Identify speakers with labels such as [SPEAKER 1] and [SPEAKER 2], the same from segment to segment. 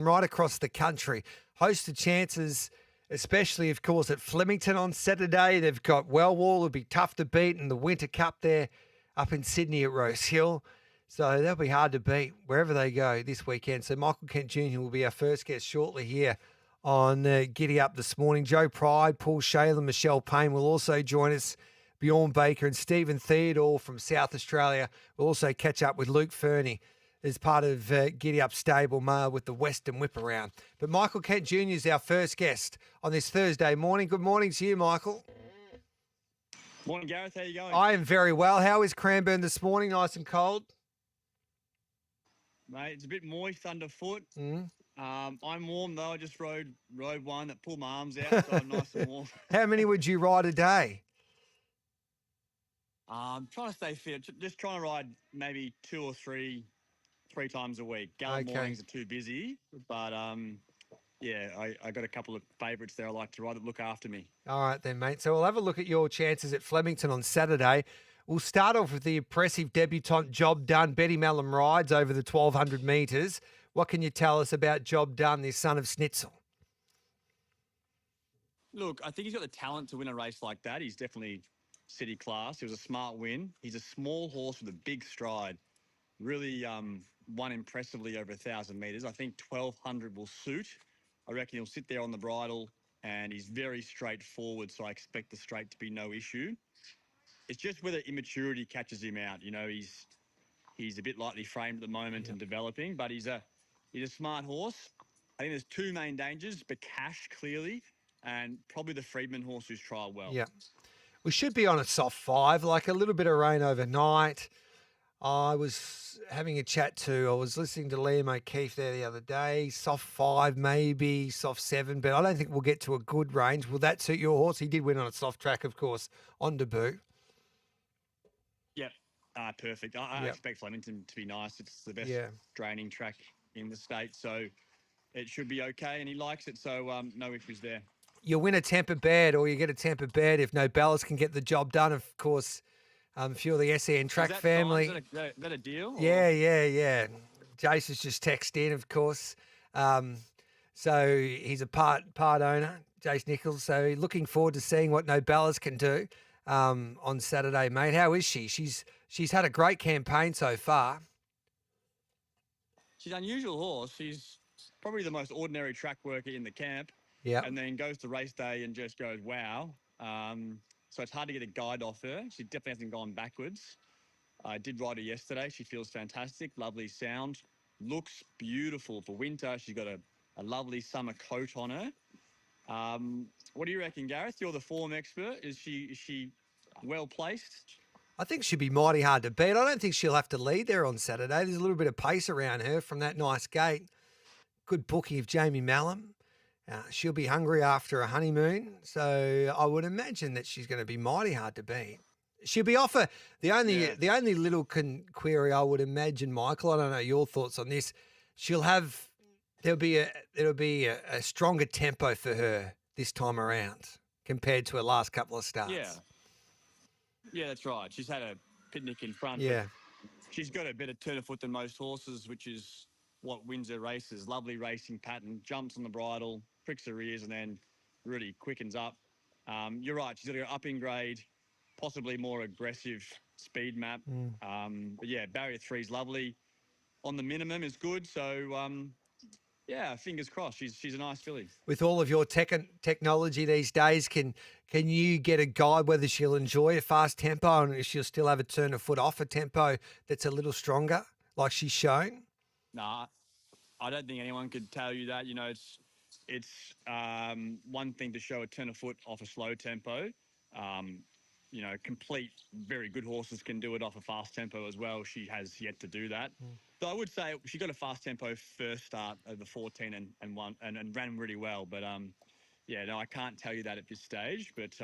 [SPEAKER 1] right across the country. Host of chances, especially, of course, at Flemington on Saturday. They've got Wellwall, it'll be tough to beat, in the Winter Cup there up in Sydney at Rose Hill. So they'll be hard to beat wherever they go this weekend. So Michael Kent Jr. will be our first guest shortly here on Giddy Up this morning. Joe Pride, Paul Shaler, Michelle Payne will also join us. Bjorn Baker and Stephen Theodore from South Australia will also catch up with Luke Fernie as part of Giddy Up Stable Mail with the Western Whip Around. But Michael Kent Jr. is our first guest on this Thursday morning. Good morning to you, Michael.
[SPEAKER 2] Morning, Gareth. How you going?
[SPEAKER 1] I am very well. How is Cranbourne this morning? Nice and cold?
[SPEAKER 2] Mate, it's a bit moist underfoot.
[SPEAKER 1] Mm.
[SPEAKER 2] I'm warm, though. I just rode one that pulled my arms out, so I'm nice and warm.
[SPEAKER 1] How many would you ride a day?
[SPEAKER 2] I'm trying to stay fit. Just trying to ride maybe two or three times a week. Gallop mornings are too busy, but yeah, I got a couple of favourites there I like to ride that look after me.
[SPEAKER 1] All right then, mate. So we'll have a look at your chances at Flemington on Saturday. We'll start off with the impressive debutante Job Done. Betty Mellon rides over the 1,200 metres. What can you tell us about Job Done, this son of Snitzel?
[SPEAKER 2] Look, I think he's got the talent to win a race like that. He's definitely city class. It was a smart win. He's a small horse with a big stride. Really won impressively over 1,000 metres. I think 1,200 will suit. I reckon he'll sit there on the bridle, and he's very straightforward, so I expect the straight to be no issue. It's just whether immaturity catches him out. You know, he's a bit lightly framed at the moment and developing, but he's a smart horse. I think there's two main dangers: Bakash clearly, and probably the Freedman horse who's trialled well.
[SPEAKER 1] Yeah. We should be on a soft 5, like a little bit of rain overnight. I was listening to Liam O'Keefe there the other day. Soft 5, maybe soft 7, but I don't think we'll get to a good range. Will that suit your horse? He did win on a soft track, of course, on debut.
[SPEAKER 2] Yep. Perfect. I expect Flemington to be nice. It's the best draining track in the state, so it should be okay, and he likes it, so no issues there.
[SPEAKER 1] You win a temper bed, or you get a temper bed if no Bellas can get the job done. Of course, a few of the SENTrack family.
[SPEAKER 2] Is that a deal?
[SPEAKER 1] Yeah. Jace has just texted in, of course. So he's a part owner, Jace Nichols. So looking forward to seeing what No Bellas can do on Saturday, mate. How is she? She's had a great campaign so far.
[SPEAKER 2] She's an unusual horse. She's probably the most ordinary track worker in the camp.
[SPEAKER 1] Yeah.
[SPEAKER 2] And then goes to race day and just goes, wow. So it's hard to get a guide off her. She definitely hasn't gone backwards. I did ride her yesterday. She feels fantastic. Lovely sound. Looks beautiful for winter. She's got a lovely summer coat on her. What do you reckon, Gareth? You're the form expert. Is she well placed?
[SPEAKER 1] I think she'll be mighty hard to beat. I don't think she'll have to lead there on Saturday. There's a little bit of pace around her from that nice gate. Good booking of Jamie Mallam. She'll be hungry after a honeymoon, so I would imagine that she's going to be mighty hard to beat. She'll be off the only little query I would imagine, Michael. I don't know your thoughts on this. There'll be a stronger tempo for her this time around compared to her last couple of starts.
[SPEAKER 2] Yeah, that's right. She's had a picnic in front.
[SPEAKER 1] Yeah,
[SPEAKER 2] she's got a better turn of foot than most horses, which is what wins her races. Lovely racing pattern, jumps on the bridle, pricks her ears, and then really quickens up. You're right. She's got to go up in grade, possibly more aggressive speed map. But yeah, barrier 3 is lovely. On the minimum is good. So yeah, fingers crossed. She's a nice filly.
[SPEAKER 1] With all of your technology these days, can you get a guide whether she'll enjoy a fast tempo and if she'll still have a turn of foot off a tempo that's a little stronger, like she's shown?
[SPEAKER 2] Nah, I don't think anyone could tell you that. You know, it's one thing to show a turn of foot off a slow tempo. You know, complete, very good horses can do it off a fast tempo as well. She has yet to do that. So I would say she got a fast tempo first start over 14 and ran really well. But yeah, no, I can't tell you that at this stage. But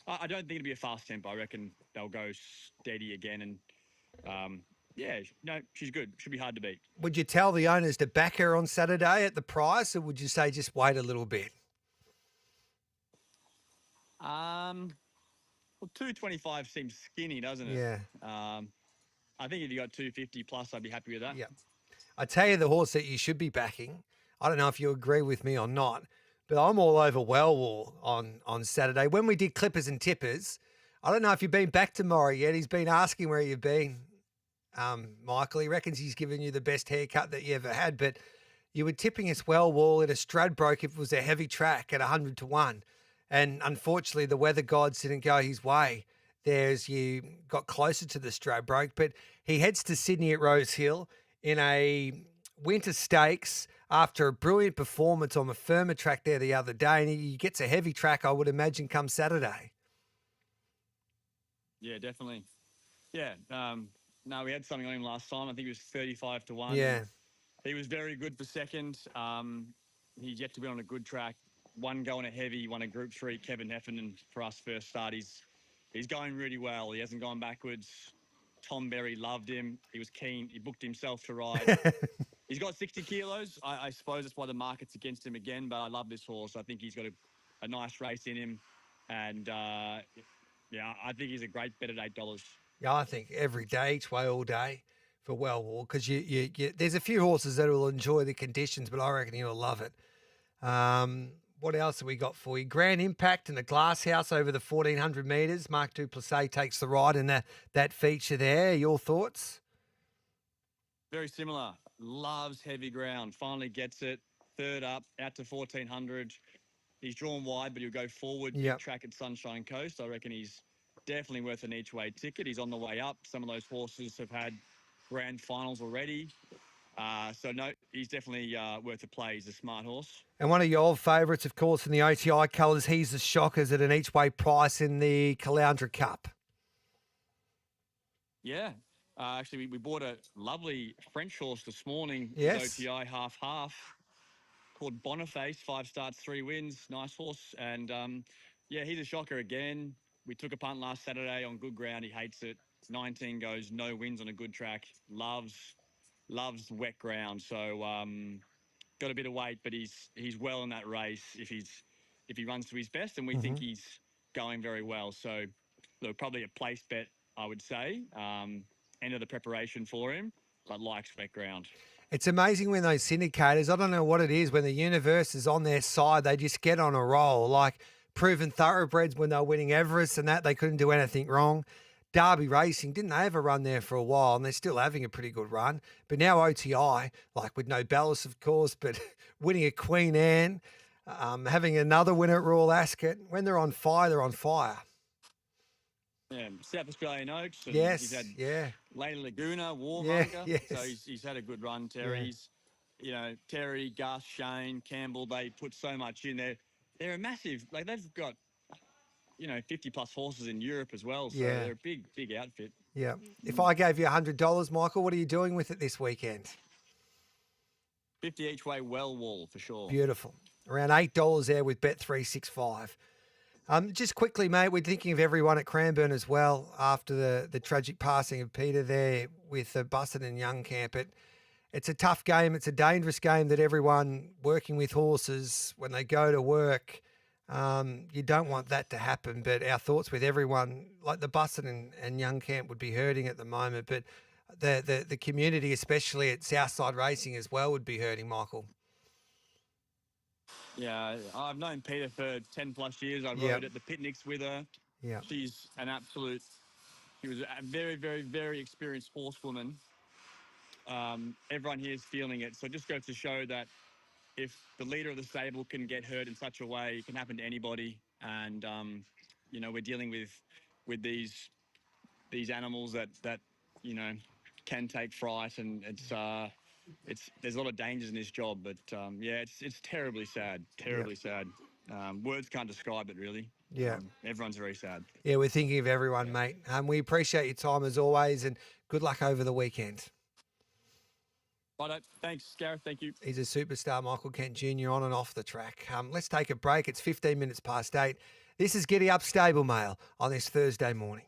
[SPEAKER 2] I don't think it'll be a fast tempo. I reckon they'll go steady again and. Yeah, no, she's good. Should be hard to beat.
[SPEAKER 1] Would you tell the owners to back her on Saturday at the price, or would you say just wait a little bit?
[SPEAKER 2] Well, 225 seems skinny, doesn't it?
[SPEAKER 1] Yeah.
[SPEAKER 2] I think if you got 250 plus, I'd be happy with that.
[SPEAKER 1] Yeah. I tell you the horse that you should be backing, I don't know if you agree with me or not, but I'm all over Wellwall on Saturday. When we did Clippers and Tippers, I don't know if you've been back to Maury yet. He's been asking where you've been, Michael. He reckons he's given you the best haircut that you ever had, but you were tipping us Wellwall at a Stradbroke if it was a heavy track at 100 to 1. And unfortunately, the weather gods didn't go his way there as you got closer to the Stradbroke. But he heads to Sydney at Rose Hill in a winter stakes after a brilliant performance on the firmer track there the other day. And he gets a heavy track, I would imagine, come Saturday.
[SPEAKER 2] Yeah, definitely. Yeah. No, we had something on him last time. I think it was 35 to 1.
[SPEAKER 1] Yeah.
[SPEAKER 2] He was very good for second. He's yet to be on a good track. One going a heavy, won a Group 3, Kevin Heffernan for us first start. He's going really well. He hasn't gone backwards. Tom Berry loved him. He was keen. He booked himself to ride. He's got 60 kilos. I suppose that's why the market's against him again, but I love this horse. I think he's got a nice race in him. And, yeah, I think he's a great bet at $8.
[SPEAKER 1] Yeah, I think every day, each way, all day for Wellwall because there's a few horses that will enjoy the conditions, but I reckon you'll love it. What else have we got for you? Grand Impact and the Glass House over the 1,400 metres. Mark Duplessis takes the ride in that feature there. Your thoughts?
[SPEAKER 2] Very similar. Loves heavy ground. Finally gets it. Third up, out to 1,400. He's drawn wide, but he'll go forward.
[SPEAKER 1] Yep.
[SPEAKER 2] Big track at Sunshine Coast. I reckon he's definitely worth an each-way ticket. He's on the way up. Some of those horses have had grand finals already. So, no, he's definitely worth a play. He's a smart horse.
[SPEAKER 1] And one of your old favourites, of course, in the OTI colours, he's the Shockers at an each-way price in the Caloundra Cup.
[SPEAKER 2] Yeah. Actually, we bought a lovely French horse this morning.
[SPEAKER 1] Yes.
[SPEAKER 2] OTI half-half. Called Boniface, 5 starts, 3 wins. Nice horse. And, yeah, he's a shocker again. We took a punt last Saturday on good ground. He hates it. 19 goes, no wins on a good track. Loves wet ground. So got a bit of weight, but he's well in that race if he runs to his best, and we think he's going very well. So look, probably a place bet, I would say. End of the preparation for him, but likes wet ground.
[SPEAKER 1] It's amazing when those syndicators, I don't know what it is, when the universe is on their side, they just get on a roll. Like Proven Thoroughbreds when they were winning Everest and that, they couldn't do anything wrong. Derby Racing, didn't they ever run there for a while? And they're still having a pretty good run. But now OTI, like with no ballast, of course, but winning at Queen Anne, having another winner at Royal Ascot. When they're on fire, they're on fire.
[SPEAKER 2] Yeah, South Australian Oaks. And
[SPEAKER 1] Yes,
[SPEAKER 2] he's had
[SPEAKER 1] yeah.
[SPEAKER 2] Lady Laguna, Warmonger.
[SPEAKER 1] Yes.
[SPEAKER 2] So he's had a good run, Terry's. You know, Terry, Gus, Shane, Campbell, they put so much in there. They're a massive, like they've got, 50 plus horses in Europe as well. So
[SPEAKER 1] Yeah.
[SPEAKER 2] they're a big, big outfit.
[SPEAKER 1] Yeah. If I gave you $100, Michael, what are you doing with it this weekend?
[SPEAKER 2] 50 each way, Wellwall for sure.
[SPEAKER 1] Beautiful. Around $8 there with Bet365. Just quickly, mate, we're thinking of everyone at Cranbourne as well after the tragic passing of Peter there with the Buston and Young camp. It's a tough game. It's a dangerous game that everyone working with horses, when they go to work, you don't want that to happen. But our thoughts with everyone, like the Buston and Young camp would be hurting at the moment, but the community, especially at Southside Racing as well, would be hurting, Michael.
[SPEAKER 2] Yeah, I've known Peter for 10 plus years. I
[SPEAKER 1] Yep.
[SPEAKER 2] rode at the picnics with her.
[SPEAKER 1] Yeah.
[SPEAKER 2] She's she was a very, very, very experienced horsewoman. Everyone here is feeling it. So it just goes to show that if the leader of the stable can get hurt in such a way, it can happen to anybody. And, we're dealing with these animals that can take fright, and there's a lot of dangers in this job. But it's terribly sad, sad. Words can't describe it really.
[SPEAKER 1] Yeah.
[SPEAKER 2] Everyone's very sad.
[SPEAKER 1] Yeah, we're thinking of everyone, mate. We appreciate your time as always, and good luck over the weekend.
[SPEAKER 2] Righto. Thanks, Gareth. Thank you.
[SPEAKER 1] He's a superstar, Michael Kent Jr., on and off the track. Let's take a break. It's 15 minutes past 8. This is Giddy Up Stable Mail on this Thursday morning.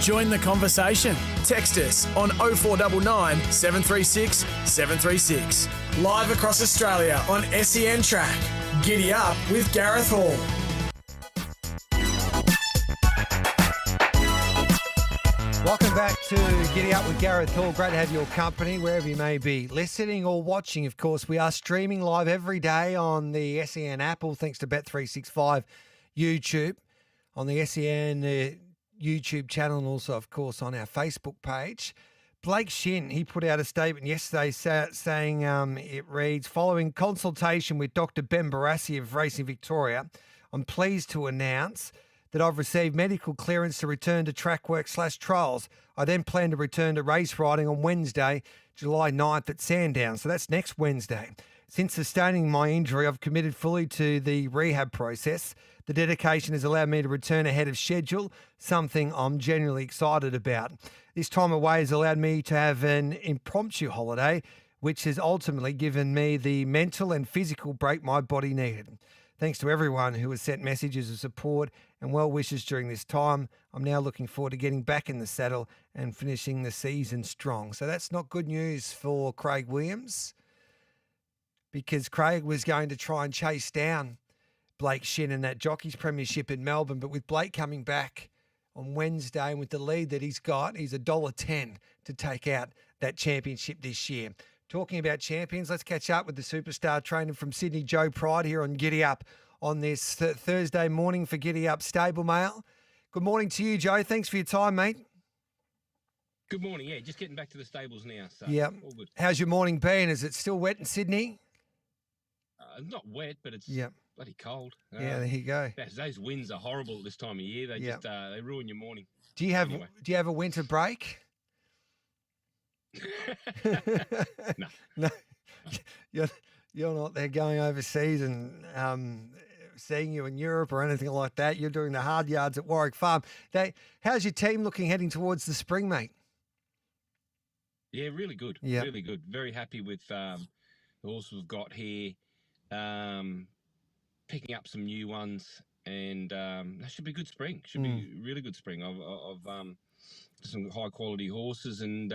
[SPEAKER 3] Join the conversation. Text us on 0499 736 736. Live across Australia on SENTrack. Giddy up with Gareth Hall.
[SPEAKER 1] Welcome back to Giddy Up with Gareth Hall. Great to have your company wherever you may be listening or watching. Of course, we are streaming live every day on the SEN app, all thanks to Bet365 YouTube, on the SEN YouTube channel, and also, of course, on our Facebook page. Blake Shin, he put out a statement yesterday saying it reads, following consultation with Dr. Ben Barassi of Racing Victoria, I'm pleased to announce that I've received medical clearance to return to track work/trials. I then plan to return to race riding on Wednesday, July 9th at Sandown. So that's next Wednesday. Since sustaining my injury, I've committed fully to the rehab process. The dedication has allowed me to return ahead of schedule, something I'm genuinely excited about. This time away has allowed me to have an impromptu holiday, which has ultimately given me the mental and physical break my body needed. Thanks to everyone who has sent messages of support and well wishes during this time. I'm now looking forward to getting back in the saddle and finishing the season strong. So that's not good news for Craig Williams, because Craig was going to try and chase down Blake Shin in that Jockeys Premiership in Melbourne. But with Blake coming back on Wednesday and with the lead that he's got, he's $1.10 to take out that championship this year. Talking about champions, let's catch up with the superstar trainer from Sydney, Joe Pride, here on Giddy Up on this Thursday morning for Giddy Up Stable Mail. Good morning to you, Joe. Thanks for your time, mate.
[SPEAKER 4] Good morning. Yeah, just getting back to the stables now. So
[SPEAKER 1] yeah.
[SPEAKER 4] All good.
[SPEAKER 1] How's your morning been? Is it still wet in Sydney?
[SPEAKER 4] Not wet, but it's bloody cold.
[SPEAKER 1] Yeah, there you go.
[SPEAKER 4] Those winds are horrible at this time of year. They just they ruin your morning.
[SPEAKER 1] Do you have a winter break?
[SPEAKER 4] No.
[SPEAKER 1] You're not there going overseas and seeing you in Europe or anything like that. You're doing the hard yards at Warwick Farm. How's your team looking heading towards the spring, mate?
[SPEAKER 4] Yeah, really good.
[SPEAKER 1] Yeah.
[SPEAKER 4] Really good. Very happy with the horses we've got here. Picking up some new ones, and that should be a good spring. Should be a really good spring of some high quality horses, and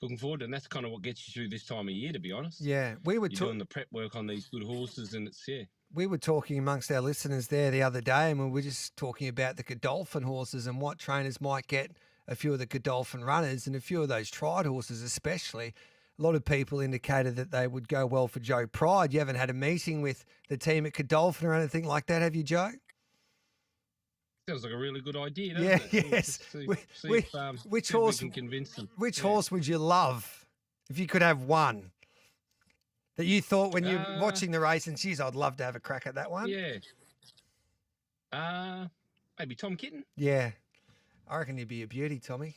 [SPEAKER 4] looking forward. And that's kind of what gets you through this time of year, to be honest.
[SPEAKER 1] Yeah, we were
[SPEAKER 4] doing the prep work on these good horses, and it's
[SPEAKER 1] We were talking amongst our listeners there the other day, and we were just talking about the Godolphin horses and what trainers might get a few of the Godolphin runners and a few of those tried horses especially. A lot of people indicated that they would go well for Joe Pride. You haven't had a meeting with the team at Godolphin or anything like that, have you, Joe?
[SPEAKER 4] Sounds like a really good idea, doesn't it?
[SPEAKER 1] Yes.
[SPEAKER 4] Which horse can convince them?
[SPEAKER 1] Which horse would you love if you could have one that you thought when you're watching the race and, geez, I'd love to have a crack at that one?
[SPEAKER 4] Yeah. Maybe Tom Kitten?
[SPEAKER 1] Yeah. I reckon he'd be a beauty, Tommy.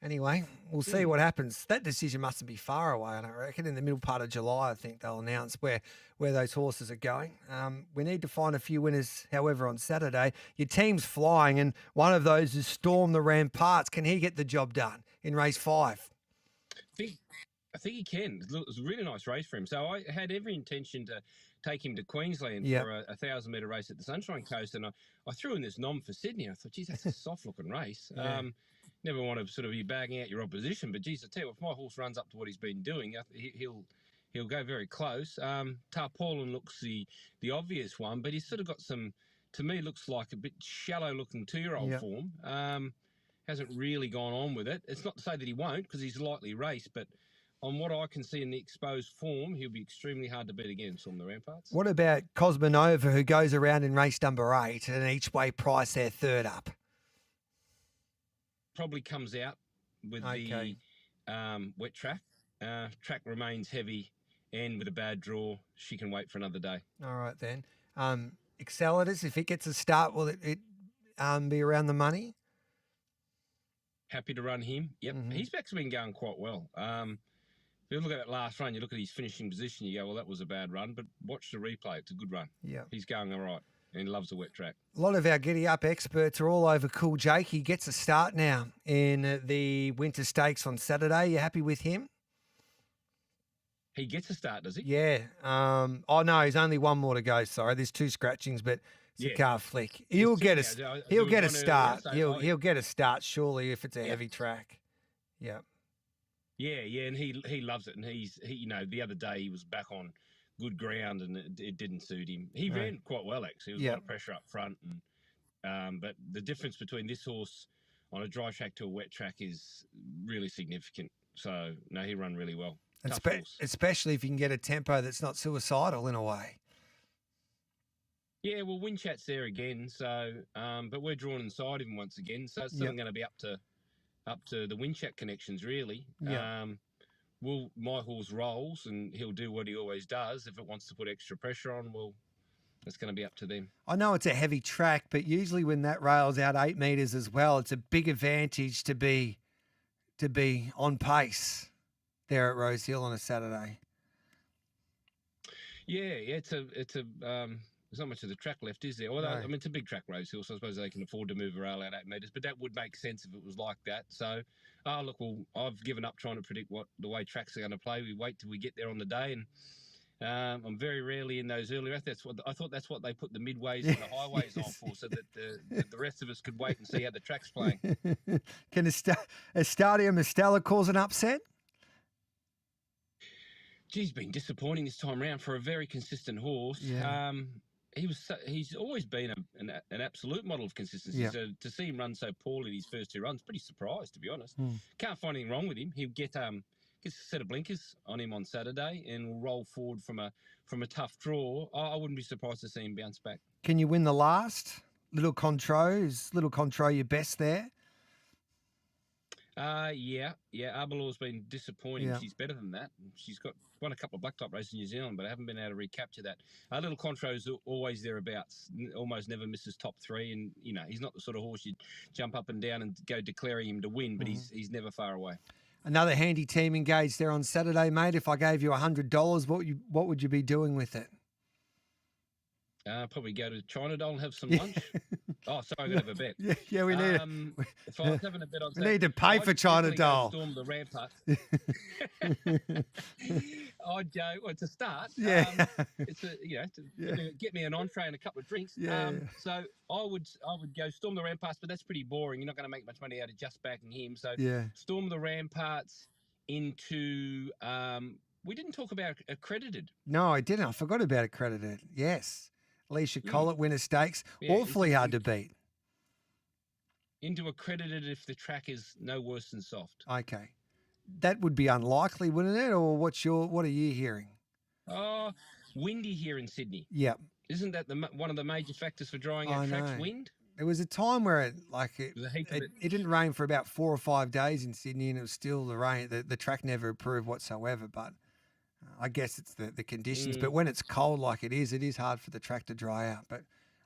[SPEAKER 1] Anyway, we'll see what happens. That decision mustn't be far away, I don't reckon. In the middle part of July, I think they'll announce where those horses are going. We need to find a few winners, however, on Saturday. Your team's flying, and one of those is Storm the Ramparts. Can he get the job done in race 5?
[SPEAKER 4] I think he can. It was a really nice race for him. So I had every intention to take him to Queensland for a 1,000-metre race at the Sunshine Coast, and I threw in this nom for Sydney. I thought, geez, that's a soft-looking race.
[SPEAKER 1] Yeah.
[SPEAKER 4] Never want to sort of be bagging out your opposition, but geez, I tell you, if my horse runs up to what he's been doing, he'll go very close. Tarpaulin looks the obvious one, but he's sort of got some, to me, looks like a bit shallow-looking 2-year-old form. Hasn't really gone on with it. It's not to say that he won't, because he's lightly raced, but on what I can see in the exposed form, he'll be extremely hard to beat again, Storm the Ramparts.
[SPEAKER 1] What about Cosmonova, who goes around in race number 8 and each way price their third up?
[SPEAKER 4] Probably comes out with the wet track. Track remains heavy, and with a bad draw, she can wait for another day.
[SPEAKER 1] All right, then. Accelerators, if it gets a start, will it be around the money?
[SPEAKER 4] Happy to run him. Yep. His back's been going quite well. If you look at that last run, you look at his finishing position, you go, well, that was a bad run, but watch the replay. It's a good run.
[SPEAKER 1] Yeah.
[SPEAKER 4] He's going all right, and he loves the wet track.
[SPEAKER 1] A lot of our Giddy Up experts are all over Cool Jake. He gets a start now in the Winter Stakes on Saturday. You happy with him?
[SPEAKER 4] He gets a start, does he?
[SPEAKER 1] Yeah. Oh, no, he's only one more to go. Sorry, there's 2 scratchings, but It's a
[SPEAKER 4] Yeah.
[SPEAKER 1] calf flick.
[SPEAKER 4] There's
[SPEAKER 1] He'll
[SPEAKER 4] two
[SPEAKER 1] get
[SPEAKER 4] now.
[SPEAKER 1] a
[SPEAKER 4] There
[SPEAKER 1] he'll
[SPEAKER 4] was
[SPEAKER 1] get a
[SPEAKER 4] one earlier,
[SPEAKER 1] start.
[SPEAKER 4] so
[SPEAKER 1] He'll get a start surely if it's a
[SPEAKER 4] Yeah.
[SPEAKER 1] heavy track. Yeah.
[SPEAKER 4] Yeah, and he loves it, and he the other day he was back on good ground, and it didn't suit him. He
[SPEAKER 1] No.
[SPEAKER 4] ran quite well actually. There was a lot of pressure up front, and but the difference between this horse on a dry track to a wet track is really significant. So no, he run really well. Tough horse.
[SPEAKER 1] Especially if you can get a tempo that's not suicidal in a way.
[SPEAKER 4] Yeah, well, Winchat's there again, so but we're drawn inside him once again, so it's still going to be up to the Winchat connections really.
[SPEAKER 1] Yeah.
[SPEAKER 4] Will my horse rolls and he'll do what he always does. If it wants to put extra pressure on, well, it's going to be up to them.
[SPEAKER 1] I know it's a heavy track, but usually when that rails out 8 metres as well, it's a big advantage to be on pace there at Rose Hill on a Saturday.
[SPEAKER 4] Yeah, it's a there's not much of the track left, is there? Well,
[SPEAKER 1] No.
[SPEAKER 4] I mean, it's a big track, Rose Hill, so I suppose they can afford to move a rail out 8 metres, but that would make sense if it was like that. So, look, well, I've given up trying to predict what the way tracks are going to play. We wait till we get there on the day, and I'm very rarely in those early. I thought that's what they put the midways and the highways on for, so that the rest of us could wait and see how the track's playing.
[SPEAKER 1] Can Estadio Mistella cause an upset?
[SPEAKER 4] He's been disappointing this time round for a very consistent horse.
[SPEAKER 1] Yeah.
[SPEAKER 4] He's always been an absolute model of consistency.
[SPEAKER 1] Yeah.
[SPEAKER 4] So to see him run so poorly in his first 2 runs, pretty surprised, to be honest. Can't find anything wrong with him. He'll get a set of blinkers on him on Saturday and will roll forward from a tough draw. I wouldn't be surprised to see him bounce back.
[SPEAKER 1] Can you win the last? Little Contro your best there?
[SPEAKER 4] Yeah. Arbelaw's been disappointing.
[SPEAKER 1] Yeah.
[SPEAKER 4] She's better than that. She's won a couple of black top races in New Zealand, but I haven't been able to recapture that. Little Contro's always thereabouts, almost never misses top 3, and he's not the sort of horse you'd jump up and down and go declaring him to win, but he's never far away.
[SPEAKER 1] Another handy team engaged there on Saturday, mate. If I gave you $100, what would you be doing with it?
[SPEAKER 4] Probably go to China Doll and have some lunch. Oh, sorry, I got to have a bet.
[SPEAKER 1] Yeah, we need.
[SPEAKER 4] If I was having a bet on
[SPEAKER 1] We need to pay for China Doll.
[SPEAKER 4] Storm the ramparts. I'd go. Well, to start.
[SPEAKER 1] Yeah.
[SPEAKER 4] It's get me an entree and a couple of drinks.
[SPEAKER 1] Yeah.
[SPEAKER 4] So I would go storm the ramparts, but that's pretty boring. You're not going to make much money out of just backing him. So
[SPEAKER 1] Yeah.
[SPEAKER 4] storm the ramparts into. We didn't talk about accredited.
[SPEAKER 1] No, I didn't. I forgot about accredited. Yes. Alicia Collett, winner stakes. Awfully hard to beat.
[SPEAKER 4] Into accredited if the track is no worse than soft.
[SPEAKER 1] Okay. That would be unlikely, wouldn't it? Or what are you hearing?
[SPEAKER 4] Windy here in Sydney.
[SPEAKER 1] Yep.
[SPEAKER 4] Isn't that one of the major factors for drying out tracks?
[SPEAKER 1] know.
[SPEAKER 4] Wind?
[SPEAKER 1] There was a time where it didn't rain for about 4 or 5 days in Sydney, and it was still the rain. The track never improved whatsoever, but I guess it's the conditions. But when it's cold like it is hard for the track to dry out. But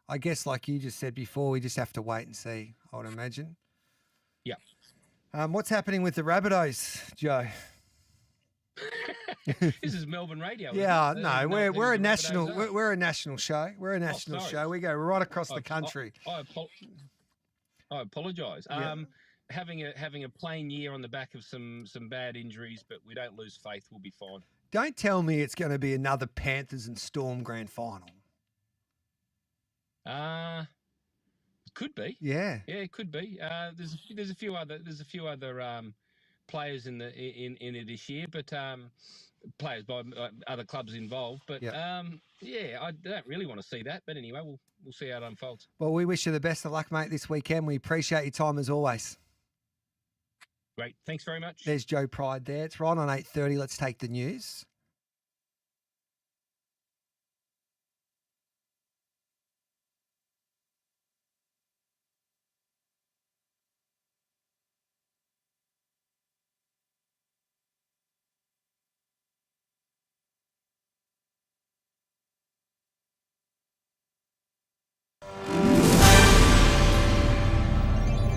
[SPEAKER 1] I guess like you just said before, we just have to wait and see, I would imagine.
[SPEAKER 4] Yeah.
[SPEAKER 1] What's happening with the Rabbitohs, Joe?
[SPEAKER 4] This is Melbourne radio.
[SPEAKER 1] Yeah,
[SPEAKER 4] isn't it?
[SPEAKER 1] no, we're a
[SPEAKER 4] Rabbitohs
[SPEAKER 1] national
[SPEAKER 4] are.
[SPEAKER 1] we're a national show. We're a national
[SPEAKER 4] sorry.
[SPEAKER 1] show. We go right across the country.
[SPEAKER 4] I apologise.
[SPEAKER 1] Yeah.
[SPEAKER 4] Having a plain year on the back of some bad injuries, but we don't lose faith. We'll be fine.
[SPEAKER 1] Don't tell me it's going to be another Panthers and Storm grand final.
[SPEAKER 4] It could be.
[SPEAKER 1] Yeah.
[SPEAKER 4] Yeah, it could be. There's a few other players in it this year, but players by other clubs involved. But I don't really want to see that. But anyway, we'll see how it unfolds.
[SPEAKER 1] Well, we wish you the best of luck, mate, this weekend. We appreciate your time as always.
[SPEAKER 4] Great. Thanks very much.
[SPEAKER 1] There's Joe Pride there. It's right on 8:30. Let's take the news.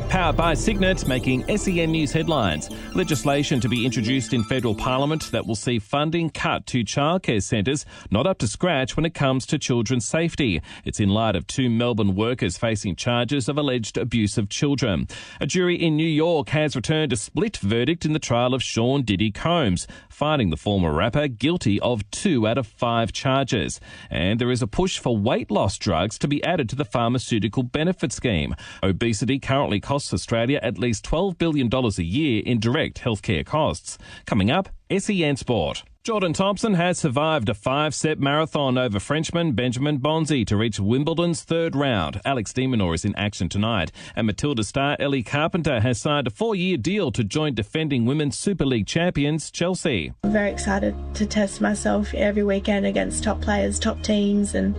[SPEAKER 5] Powered Now by Signet, making SEN News headlines. Legislation to be introduced in federal parliament that will see funding cut to childcare centres not up to scratch when it comes to children's safety. It's in light of 2 Melbourne workers facing charges of alleged abuse of children. A jury in New York has returned a split verdict in the trial of Sean Diddy Combs, finding the former rapper guilty of 2 out of 5 charges. And there is a push for weight loss drugs to be added to the pharmaceutical benefit scheme. Obesity currently costs Australia at least $12 billion a year in direct healthcare costs. Coming up, SEN Sport. Jordan Thompson has survived a 5-set marathon over Frenchman Benjamin Bonzi to reach Wimbledon's 3rd round. Alex de Minaur is in action tonight. And Matilda star Ellie Carpenter has signed a 4-year deal to join defending Women's Super League champions Chelsea.
[SPEAKER 6] I'm very excited to test myself every weekend against top players, top teams, and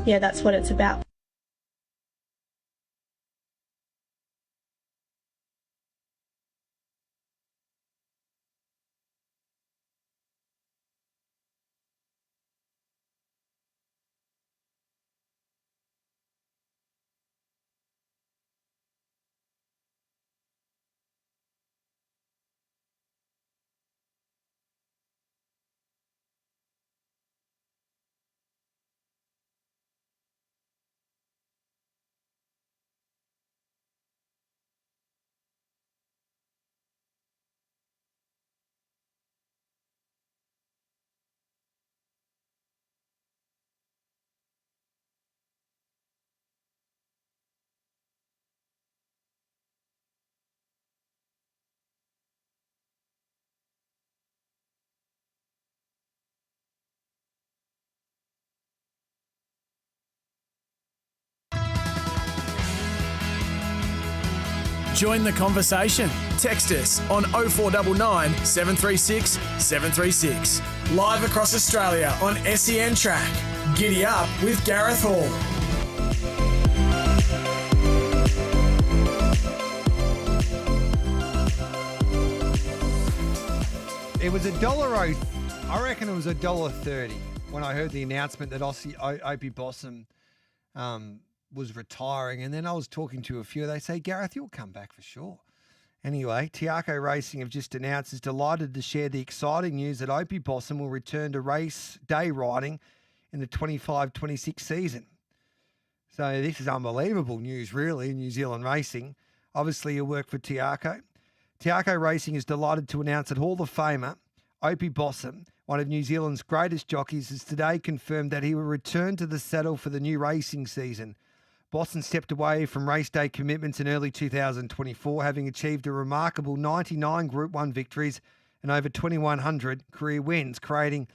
[SPEAKER 6] yeah, that's what it's about.
[SPEAKER 3] Join the conversation. Text us on 0499 736 736. Live across Australia on SENtrack. Giddy up with Gareth Hall.
[SPEAKER 1] It was $1.00. I reckon it was $1.30 when I heard the announcement that Opie Bosson was retiring. And then I was talking to a few. They say, Gareth, you'll come back for sure. Anyway, Tiako Racing have just announced is delighted to share the exciting news that Opie Bosson will return to race day riding in the 25-26 season. So this is unbelievable news, really, in New Zealand racing. Obviously, you work for Tiako. Tiako Racing is delighted to announce that Hall of Famer Opie Bosson, one of New Zealand's greatest jockeys, has today confirmed that he will return to the saddle for the new racing season. Boston stepped away from race day commitments in early 2024, having achieved a remarkable 99 Group 1 victories and over 2,100 career wins, creating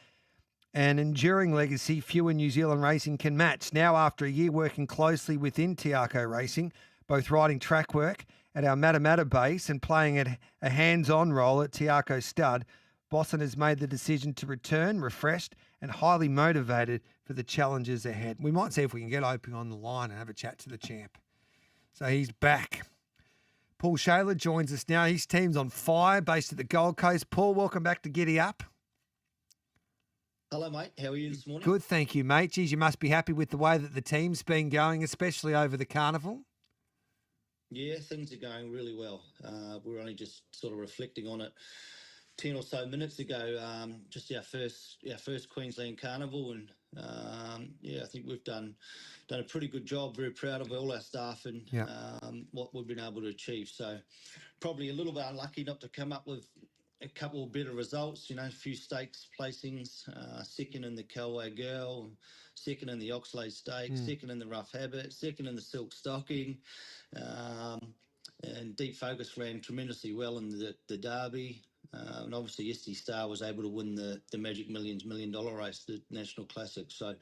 [SPEAKER 1] an enduring legacy few in New Zealand racing can match. Now, after a year working closely within Tiako Racing, both riding track work at our Matamata base and playing a hands-on role at Tiako Stud, Boston has made the decision to return refreshed and highly motivated for the challenges ahead. We might see if we can get Opie on the line and have a chat to the champ. So he's back. Paul Shaler joins us now. His team's on fire, based at the Gold Coast. Paul, welcome back to Giddy Up.
[SPEAKER 7] Hello, mate. How are you this morning?
[SPEAKER 1] Good, thank you, mate. Geez, you must be happy with the way that the team's been going, especially over the carnival.
[SPEAKER 7] Yeah, things are going really well. We're only just sort of reflecting on it 10 or so minutes ago, just our first Queensland Carnival, and I think we've done a pretty good job. Very proud of all our staff and what we've been able to achieve. So probably a little bit unlucky not to come up with a couple of better results. A few stakes placings, second in the Kelway Girl, second in the Oxlade Stakes, second in the Rough Habit, second in the Silk Stocking. And Deep Focus ran tremendously well in the Derby. And obviously, SD Star was able to win the Magic Millions $1 million race, the National Classic. So,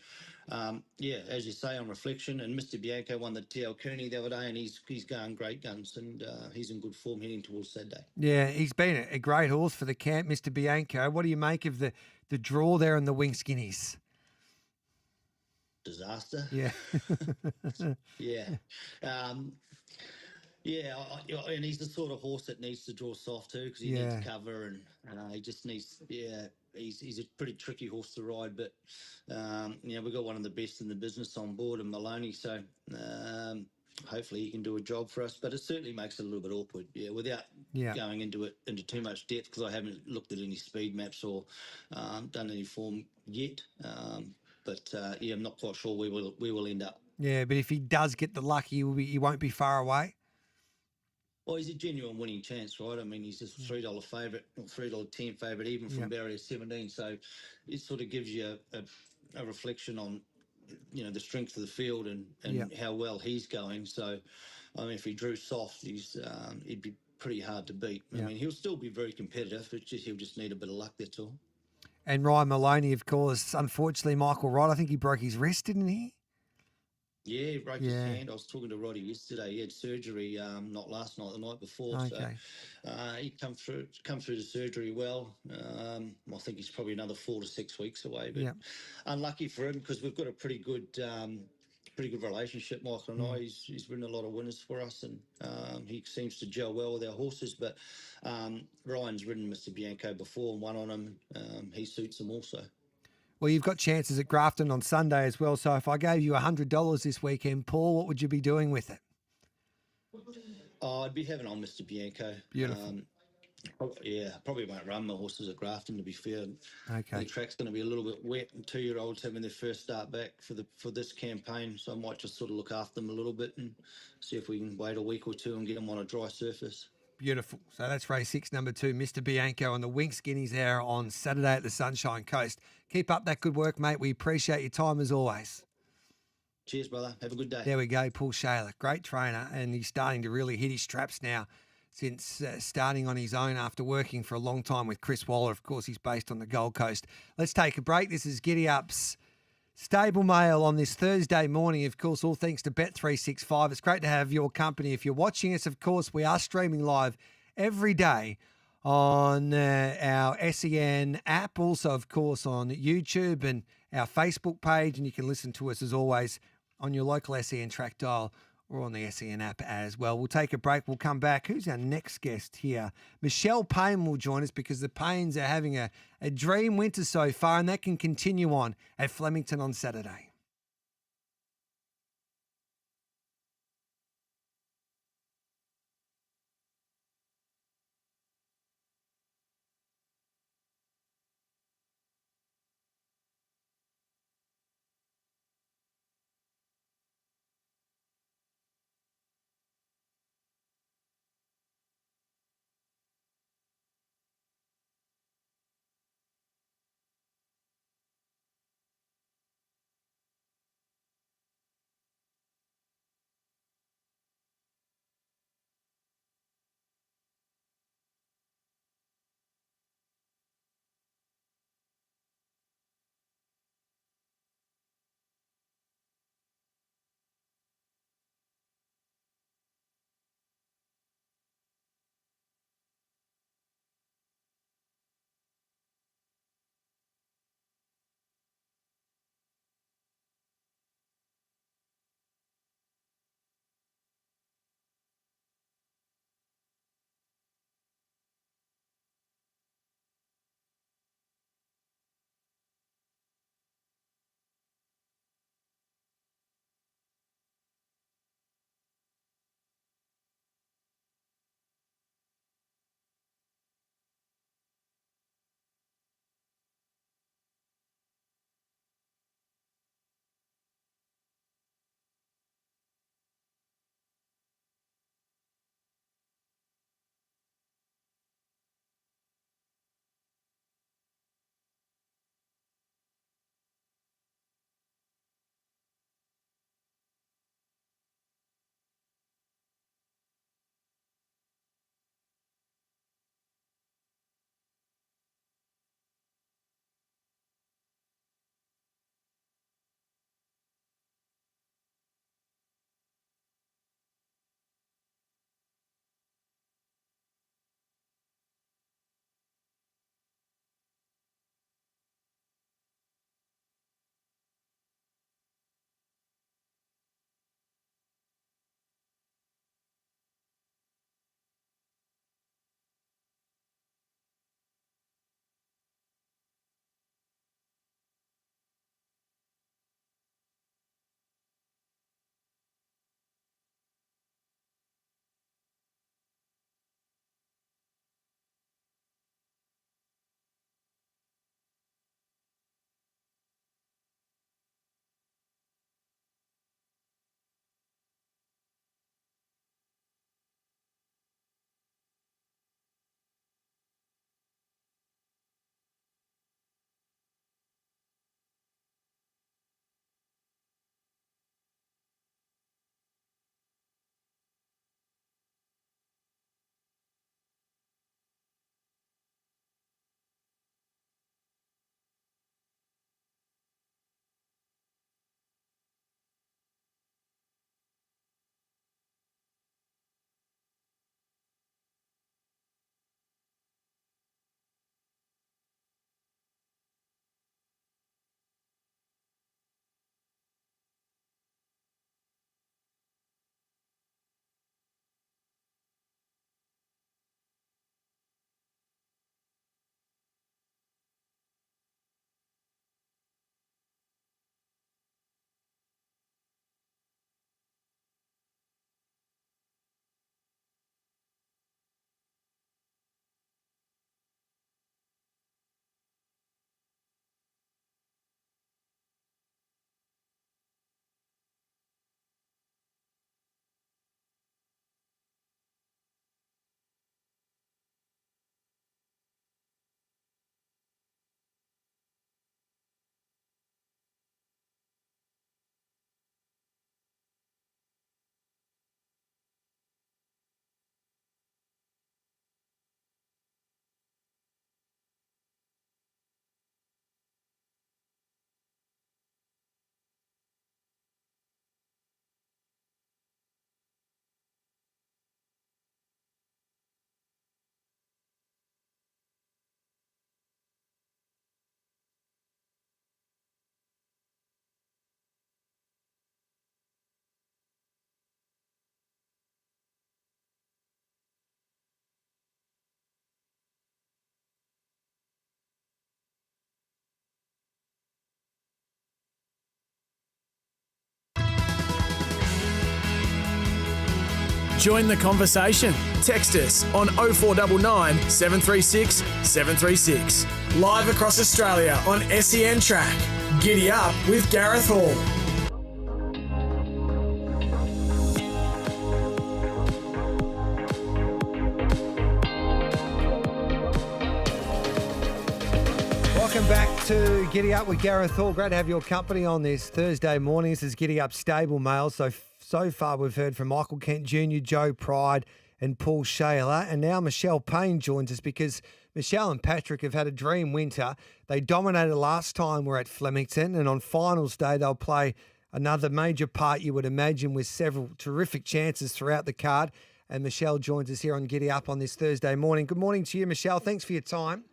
[SPEAKER 7] as you say, on reflection, and Mr. Bianco won the TL Kearney the other day, and he's going great guns, and he's in good form heading towards Saturday.
[SPEAKER 1] Yeah, he's been a great horse for the camp, Mr. Bianco. What do you make of the draw there in the Wing Skinnies?
[SPEAKER 7] Disaster.
[SPEAKER 1] Yeah.
[SPEAKER 7] Yeah. And he's the sort of horse that needs to draw soft too, because he needs cover, and he just needs. Yeah, he's a pretty tricky horse to ride, but we've got one of the best in the business on board, in Maloney. So hopefully he can do a job for us. But it certainly makes it a little bit awkward, without
[SPEAKER 1] Yeah.
[SPEAKER 7] going into too much depth, because I haven't looked at any speed maps or done any form yet. I'm not quite sure where we'll end up.
[SPEAKER 1] Yeah, but if he does get the luck, he won't be far away.
[SPEAKER 7] Well, he's a genuine winning chance, right? I mean, he's a $3 favourite or $3.10 favourite, even from barrier 17. So it sort of gives you a reflection on, the strength of the field and how well he's going. So, I mean, if he drew soft, he'd be pretty hard to beat. I mean, he'll still be very competitive. He'll just need a bit of luck, that's all.
[SPEAKER 1] And Ryan Maloney, of course, unfortunately, Michael Wright, I think he broke his wrist, didn't he?
[SPEAKER 7] Yeah, he broke his hand. I was talking to Roddy yesterday. He had surgery, not last night, the night before.
[SPEAKER 1] Okay.
[SPEAKER 7] So he come through the surgery well. I think he's probably another 4 to 6 weeks away. But unlucky for him, because we've got a pretty good relationship, Michael and I. He's ridden a lot of winners for us, and he seems to gel well with our horses. But Ryan's ridden Mr. Bianco before and won on him. He suits him also.
[SPEAKER 1] Well, you've got chances at Grafton on Sunday as well. So if I gave you $100 this weekend, Paul, what would you be doing with it?
[SPEAKER 7] I'd be having on Mr. Bianco.
[SPEAKER 1] Beautiful.
[SPEAKER 7] Probably won't run my horses at Grafton, to be fair.
[SPEAKER 1] Okay.
[SPEAKER 7] The track's going to be a little bit wet, and 2-year-olds having their first start back for this campaign. So I might just sort of look after them a little bit and see if we can wait a week or two and get them on a dry surface.
[SPEAKER 1] Beautiful. So that's race 6, number 2, Mr. Bianco, and the Winx Guineas there on Saturday at the Sunshine Coast. Keep up that good work, mate. We appreciate your time as always.
[SPEAKER 7] Cheers, brother. Have a good day.
[SPEAKER 1] There we go, Paul Shaler. Great trainer, and he's starting to really hit his straps now since starting on his own after working for a long time with Chris Waller. Of course, he's based on the Gold Coast. Let's take a break. This is Giddy Up's Stable Mail on this Thursday morning. Of course, all thanks to Bet365. It's great to have your company. If you're watching us, of course, we are streaming live every day on our SEN app, also, of course, on YouTube and our Facebook page. And you can listen to us, as always, on your local SENtrack dial or on the SEN app as well. We'll take a break. We'll come back. Who's our next guest here? Michelle Payne will join us, because the Paynes are having a dream winter so far, and that can continue on at Flemington on Saturday.
[SPEAKER 3] Join the conversation. Text us on 0499 736 736. Live across Australia on SENTrack. Giddy up with Gareth Hall.
[SPEAKER 1] Welcome back to Giddy Up with Gareth Hall. Great to have your company on this Thursday morning. This is Giddy Up Stable Mail. So far we've heard from Michael Kent Jr., Joe Pride and Paul Shaler. And now Michelle Payne joins us because Michelle and Patrick have had a dream winter. They dominated last time we're at Flemington, and on finals day they'll play another major part, you would imagine, with several terrific chances throughout the card. And Michelle joins us here on Giddy Up on this Thursday morning. Good morning to you, Michelle. Thanks for your time.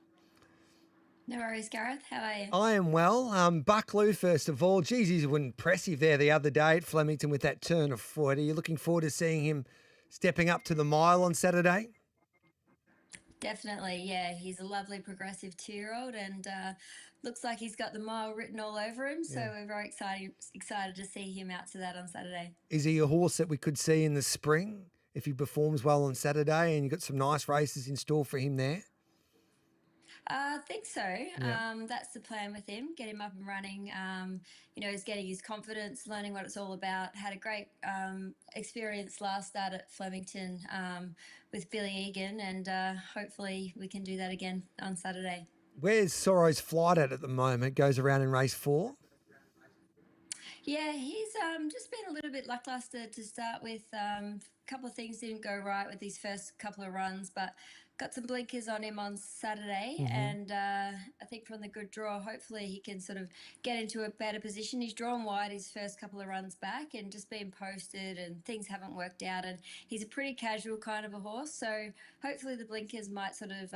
[SPEAKER 8] No worries, Gareth. How are you?
[SPEAKER 1] I am well. Buckley, first of all. Geez, he was impressive there the other day at Flemington with that turn of foot. Are you looking forward to seeing him stepping up to the mile on Saturday?
[SPEAKER 8] Definitely, yeah. He's a lovely progressive 2-year-old and looks like he's got the mile written all over him. So we're very excited to see him out to that on Saturday.
[SPEAKER 1] Is he a horse that we could see in the spring if he performs well on Saturday, and you've got some nice races in store for him there?
[SPEAKER 8] I think so.
[SPEAKER 1] Yeah.
[SPEAKER 8] That's the plan with him. Get him up and running. He's getting his confidence, learning what it's all about. Had a great experience last start at Flemington with Billy Egan, and hopefully we can do that again on Saturday.
[SPEAKER 1] Where's Sorrow's Flight at the moment? Goes around in race 4?
[SPEAKER 8] Yeah, he's just been a little bit lackluster to start with. A couple of things didn't go right with his first couple of runs, but got some blinkers on him on Saturday. And I think from the good draw, hopefully he can sort of get into a better position. He's drawn wide his first couple of runs back and just been posted, and things haven't worked out. And he's a pretty casual kind of a horse, so hopefully the blinkers might sort of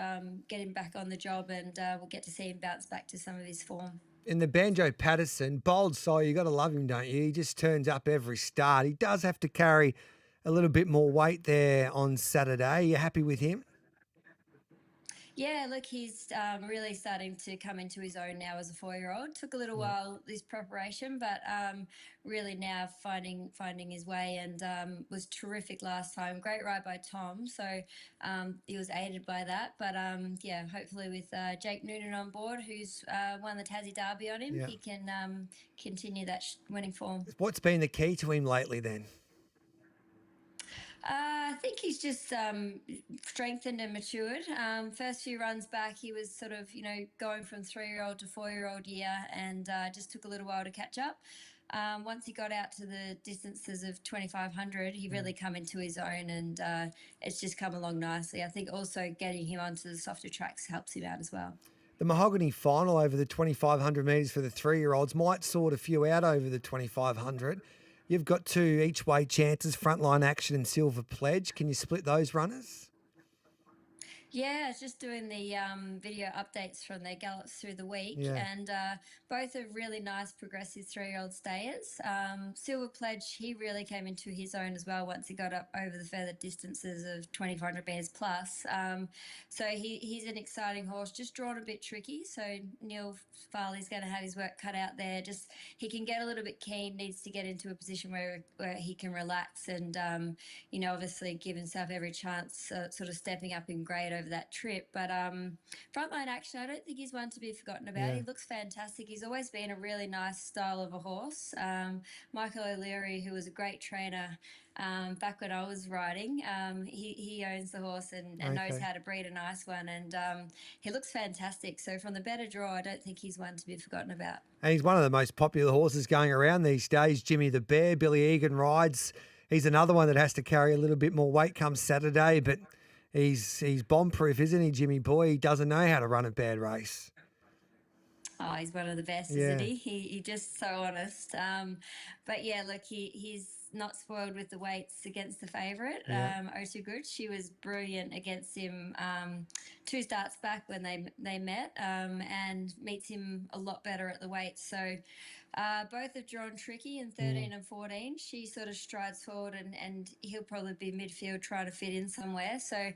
[SPEAKER 8] get him back on the job, and we'll get to see him bounce back to some of his form.
[SPEAKER 1] In the Banjo Patterson, bold sire, you got to love him, don't you? He just turns up every start. He does have to carry a little bit more weight there on Saturday. Are you happy with him?
[SPEAKER 8] Yeah, look, he's really starting to come into his own now as a 4-year-old. Took a little while, this preparation, but really now finding his way, and was terrific last time. Great ride by Tom, so he was aided by that. But hopefully with Jake Noonan on board, who's won the Tassie Derby on him, he can continue that winning form.
[SPEAKER 1] What's been the key to him lately then?
[SPEAKER 8] I think he's just strengthened and matured. First few runs back, he was sort of, going from 3-year-old to 4-year-old year, and just took a little while to catch up. Once he got out to the distances of 2,500, he really come into his own, and it's just come along nicely. I think also getting him onto the softer tracks helps him out as well.
[SPEAKER 1] The Mahogany final over the 2,500 metres for the 3-year-olds might sort a few out over the 2,500. You've got 2 each way chances, Frontline Action and Silver Pledge. Can you split those runners?
[SPEAKER 8] Yeah, it's just doing the video updates from their gallops through the week, and both are really nice progressive 3-year-old stayers. Silver Pledge, he really came into his own as well once he got up over the further distances of 2,500 metres plus. So he's an exciting horse, just drawn a bit tricky. So Neil Farley's going to have his work cut out there. Just he can get a little bit keen, needs to get into a position where he can relax and obviously give himself every chance, sort of stepping up in grade over that trip. But Frontline Action, I don't think he's one to be forgotten about. He looks fantastic. He's always been a really nice style of a horse. Michael O'Leary, who was a great trainer back when I was riding, he owns the horse and knows how to breed a nice one, and he looks fantastic. So from the better draw, I don't think he's one to be forgotten about.
[SPEAKER 1] And he's one of the most popular horses going around these days. Jimmy the Bear, Billy Egan rides. He's another one that has to carry a little bit more weight come Saturday, but he's bomb-proof, isn't he, Jimmy boy? He doesn't know how to run a bad race.
[SPEAKER 8] Oh, he's one of the best, isn't he? He's just so honest. But yeah, look, he's not spoiled with the weights against the favourite, Oh Too Good. She was brilliant against him 2 starts back when they met, and meets him a lot better at the weights. So Both have drawn tricky in 13 and 14. She sort of strides forward and he'll probably be midfield trying to fit in somewhere. So,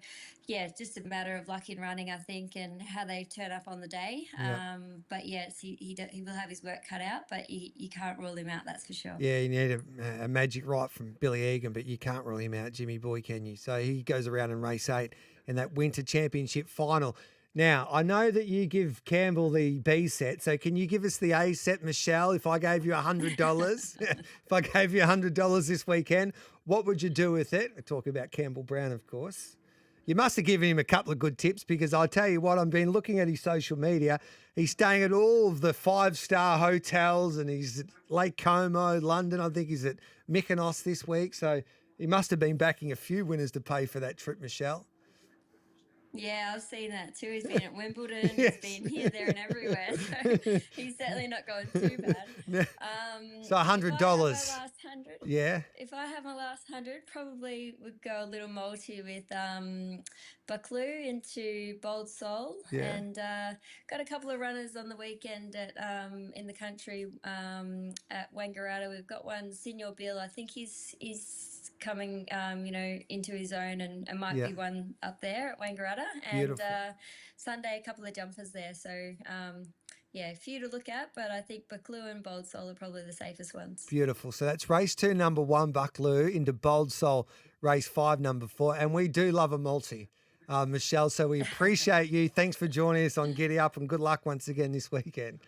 [SPEAKER 8] yeah, it's just a matter of luck in running, I think, and how they turn up on the day.
[SPEAKER 1] Yep.
[SPEAKER 8] But, yes, he will have his work cut out, but you can't rule him out, that's for sure.
[SPEAKER 1] Yeah, you need a magic right from Billy Egan, but you can't rule him out, Jimmy Boy, can you? So he goes around in race 8 in that Winter Championship final. Now, I know that you give Campbell the B set, so can you give us the A set, Michelle? If I gave you $100, if I gave you $100 this weekend, what would you do with it? We're talking about Campbell Brown, of course. You must have given him a couple of good tips because I'll tell you what, I've been looking at his social media. He's staying at all of the 5-star hotels and he's at Lake Como, London. I think he's at Mykonos this week. So he must have been backing a few winners to pay for that trip, Michelle.
[SPEAKER 8] Yeah, I've seen that too. He's been at Wimbledon,
[SPEAKER 1] Yes.
[SPEAKER 8] he's been here, there and everywhere. So he's certainly not going too bad.
[SPEAKER 1] So $100.
[SPEAKER 8] If I have my last 100,
[SPEAKER 1] Yeah.
[SPEAKER 8] if I have my last 100, probably would go a little multi with Buccleuch into Bold Soul.
[SPEAKER 1] Yeah.
[SPEAKER 8] And got a couple of runners on the weekend at in the country at Wangaratta. We've got one, Senior Bill. I think he's coming, into his own and might be one up there at Wangaratta. And Sunday, a couple of jumpers there. So, a few to look at, but I think Buccleuch and Bold Soul are probably the safest ones.
[SPEAKER 1] Beautiful. So that's race 2, number 1, Buccleuch, into Bold Soul, race 5, number 4. And we do love a multi, Michelle. So we appreciate you. Thanks for joining us on Giddy Up and good luck once again this weekend.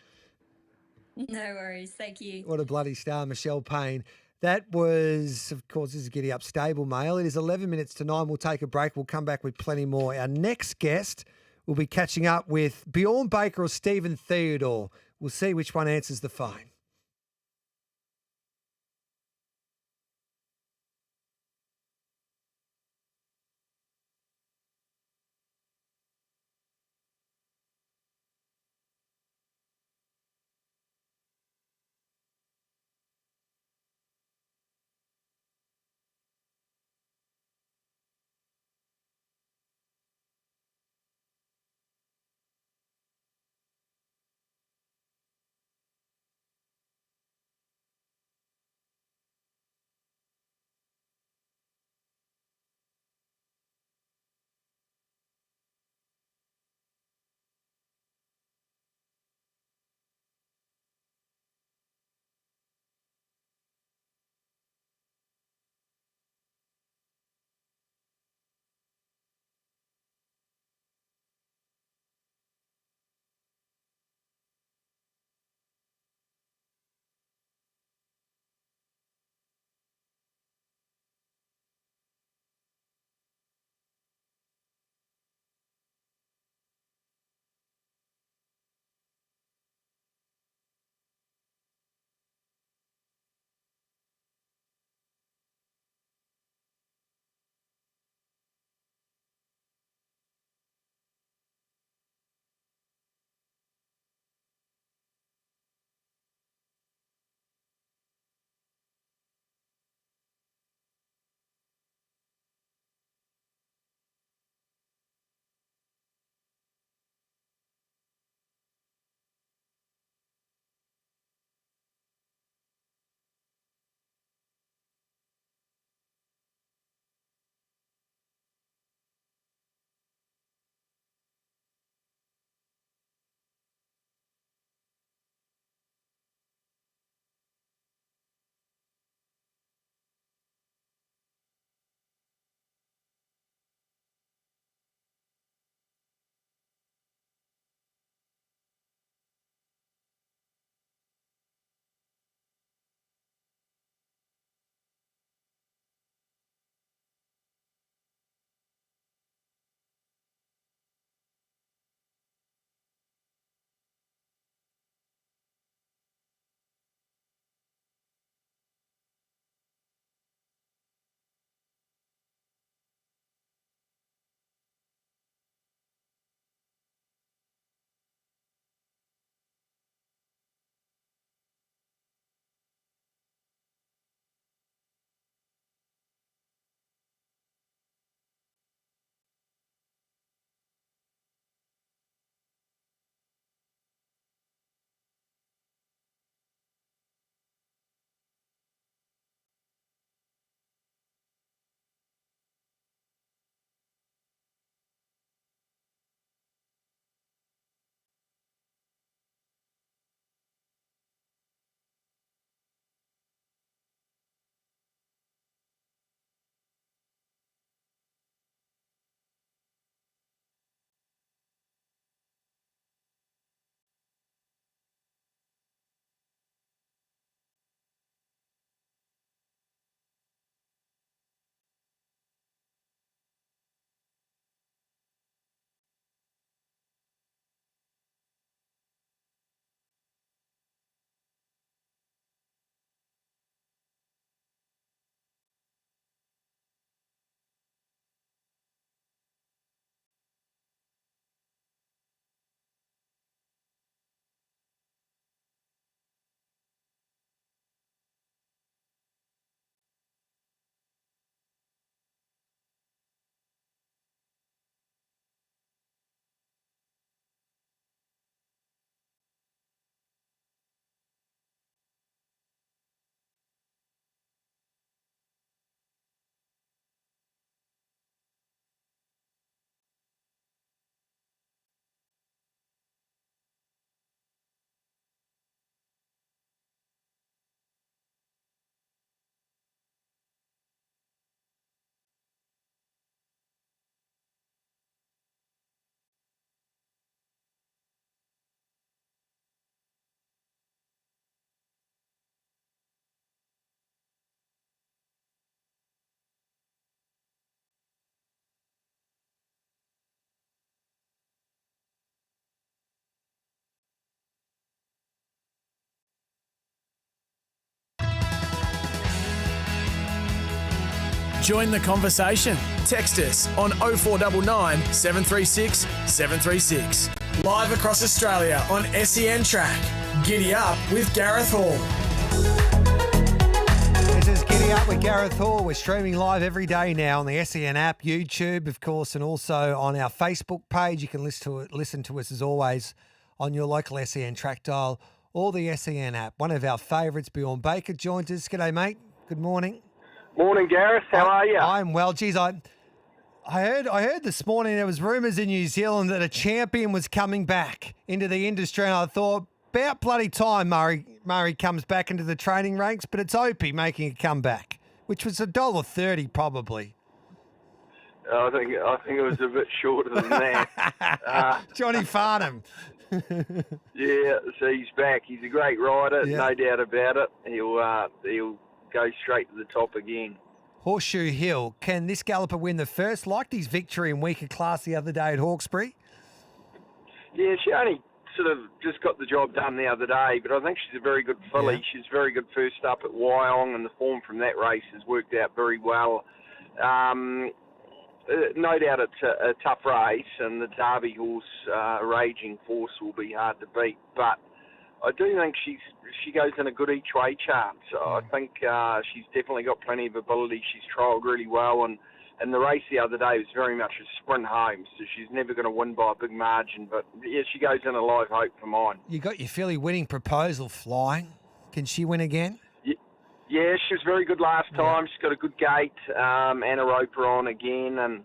[SPEAKER 8] No worries. Thank you.
[SPEAKER 1] What a bloody star, Michelle Payne. That was, of course, this is Giddy Up Stable Mail. It is 11 minutes to 9. We'll take a break. We'll come back with plenty more. Our next guest will be catching up with Bjorn Baker or Stephen Theodore. We'll see which one answers the phone.
[SPEAKER 3] Join the conversation. Text us on 0499 736 736. Live across Australia on SENtrack. Giddy Up with Gareth Hall.
[SPEAKER 1] This is Giddy Up with Gareth Hall. We're streaming live every day now on the SEN app, YouTube, of course, and also on our Facebook page. You can listen to us as always on your local SENtrack dial or the SEN app. One of our favourites, Bjorn Baker, joins us. G'day, mate. Good morning.
[SPEAKER 9] Morning, Gareth. How are you?
[SPEAKER 1] I'm well. Geez, I heard this morning there was rumours in New Zealand that a champion was coming back into the industry, and I thought, about bloody time Murray comes back into the training ranks, but it's Opie making a comeback, which was $1.30 probably.
[SPEAKER 9] I think it was a bit shorter than that.
[SPEAKER 1] Johnny Farnham.
[SPEAKER 9] Yeah, so he's back. He's a great rider, no doubt about it. He'll go straight to the top again.
[SPEAKER 1] Horseshoe Hill. Can this galloper win the first? Liked his victory in weaker class the other day at Hawkesbury.
[SPEAKER 9] Yeah, she only sort of just got the job done the other day, but I think she's a very good filly.
[SPEAKER 1] Yeah.
[SPEAKER 9] She's very good first up at Wyong, and the form from that race has worked out very well. No doubt it's a tough race, and the Derby horse, Raging Force, will be hard to beat, but I do think she goes in a good each-way chance. I think she's definitely got plenty of ability. She's trialled really well, and the race the other day was very much a sprint home, so she's never going to win by a big margin. But, yeah, she goes in a live hope for mine.
[SPEAKER 1] You got your filly winning Proposal flying. Can she win again?
[SPEAKER 9] Yeah, she was very good last time. She's got a good gait. Anna Roper on again, and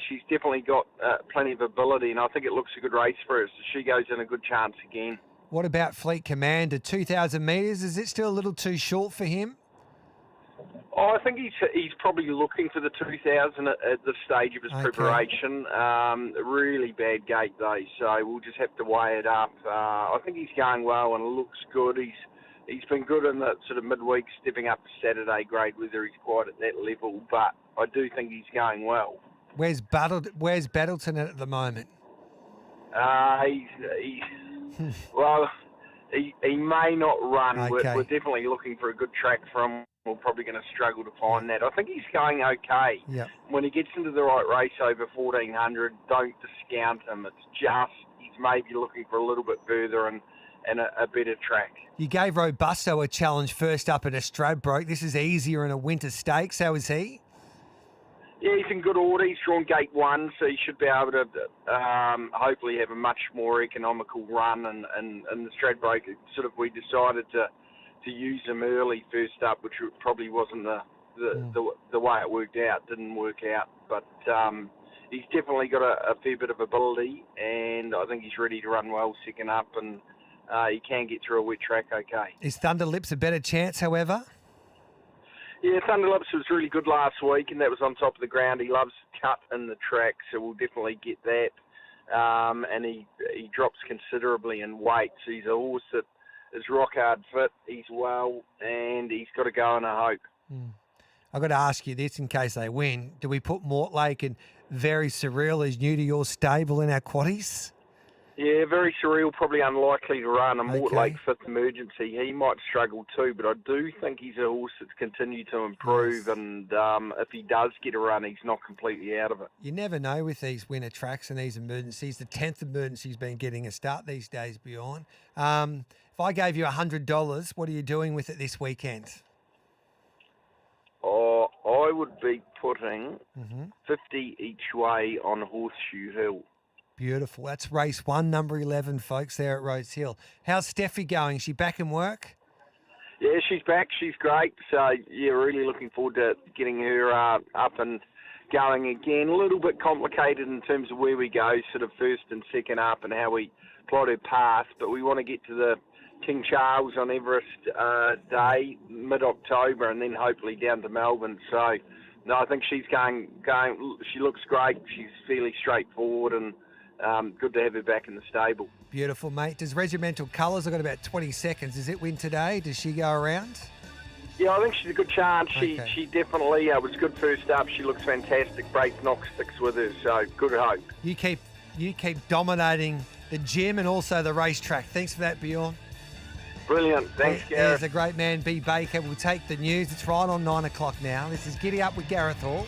[SPEAKER 9] she's definitely got plenty of ability, and I think it looks a good race for her, so she goes in a good chance again.
[SPEAKER 1] What about Fleet Commander? 2,000 metres, is it still a little too short for him?
[SPEAKER 9] Oh, I think he's probably looking for the 2,000 at this stage of his preparation. Really bad gate though, so we'll just have to weigh it up. I think he's going well and it looks good. He's been good in the sort of midweek, stepping up to Saturday grade, whether he's quite at that level, but I do think he's going well.
[SPEAKER 1] Where's Battleton at the moment?
[SPEAKER 9] Well, he may not run.
[SPEAKER 1] Okay.
[SPEAKER 9] We're definitely looking for a good track for him. We're probably going to struggle to find that. I think he's going okay.
[SPEAKER 1] Yep.
[SPEAKER 9] When he gets into the right race over 1,400, don't discount him. It's just he's maybe looking for a little bit further and a better track.
[SPEAKER 1] You gave Robusto a challenge first up at a Stradbroke. This is easier in a winter stakes. How is he?
[SPEAKER 9] Yeah, he's in good order. He's drawn gate 1, so he should be able to hopefully have a much more economical run. And the Stradbroke, sort of, we decided to use him early first up, which probably wasn't the way it worked out. Didn't work out, but he's definitely got a fair bit of ability, and I think he's ready to run well second up, and he can get through a wet track okay.
[SPEAKER 1] Is Thunderlips a better chance, however?
[SPEAKER 9] Yeah, Thunderlips was really good last week, and that was on top of the ground. He loves cut in the track, so we'll definitely get that. And he drops considerably in weight, so he's a horse that is rock hard fit. He's well, and he's got to go in a hope.
[SPEAKER 1] I've got to ask you this in case they win. Do we put Mortlake and Very Surreal as new to your stable in our quaddies?
[SPEAKER 9] Yeah, Very Surreal, probably unlikely to run. A Mortlake fifth emergency. He might struggle too, but I do think he's a horse that's continued to improve, and if he does get a run, he's not completely out of it.
[SPEAKER 1] You never know with these winter tracks and these emergencies. The 10th emergency's been getting a start these days, Bjorn. If I gave you $100, what are you doing with it this weekend?
[SPEAKER 9] Oh, I would be putting 50 each way on Horseshoe Hill.
[SPEAKER 1] Beautiful. That's race 1, number 11, folks, there at Rose Hill. How's Steffi going? Is she back in work?
[SPEAKER 9] Yeah, she's back. She's great. So, yeah, really looking forward to getting her up and going again. A little bit complicated in terms of where we go, sort of first and second up and how we plot her path. But we want to get to the King Charles on Everest Day, mid-October, and then hopefully down to Melbourne. So, no, I think she's going. She looks great. She's fairly straightforward, and good to have her back in the stable.
[SPEAKER 1] Beautiful, mate. Does Regimental Colours, I've got about 20 seconds. Does it win today? Does she go around?
[SPEAKER 9] Yeah, I think she's a good chance. She definitely was good first up. She looks fantastic. Braith Knox sticks with her, so good hope.
[SPEAKER 1] You keep dominating the gym and also the racetrack. Thanks for that, Bjorn.
[SPEAKER 9] Brilliant. Thanks,
[SPEAKER 1] There's
[SPEAKER 9] Gareth.
[SPEAKER 1] the great man, B. Baker. We'll take the news. It's right on 9 o'clock now. This is Giddy Up with Gareth Hall.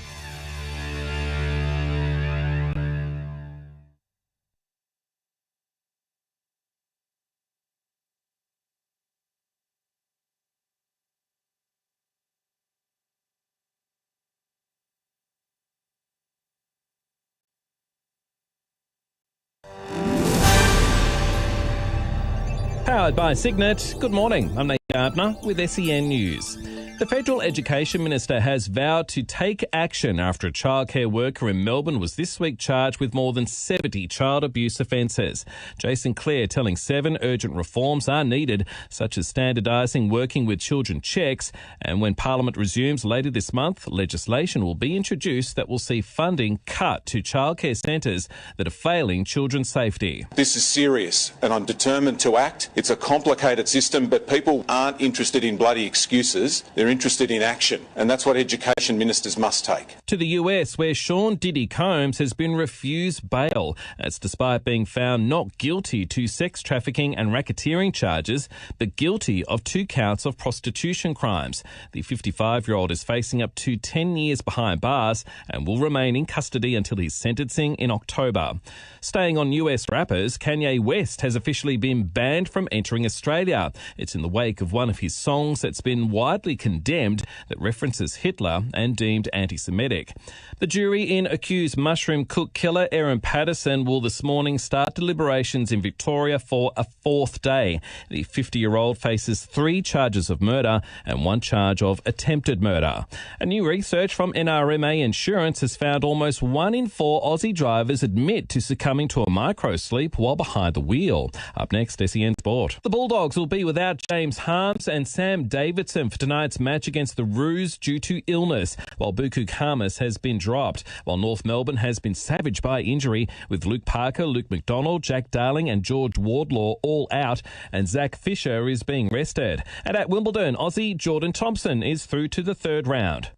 [SPEAKER 5] Powered by Signet. Good morning. I'm Nate Gardner with SEN News. The Federal Education Minister has vowed to take action after a childcare worker in Melbourne was this week charged with more than 70 child abuse offences. Jason Clare telling Seven urgent reforms are needed, such as standardising working with children checks. And when Parliament resumes later this month, legislation will be introduced that will see funding cut to childcare centres that are failing children's safety.
[SPEAKER 10] This is serious and I'm determined to act. It's a complicated system, but people aren't interested in bloody excuses. They're interested in action, and that's what education ministers must take.
[SPEAKER 5] To the US, where Sean Diddy Combs has been refused bail. That's despite being found not guilty to sex trafficking and racketeering charges, but guilty of 2 counts of prostitution crimes. The 55-year-old is facing up to 10 years behind bars and will remain in custody until his sentencing in October. Staying on US rappers, Kanye West has officially been banned from entering Australia. It's in the wake of one of his songs that's been widely condemned that references Hitler and deemed anti-Semitic. The jury in accused mushroom cook killer Erin Patterson will this morning start deliberations in Victoria for a 4th day. The 50-year-old faces 3 charges of murder and 1 charge of attempted murder. A new research from NRMA Insurance has found almost 1 in 4 Aussie drivers admit to succumbing to a microsleep while behind the wheel. Up next, SEN Sport. The Bulldogs will be without James Harms and Sam Davidson for tonight's match against the Roos due to illness, while Buku Khamis has been dropped, while North Melbourne has been savaged by injury, with Luke Parker, Luke McDonald, Jack Darling and George Wardlaw all out, and Zach Fisher is being rested. And at Wimbledon, Aussie Jordan Thompson is through to the 3rd round.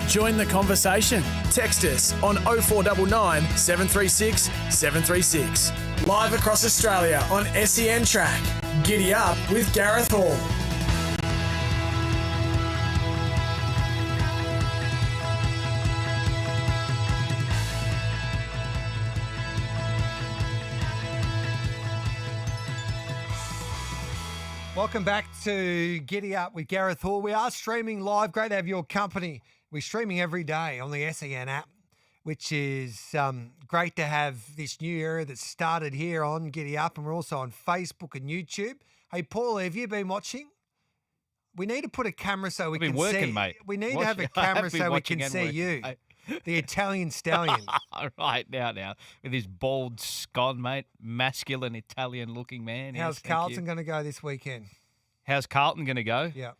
[SPEAKER 3] Join the conversation. Text us on 0499 736 736. Live across Australia on SENtrack. Giddy Up with Gareth Hall.
[SPEAKER 1] Welcome back to Giddy Up with Gareth Hall. We are streaming live. Great to have your company. We're streaming every day on the SEN app, which is great to have this new era that started here on Giddy Up, and we're also on Facebook and YouTube. Hey, Paul, have you been watching? We need to put a camera so we can see.
[SPEAKER 11] Mate.
[SPEAKER 1] We need to have a camera so we can see you, the Italian stallion.
[SPEAKER 11] Right, now, with his bald scone, mate, masculine Italian-looking man.
[SPEAKER 1] How's Carlton going to go this weekend?
[SPEAKER 11] How's Carlton going to go?
[SPEAKER 1] Yeah.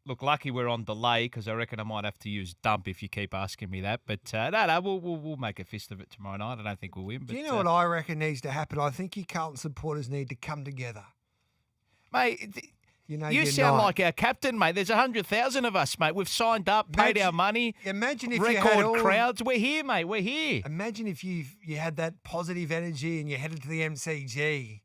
[SPEAKER 11] Look, lucky we're on delay because I reckon I might have to use dump if you keep asking me that. But no, we'll make a fist of it tomorrow night. I don't think we'll win. But,
[SPEAKER 1] Do you know what I reckon needs to happen? I think you Carlton supporters need to come together.
[SPEAKER 11] Mate,
[SPEAKER 1] you
[SPEAKER 11] sound like our captain, mate. There's 100,000 of us, mate. We've signed up, paid our money.
[SPEAKER 1] Imagine if
[SPEAKER 11] record
[SPEAKER 1] you had all
[SPEAKER 11] crowds. We're here, mate. We're here.
[SPEAKER 1] Imagine if you had that positive energy and you headed to the MCG.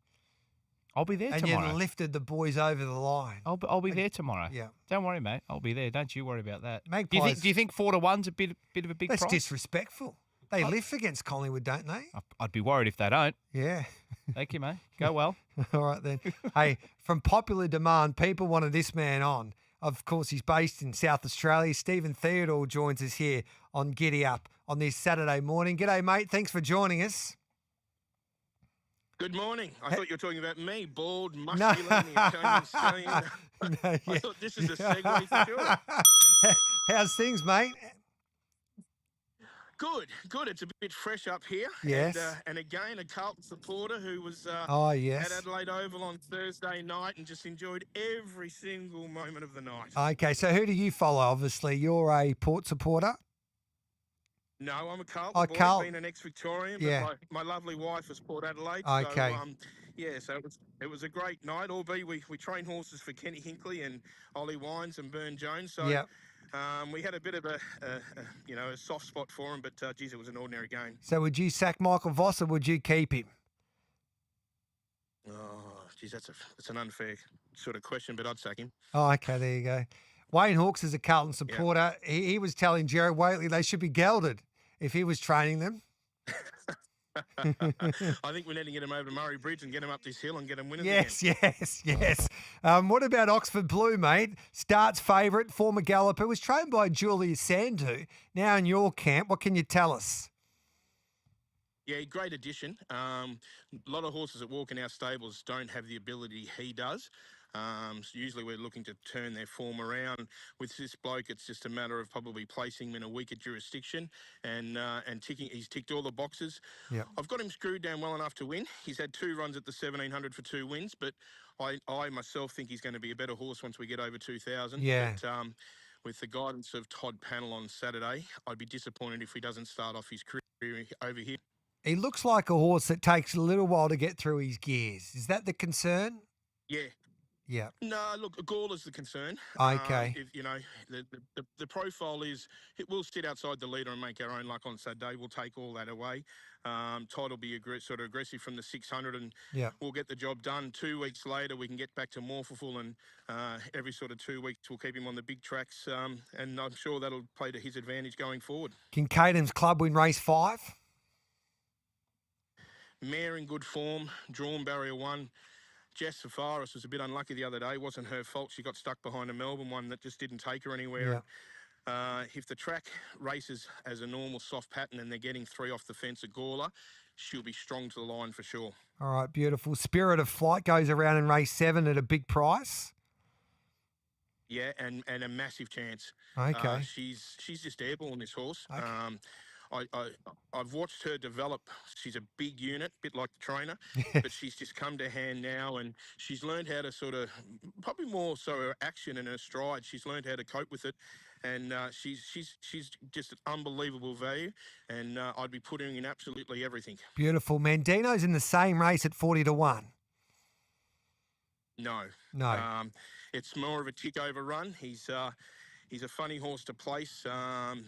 [SPEAKER 11] I'll be there
[SPEAKER 1] and
[SPEAKER 11] tomorrow.
[SPEAKER 1] And you lifted the boys over the line.
[SPEAKER 11] I'll be there tomorrow.
[SPEAKER 1] Yeah.
[SPEAKER 11] Don't worry, mate. I'll be there. Don't you worry about that.
[SPEAKER 1] Magpies,
[SPEAKER 11] do you think 4-1's a bit of a big price?
[SPEAKER 1] That's disrespectful. They live against Collingwood, don't they?
[SPEAKER 11] I'd be worried if they don't.
[SPEAKER 1] Yeah.
[SPEAKER 11] Thank you, mate. Go well.
[SPEAKER 1] All right, then. Hey, from popular demand, people wanted this man on. Of course, he's based in South Australia. Stephen Theodore joins us here on Giddy Up on this Saturday morning. G'day, mate. Thanks for joining us.
[SPEAKER 12] Good morning. I thought you were talking about me, bald, muscular, and the Australian. I thought this is a segue for sure.
[SPEAKER 1] How's things, mate?
[SPEAKER 12] Good. It's a bit fresh up here.
[SPEAKER 1] Yes.
[SPEAKER 12] And again, a Carlton supporter who was
[SPEAKER 1] yes.
[SPEAKER 12] at Adelaide Oval on Thursday night and just enjoyed every single moment of the night.
[SPEAKER 1] Okay, so who do you follow? Obviously, you're a Port supporter.
[SPEAKER 12] No, I'm a Carlton boy.
[SPEAKER 1] Carlton.
[SPEAKER 12] Been an ex-Victorian, but my lovely wife is Port Adelaide.
[SPEAKER 1] Okay.
[SPEAKER 12] So, it was a great night. Albeit we train horses for Kenny Hinkley and Ollie Wines and Bern Jones. So we had a bit of a soft spot for him, but geez, it was an ordinary game.
[SPEAKER 1] So would you sack Michael Voss or would you keep him?
[SPEAKER 12] Oh, geez, that's an unfair sort of question, but I'd sack him.
[SPEAKER 1] Oh, okay, there you go. Wayne Hawkes is a Carlton supporter. Yeah. He was telling Jared Waitley they should be gelded if he was training them.
[SPEAKER 12] I think we need to get him over to Murray Bridge and get him up this hill and get him winners again.
[SPEAKER 1] Yes. What about Oxford Blue, mate? Start's favourite, former galloper, was trained by Julius Sandu. Now in your camp, what can you tell us?
[SPEAKER 12] Yeah, great addition. A lot of horses that walk in our stables don't have the ability he does. So usually we're looking to turn their form around. With this bloke, it's just a matter of probably placing him in a weaker jurisdiction and ticking. He's ticked all the boxes.
[SPEAKER 1] Yeah.
[SPEAKER 12] I've got him screwed down well enough to win. He's had 2 runs at the 1,700 for 2 wins, but I myself think he's going to be a better horse once we get over 2,000.
[SPEAKER 1] Yeah.
[SPEAKER 12] But, with the guidance of Todd Pannell on Saturday, I'd be disappointed if he doesn't start off his career over here.
[SPEAKER 1] He looks like a horse that takes a little while to get through his gears. Is that the concern?
[SPEAKER 12] Yeah.
[SPEAKER 1] Yeah.
[SPEAKER 12] No, look, Gawler's the concern.
[SPEAKER 1] Okay.
[SPEAKER 12] If, the profile is it will sit outside the leader and make our own luck on Saturday. We'll take all that away. Todd will be sort of aggressive from the 600 and we'll get the job done. 2 weeks later, we can get back to Morpherful and every sort of 2 weeks we'll keep him on the big tracks and I'm sure that'll play to his advantage going forward.
[SPEAKER 1] Can Caden's club win race 5?
[SPEAKER 12] Mare in good form, drawn barrier 1. Jess Safaris was a bit unlucky the other day. It wasn't her fault. She got stuck behind a Melbourne one that just didn't take her anywhere.
[SPEAKER 1] Yeah.
[SPEAKER 12] If the track races as a normal soft pattern and they're getting 3 off the fence at Gawler, she'll be strong to the line for sure.
[SPEAKER 1] All right, beautiful. Spirit of Flight goes around in race 7 at a big price.
[SPEAKER 12] Yeah, and a massive chance.
[SPEAKER 1] Okay.
[SPEAKER 12] She's just airborne, this horse.
[SPEAKER 1] Okay.
[SPEAKER 12] I've watched her develop. She's a big unit, a bit like the trainer, but she's just come to hand now and she's learned how to sort of, probably more so her action and her stride. She's learned how to cope with it and she's just an unbelievable value and I'd be putting in absolutely everything.
[SPEAKER 1] Beautiful. Mandino's in the same race at 40-1.
[SPEAKER 12] No. It's more of a tick over run. He's a funny horse to place.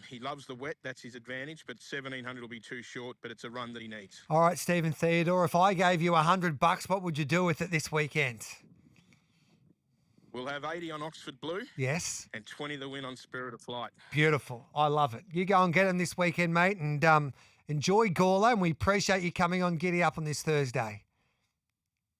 [SPEAKER 12] He loves the wet. That's his advantage. But 1,700 will be too short, but it's a run that he needs.
[SPEAKER 1] All right, Stephen Theodore, if I gave you $100, what would you do with it this weekend?
[SPEAKER 12] We'll have 80 on Oxford Blue.
[SPEAKER 1] Yes.
[SPEAKER 12] And 20 the win on Spirit of Flight.
[SPEAKER 1] Beautiful. I love it. You go and get him this weekend, mate, and enjoy Gawler, and we appreciate you coming on Giddy Up on this Thursday.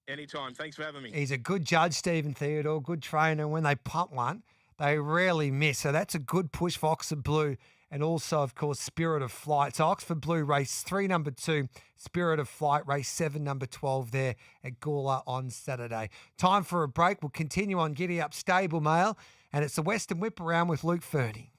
[SPEAKER 12] Anytime. Thanks for having me.
[SPEAKER 1] He's a good judge, Stephen Theodore, good trainer. When they pump one, they rarely miss. So that's a good push for Oxford Blue and also, of course, Spirit of Flight. So Oxford Blue race 3, number 2, Spirit of Flight race 7, number 12 there at Gawler on Saturday. Time for a break. We'll continue on Giddy Up Stable Mail and it's the Western Whip Around with Luke Fernie.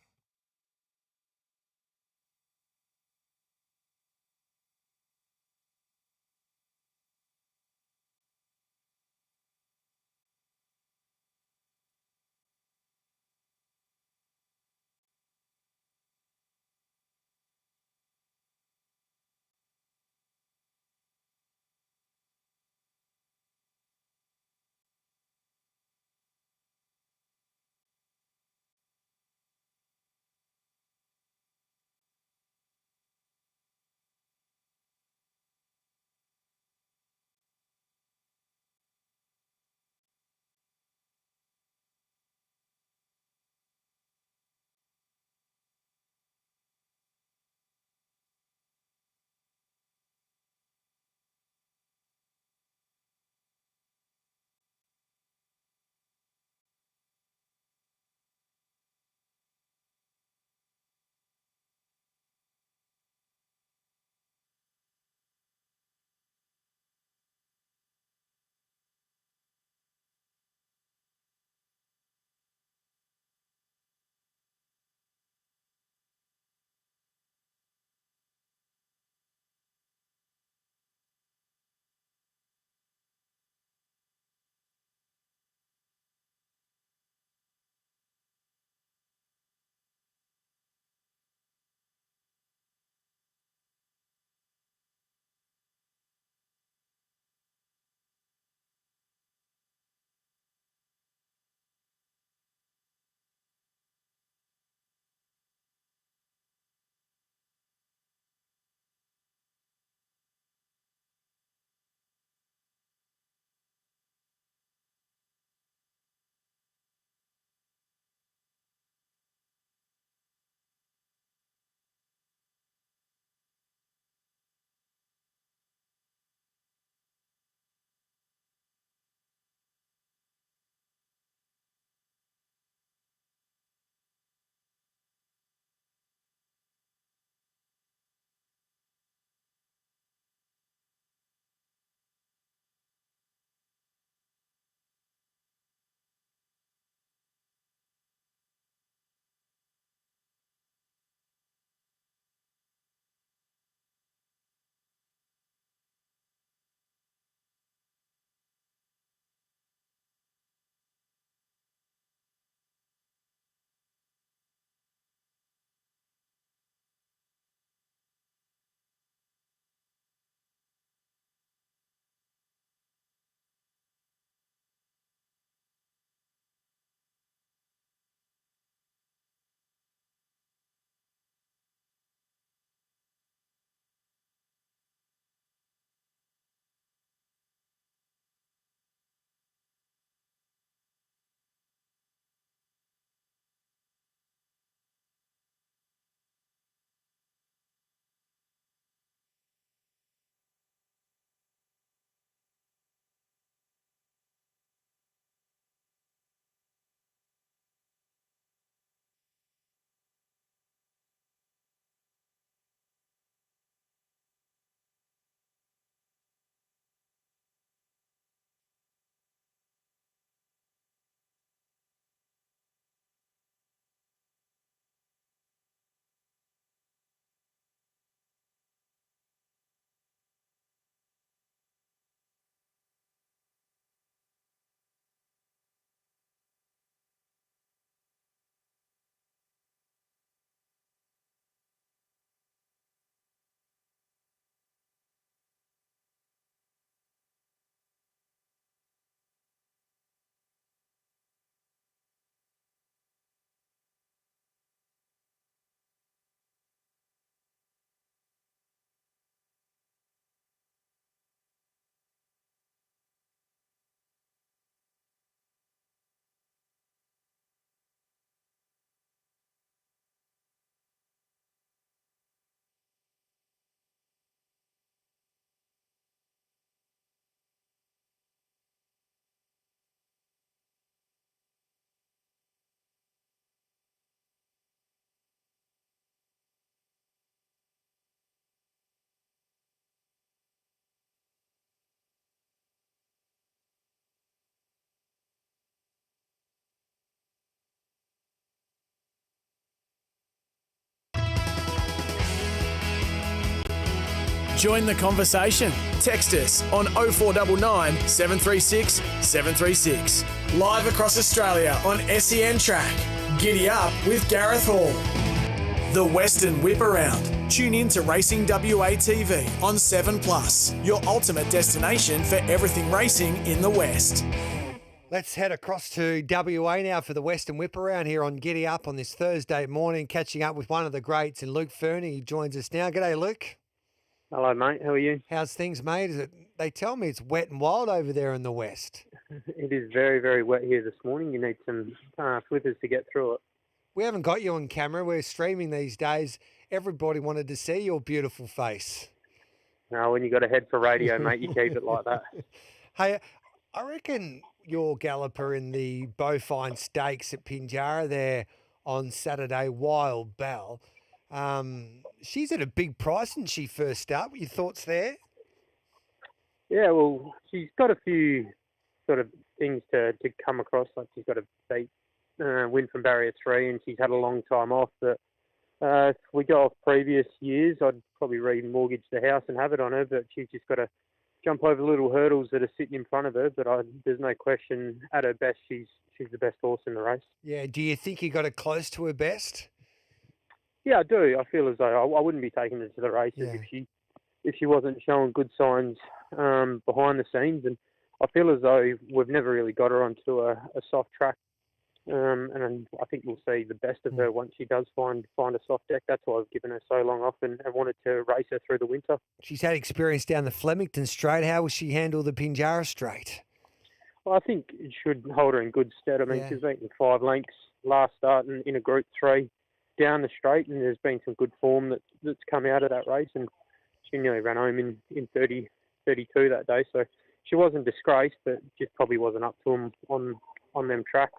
[SPEAKER 3] Join the conversation. Text us on 0499 736 736. Live across Australia on SENTrack. Giddy up with Gareth Hall. The Western Whip Around. Tune in to Racing WA TV on 7+, your ultimate destination for everything racing in the West.
[SPEAKER 1] Let's head across to WA now for the Western Whip Around here on Giddy Up on this Thursday morning, catching up with one of the greats in Luke Fernie. He joins us now. G'day, Luke.
[SPEAKER 13] Hello, mate. How are you?
[SPEAKER 1] How's things, mate? They tell me it's wet and wild over there in the west.
[SPEAKER 13] It is very, very wet here this morning. You need some flippers to get through it.
[SPEAKER 1] We haven't got you on camera. We're streaming these days. Everybody wanted to see your beautiful face.
[SPEAKER 13] No, when you got a head for radio, mate, you keep it like that.
[SPEAKER 1] Hey, I reckon your galloper in the Bovine Stakes at Pinjarra there on Saturday, Wild Bell. She's at a big price when she first started. What your thoughts there?
[SPEAKER 13] Yeah, well, she's got a few sort of things to come across. Like she's got a beat win from Barrier 3 and she's had a long time off. But if we go off previous years, I'd probably remortgage the house and have it on her. But she's just got to jump over little hurdles that are sitting in front of her. But there's no question, at her best, she's the best horse in the race.
[SPEAKER 1] Yeah, do you think you got her close to her best?
[SPEAKER 13] Yeah, I do. I feel as though I wouldn't be taking her to the races if she wasn't showing good signs behind the scenes. And I feel as though we've never really got her onto a soft track. And I think we'll see the best of her once she does find a soft deck. That's why I've given her so long off and wanted to race her through the winter.
[SPEAKER 1] She's had experience down the Flemington Straight. How will she handle the Pinjarra Straight?
[SPEAKER 13] Well, I think it should hold her in good stead. I mean, she's beaten 5 lengths last start in a Group 3 down the straight, and there's been some good form that's come out of that race, and she nearly ran home in 30-32 that day. So she wasn't disgraced, but just probably wasn't up to them on them tracks.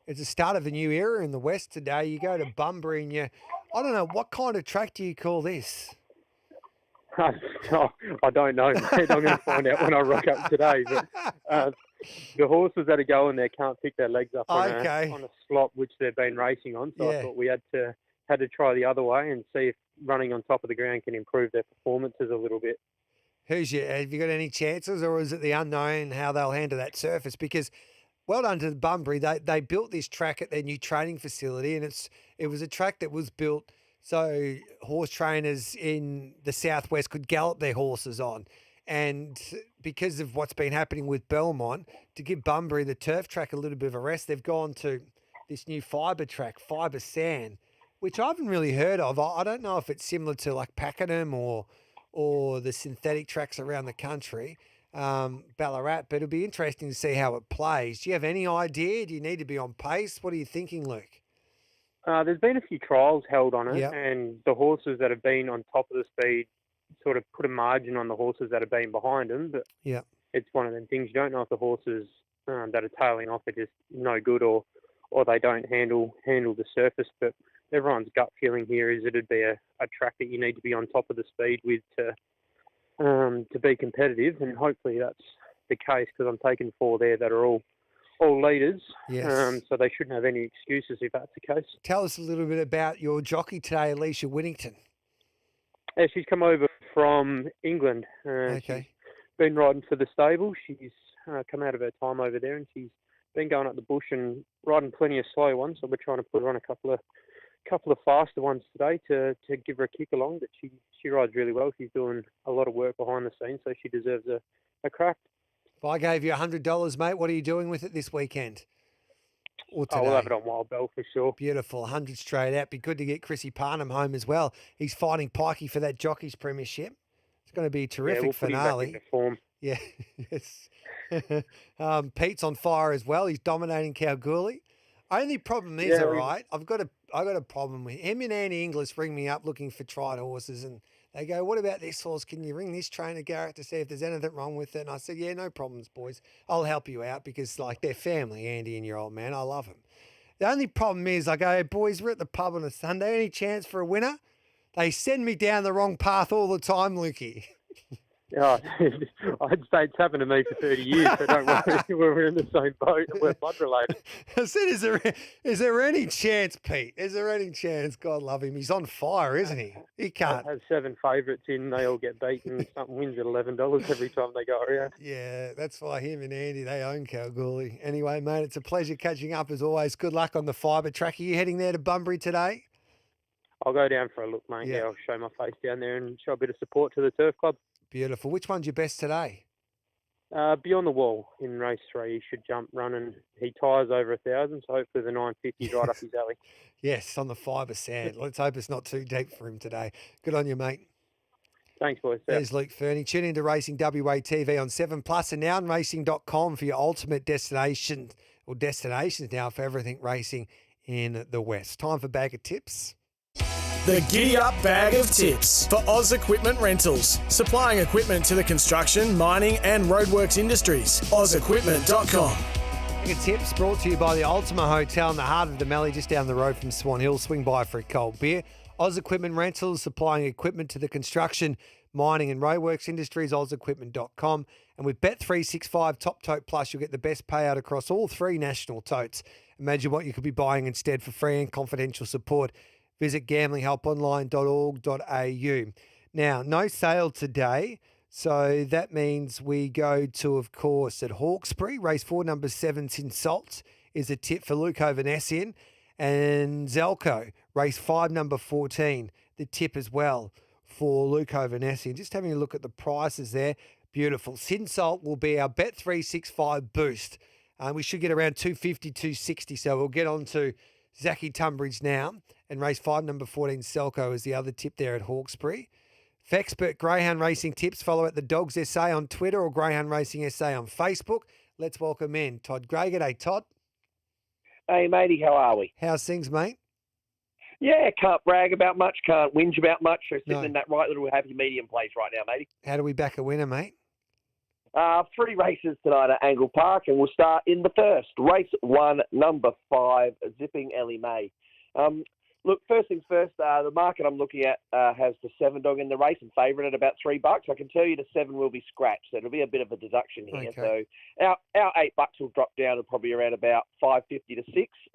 [SPEAKER 1] It's the start of a new era in the West today. You go to Bunbury and I don't know, what kind of track do you call this?
[SPEAKER 13] I don't know, mate. I'm going to find out when I rock up today. But the horses that are going there can't pick their legs up on a slot which they've been racing on. So I thought we had to try the other way and see if running on top of the ground can improve their performances a little bit.
[SPEAKER 1] Have you got any chances, or is it the unknown how they'll handle that surface? Because well done to the Bunbury. They built this track at their new training facility, and it was a track that was built so horse trainers in the southwest could gallop their horses on. And because of what's been happening with Belmont, to give Bunbury the turf track a little bit of a rest, they've gone to this new fibre track, fibre sand, which I haven't really heard of. I don't know if it's similar to like Pakenham or the synthetic tracks around the country, Ballarat, but it'll be interesting to see how it plays. Do you have any idea? Do you need to be on pace? What are you thinking, Luke?
[SPEAKER 13] There's been a few trials held on it, and the horses that have been on top of the speed sort of put a margin on the horses that have been behind them. But it's one of them things. You don't know if the horses that are tailing off are just no good or they don't handle the surface. But everyone's gut feeling here is it'd be a track that you need to be on top of the speed with to be competitive, and hopefully that's the case, because I'm taking 4 there that are all leaders.
[SPEAKER 1] Yes.
[SPEAKER 13] So they shouldn't have any excuses if that's the case.
[SPEAKER 1] Tell us a little bit about your jockey today, Alicia Whittington.
[SPEAKER 13] Yeah, she's come over from England.
[SPEAKER 1] Okay.
[SPEAKER 13] She's been riding for the stable. She's come out of her time over there, and she's been going up the bush and riding plenty of slow ones. So we're trying to put her on a couple of faster ones today to give her a kick along. But she rides really well. She's doing a lot of work behind the scenes, so she deserves a crack.
[SPEAKER 1] If I gave you $100, mate, what are you doing with it this weekend? Or today?
[SPEAKER 13] We'll have it on Wild Bell for sure.
[SPEAKER 1] Beautiful, 100 straight out. Be good to get Chrissy Parnham home as well. He's fighting Pikey for that Jockeys Premiership. It's going to be a terrific finale.
[SPEAKER 13] Put him back into form.
[SPEAKER 1] Yeah, yes. Pete's on fire as well. He's dominating Kalgoorlie. Only problem is, I've got a problem with him and Andy Inglis ring me up looking for tried horses, and they go, "What about this horse? Can you ring this trainer, Garrett, to see if there's anything wrong with it?" And I said, "Yeah, no problems, boys. I'll help you out, because like they're family, Andy and your old man. I love him." The only problem is, I go, "Boys, we're at the pub on a Sunday. Any chance for a winner?" They send me down the wrong path all the time, Lukey.
[SPEAKER 13] Oh, I'd say it's happened to me for 30 years, so don't worry. We're in the same boat and we're blood related.
[SPEAKER 1] I said, is there any chance, Pete? Is there any chance? God love him. He's on fire, isn't he? He can't.
[SPEAKER 13] I have 7 favourites in. They all get beaten. Something wins at $11 every time they go around.
[SPEAKER 1] Yeah, that's why him and Andy, they own Kalgoorlie. Anyway, mate, it's a pleasure catching up as always. Good luck on the fibre track. Are you heading there to Bunbury today?
[SPEAKER 13] I'll go down for a look, mate. Yeah, I'll show my face down there and show a bit of support to the Turf Club.
[SPEAKER 1] Beautiful. Which one's your best today?
[SPEAKER 13] Beyond the Wall in race 3. He should jump running. He tires over 1,000, so hopefully the 950's right up his alley.
[SPEAKER 1] Yes, on the fibre sand. Let's hope it's not too deep for him today. Good on you, mate.
[SPEAKER 13] Thanks, boys.
[SPEAKER 1] There's Luke Fernie. Tune into Racing WA TV on 7plus and now on racing.com for your ultimate destination or destinations now for everything racing in the West. Time for Bag of Tips.
[SPEAKER 3] The Giddy Up Bag of Tips for Oz Equipment Rentals. Supplying equipment to the construction, mining and roadworks industries. OzEquipment.com.
[SPEAKER 1] Bag of Tips brought to you by the Ultima Hotel in the heart of the Mallee, just down the road from Swan Hill. Swing by for a cold beer. Oz Equipment Rentals, supplying equipment to the construction, mining and roadworks industries. OzEquipment.com. And with Bet365 Top Tote Plus, you'll get the best payout across all 3 national totes. Imagine what you could be buying instead for free and confidential support. Visit gamblinghelponline.org.au. Now, no sale today, so that means we go to, of course, at Hawkesbury. Race 4, number 7, Sinsalt, is a tip for Luke Ovanessian. And Zelko, race 5, number 14, the tip as well for Luke Ovanessian. Just having a look at the prices there. Beautiful. Sinsalt will be our Bet365 boost. We should get around 250, 260, so we'll get on to Zachy Tunbridge now. And race 5, number 14, Selco is the other tip there at Hawkesbury. For expert Greyhound Racing tips, follow at the Dogs SA on Twitter or Greyhound Racing SA on Facebook. Let's welcome in Todd Gray. G'day, Todd.
[SPEAKER 14] Hey, matey, how are we?
[SPEAKER 1] How's things, mate?
[SPEAKER 14] Yeah, can't brag about much, can't whinge about much. So sitting in that right little happy medium place right now, matey.
[SPEAKER 1] How do we back a winner, mate?
[SPEAKER 14] 3 races tonight at Angle Park, and we'll start in the first. Race 1, number 5, Zipping Ellie May. Look, first things first, the market I'm looking at has the 7 dog in the race and favourite at about $3. I can tell you the 7 will be scratched, so it'll be a bit of a deduction here.
[SPEAKER 1] Okay.
[SPEAKER 14] So our $8 will drop down to probably around about $5.50 to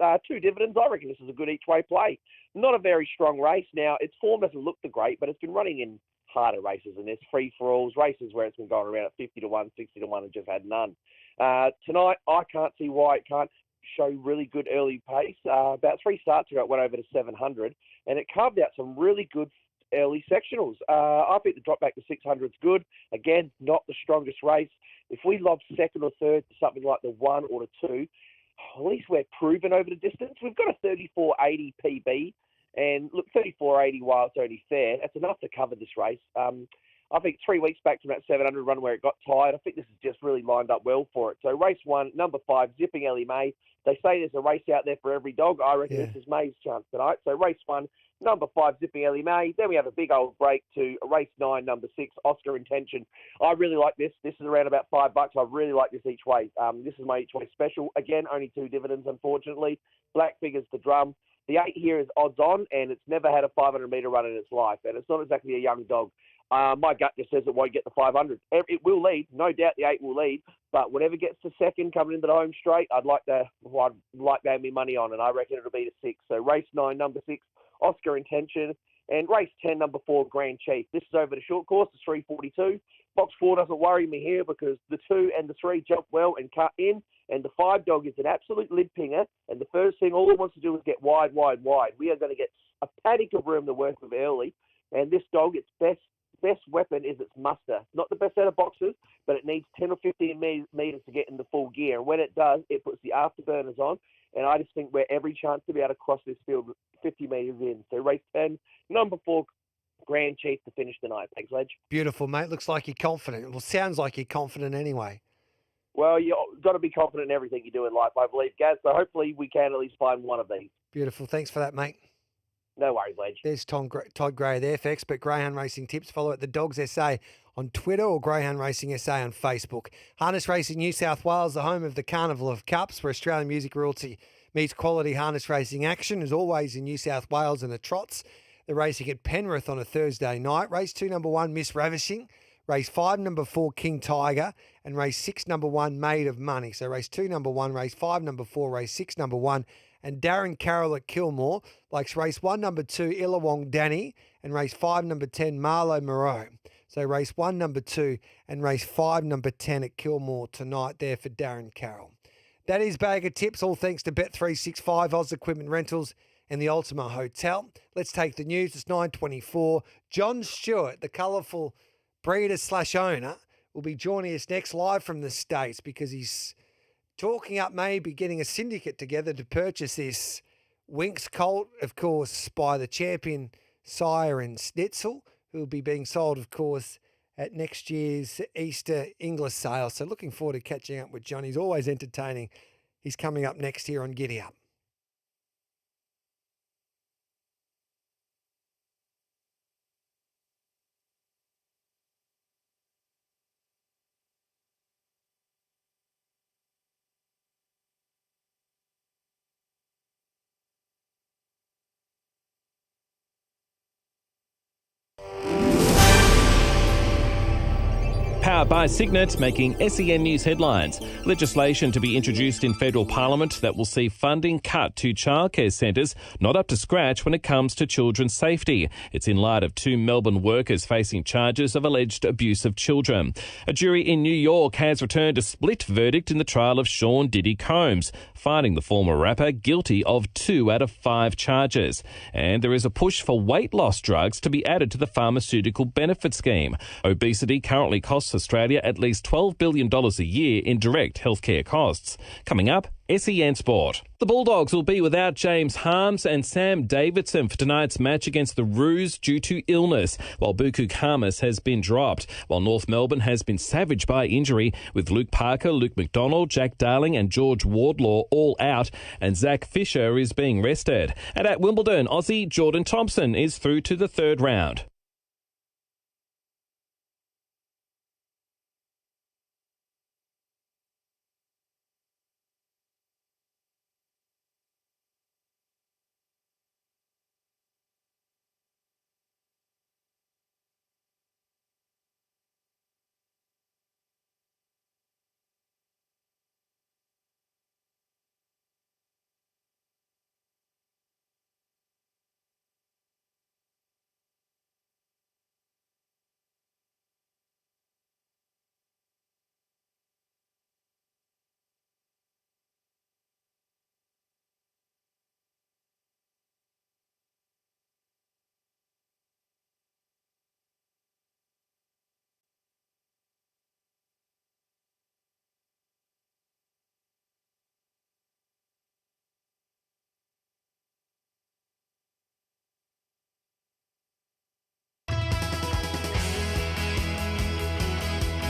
[SPEAKER 14] $6. 2 dividends. I reckon this is a good each-way play. Not a very strong race. Now, its form doesn't look the great, but it's been running in harder races and there's free-for-alls, races where it's been going around at 50 to 1, 60 to 1 and just had none. Tonight, I can't see why it can't show really good early pace. About 3 starts ago, it went over to 700 and it carved out some really good early sectionals. I think the drop back to 600 is good. Again, not the strongest race. If we lob second or third to something like the 1 or the 2, at least we're proven over the distance. We've got a 34.80 PB. And look, 34.80, while it's only fair, that's enough to cover this race. I think 3 weeks back from that 700 run where it got tired, I think this is just really lined up well for it. So race 1, number 5, Zipping Ellie May. They say there's a race out there for every dog. I reckon this is May's chance tonight. So race 1, number 5, Zipping Ellie May. Then we have a big old break to race 9, number 6, Oscar Intention. I really like this. This is around about $5. I really like this each way. This is my each way special. Again, only 2 dividends, unfortunately. Black figures to drum. The 8 here is odds on, and it's never had a 500-metre run in its life, and it's not exactly a young dog. My gut just says it won't get the 500. It will lead. No doubt the 8 will lead, but whatever gets to second coming into the home straight, I'd like to have me money on, and I reckon it'll be the 6. So race 9, number 6, Oscar Intention, and race 10, number 4, Grand Chief. This is over the short course, it's 342. Box 4 doesn't worry me here because the 2 and the 3 jump well and cut in, and the 5 dog is an absolute lid pinger, and the first thing all it wants to do is get wide, wide, wide. We are going to get a paddock of room to work with early, and this dog, its best weapon is its muster. Not the best set of boxes, but it needs 10 or 15 metres to get into full gear, and when it does, it puts the afterburners on, and I just think we're every chance to be able to cross this field 50 metres in. So race 10, number 4, Grand Chief to finish the night. Thanks, Ledge.
[SPEAKER 1] Beautiful, mate. Looks like you're confident. Well, sounds like you're confident anyway.
[SPEAKER 14] Well, you've got to be confident in everything you do in life, I believe, Gaz. So hopefully we can at least find one of these.
[SPEAKER 1] Beautiful. Thanks for that, mate.
[SPEAKER 14] No worries, Ledge.
[SPEAKER 1] There's Todd Gray there for expert Greyhound Racing tips. Follow at the Dogs SA on Twitter or Greyhound Racing SA on Facebook. Harness Racing New South Wales, the home of the Carnival of Cups, where Australian music royalty meets quality harness racing action, as always in New South Wales and the Trots. They're racing at Penrith on a Thursday night. Race 2, number 1, Miss Ravishing. race 5, number 4, King Tiger, and race 6, number 1, Made of Money. So race 2, number 1, race 5, number 4, race 6, number 1. And Darren Carroll at Kilmore likes race 1, number 2, Illawong Danny, and race 5, number 10, Marlow Moreau. So race 1, number 2, and race 5, number 10 at Kilmore tonight there for Darren Carroll. That is Bag of Tips, all thanks to Bet365, Oz Equipment Rentals, and the Ultima Hotel. Let's take the news. It's 9:24. John Stewart, the colourful breeder/owner, will be joining us next live from the States because he's talking up maybe getting a syndicate together to purchase this Winx colt, of course, by the champion sire in Snitzel, who will be being sold, of course, at next year's Easter English sale. So looking forward to catching up with John. He's always entertaining. He's coming up next here on Giddy Up.
[SPEAKER 5] Powered by Signet, making SEN News headlines. Legislation to be introduced in federal parliament that will see funding cut to childcare centres not up to scratch when it comes to children's safety. It's in light of 2 Melbourne workers facing charges of alleged abuse of children. A jury in New York has returned a split verdict in the trial of Sean Diddy Combs, finding the former rapper guilty of 2 out of 5 charges. And there is a push for weight loss drugs to be added to the pharmaceutical benefit scheme. Obesity currently costs Australia at least $12 billion a year in direct healthcare costs. Coming up, SEN Sport. The Bulldogs will be without James Harms and Sam Davidson for tonight's match against the Roos due to illness, while Buku Khamis has been dropped, while North Melbourne has been savaged by injury, with Luke Parker, Luke McDonald, Jack Darling and George Wardlaw all out, and Zach Fisher is being rested. And at Wimbledon, Aussie Jordan Thompson is through to the third round.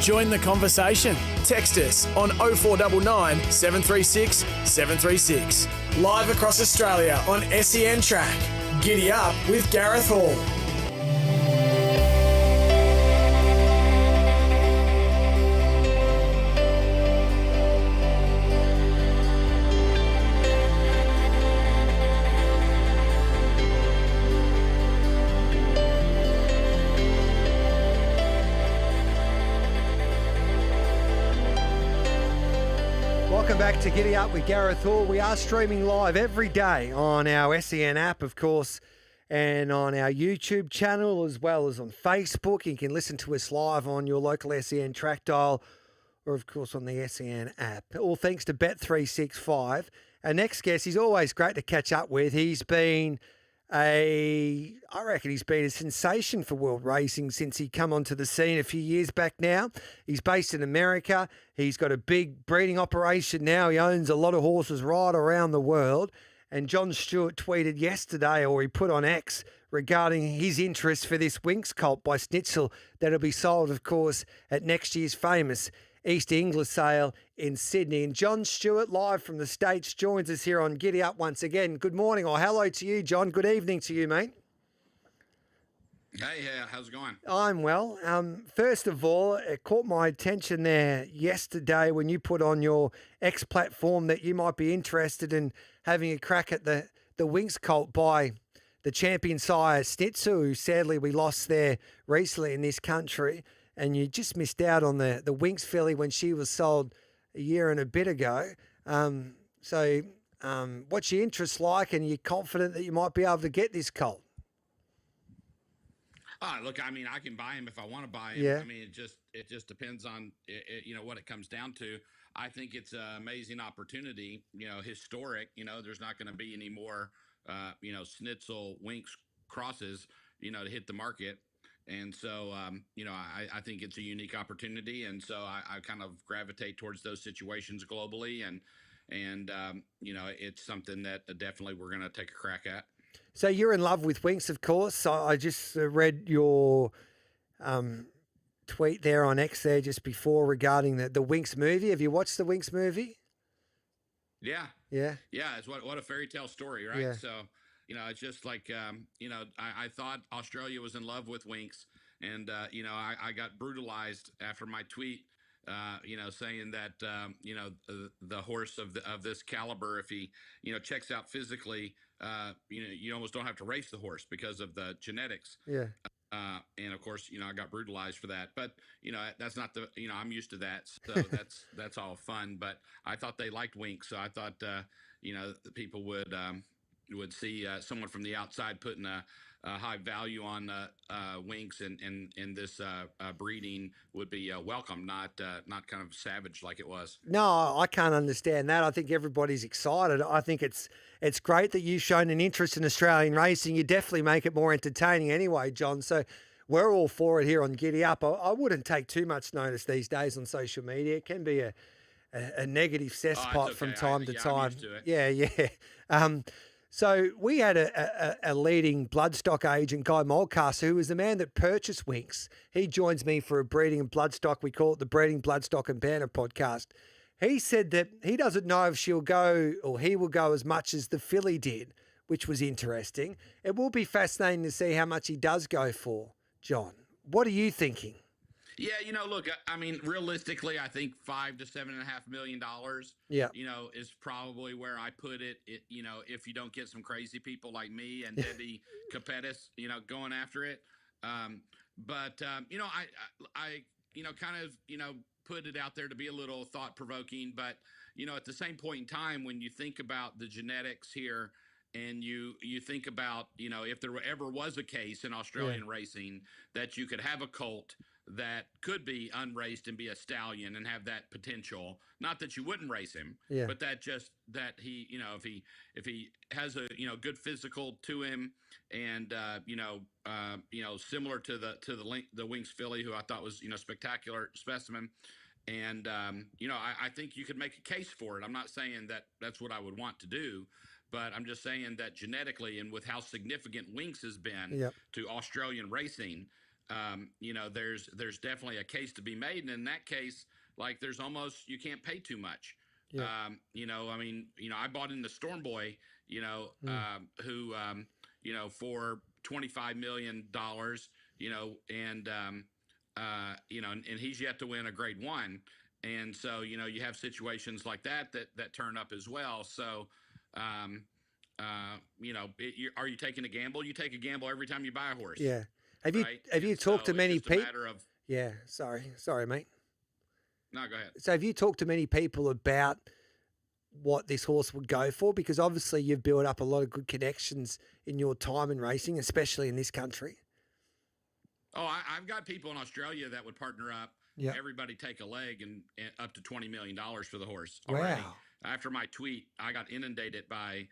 [SPEAKER 3] Join the conversation. Text us on 0499 736 736. Live across Australia on SENtrack. Giddy Up with Gareth Hall.
[SPEAKER 1] Welcome back to Giddy Up with Gareth Hall. We are streaming live every day on our SEN app, of course, and on our YouTube channel, as well as on Facebook. You can listen to us live on your local SEN track dial, or of course on the SEN app. All thanks to Bet365. Our next guest, he's always great to catch up with. He's been I reckon he's been a sensation for world racing since he come onto the scene a few years back now. He's based in America. He's got a big breeding operation now. He owns a lot of horses right around the world. And John Stewart tweeted yesterday, or he put on X, regarding his interest for this Winx colt by Snitzel that'll be sold, of course, at next year's famous Easter English sale in Sydney. And John Stewart, live from the States, joins us here on Giddy Up once again. Good morning, or hello to you, John. Good evening to you, mate.
[SPEAKER 15] Hey, how's it going?
[SPEAKER 1] I'm well. First of all, it caught my attention there yesterday when you put on your X platform that you might be interested in having a crack at the Winx colt by the champion sire Snitzel, who sadly we lost there recently in this country. and you just missed out on the Winx filly when she was sold a year and a bit ago. What's your interest like, and you're confident that you might be able to get this colt?
[SPEAKER 15] Look, I mean, I can buy him if I want to buy him.
[SPEAKER 1] Yeah.
[SPEAKER 15] I mean, it just depends on what it comes down to. I think it's an amazing opportunity. Historic. There's not going to be any more Schnitzel Winx crosses. To hit the market. And so, I think it's a unique opportunity, and so I kind of gravitate towards those situations globally, and it's something that definitely we're going to take a crack at.
[SPEAKER 1] So you're in love with Winx, of course. I just read your tweet there on X there just before regarding the Winx movie. Have you watched the Winx movie?
[SPEAKER 15] Yeah.
[SPEAKER 1] Yeah.
[SPEAKER 15] Yeah. It's what a fairy tale story, right?
[SPEAKER 1] Yeah.
[SPEAKER 15] So, it's just like, I thought Australia was in love with Winx, and, I got brutalized after my tweet, saying that, the horse of this caliber, if he, checks out physically, you almost don't have to race the horse because of the genetics.
[SPEAKER 1] Yeah.
[SPEAKER 15] And of course, I got brutalized for that, but that's not I'm used to that. So that's all fun, but I thought they liked Winx. So I thought, the people would see someone from the outside putting a high value on Winx, and this breeding would be welcome, not kind of savage like it was.
[SPEAKER 1] No, I can't understand that. I think everybody's excited. I think it's great that you've shown an interest in Australian racing. You definitely make it more entertaining anyway, John. So we're all for it here on Giddy Up. I wouldn't take too much notice these days on social media. It can be a negative cesspot
[SPEAKER 15] okay.
[SPEAKER 1] from time to time.
[SPEAKER 15] I'm used to it.
[SPEAKER 1] Yeah. So we had a leading bloodstock agent, Guy Moldcastle, who was the man that purchased Winx. He joins me for a breeding and bloodstock. We call it the Breeding, Bloodstock and Banner podcast. He said that he doesn't know if she'll go or he will go as much as the filly did, which was interesting. It will be fascinating to see how much he does go for, John. What are you thinking?
[SPEAKER 15] Yeah, look, I mean, realistically, I think $5 to $7.5 million.
[SPEAKER 1] Yeah.
[SPEAKER 15] Is probably where I put it. If you don't get some crazy people like me and Debbie Capetis, going after it. I kind of, put it out there to be a little thought provoking, but at the same point in time, when you think about the genetics here, and you think about, if there ever was a case in Australian racing that you could have a colt that could be unraced and be a stallion and have that potential, not that you wouldn't race him, but that he, if he has a, good physical to him, and, similar to the Winx filly, who I thought was, spectacular specimen. And, I think you could make a case for it. I'm not saying that that's what I would want to do, but I'm just saying that genetically, and with how significant Winx has been to Australian racing, there's definitely a case to be made. And in that case, like, there's almost, you can't pay too much.
[SPEAKER 1] Yeah.
[SPEAKER 15] I bought in the Storm Boy, who, for $25 million, and he's yet to win a Grade 1. And so, you have situations like that turn up as well. So, are you taking a gamble? You take a gamble every time you buy a horse.
[SPEAKER 1] Yeah. Have you talked to many people? Yeah. Sorry, mate.
[SPEAKER 15] No, go ahead.
[SPEAKER 1] So have you talked to many people about what this horse would go for? Because obviously you've built up a lot of good connections in your time in racing, especially in this country.
[SPEAKER 15] Oh, I've got people in Australia that would partner up.
[SPEAKER 1] Yeah.
[SPEAKER 15] Everybody take a leg and up to $20 million for the horse already.
[SPEAKER 1] Wow.
[SPEAKER 15] After my tweet, I got inundated by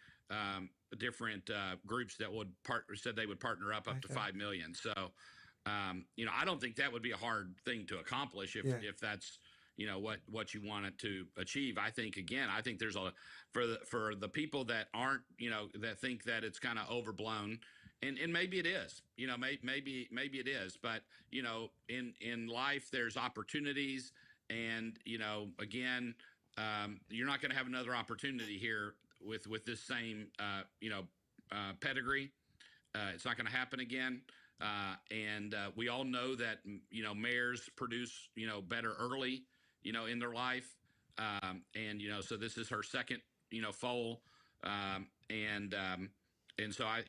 [SPEAKER 15] different groups that said they would partner up to $5 million. So, I don't think that would be a hard thing to accomplish if that's, what you wanted to achieve. I think there's for the people that aren't, that think that it's kind of overblown, and maybe it is, maybe it is, but, in life there's opportunities, and, again, you're not going to have another opportunity here with this same, pedigree. It's not going to happen again. And we all know that, mares produce, better early, in their life. So this is her second, foal. And so I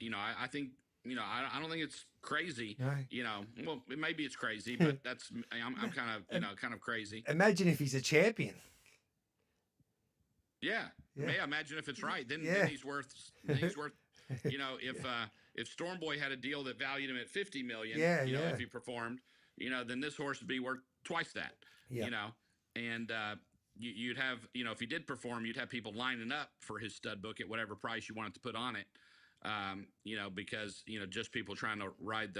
[SPEAKER 15] think, I don't think it's crazy.
[SPEAKER 1] No.
[SPEAKER 15] Well, maybe it's crazy, but I'm kind of crazy.
[SPEAKER 1] Imagine if he's a champion.
[SPEAKER 15] Yeah. Imagine if it's right. Then he's worth. If Stormboy had a deal that valued him at $50 million, if he performed, then this horse would be worth twice that. And you'd have, if he did perform, you'd have people lining up for his stud book at whatever price you wanted to put on it. Because just people trying to ride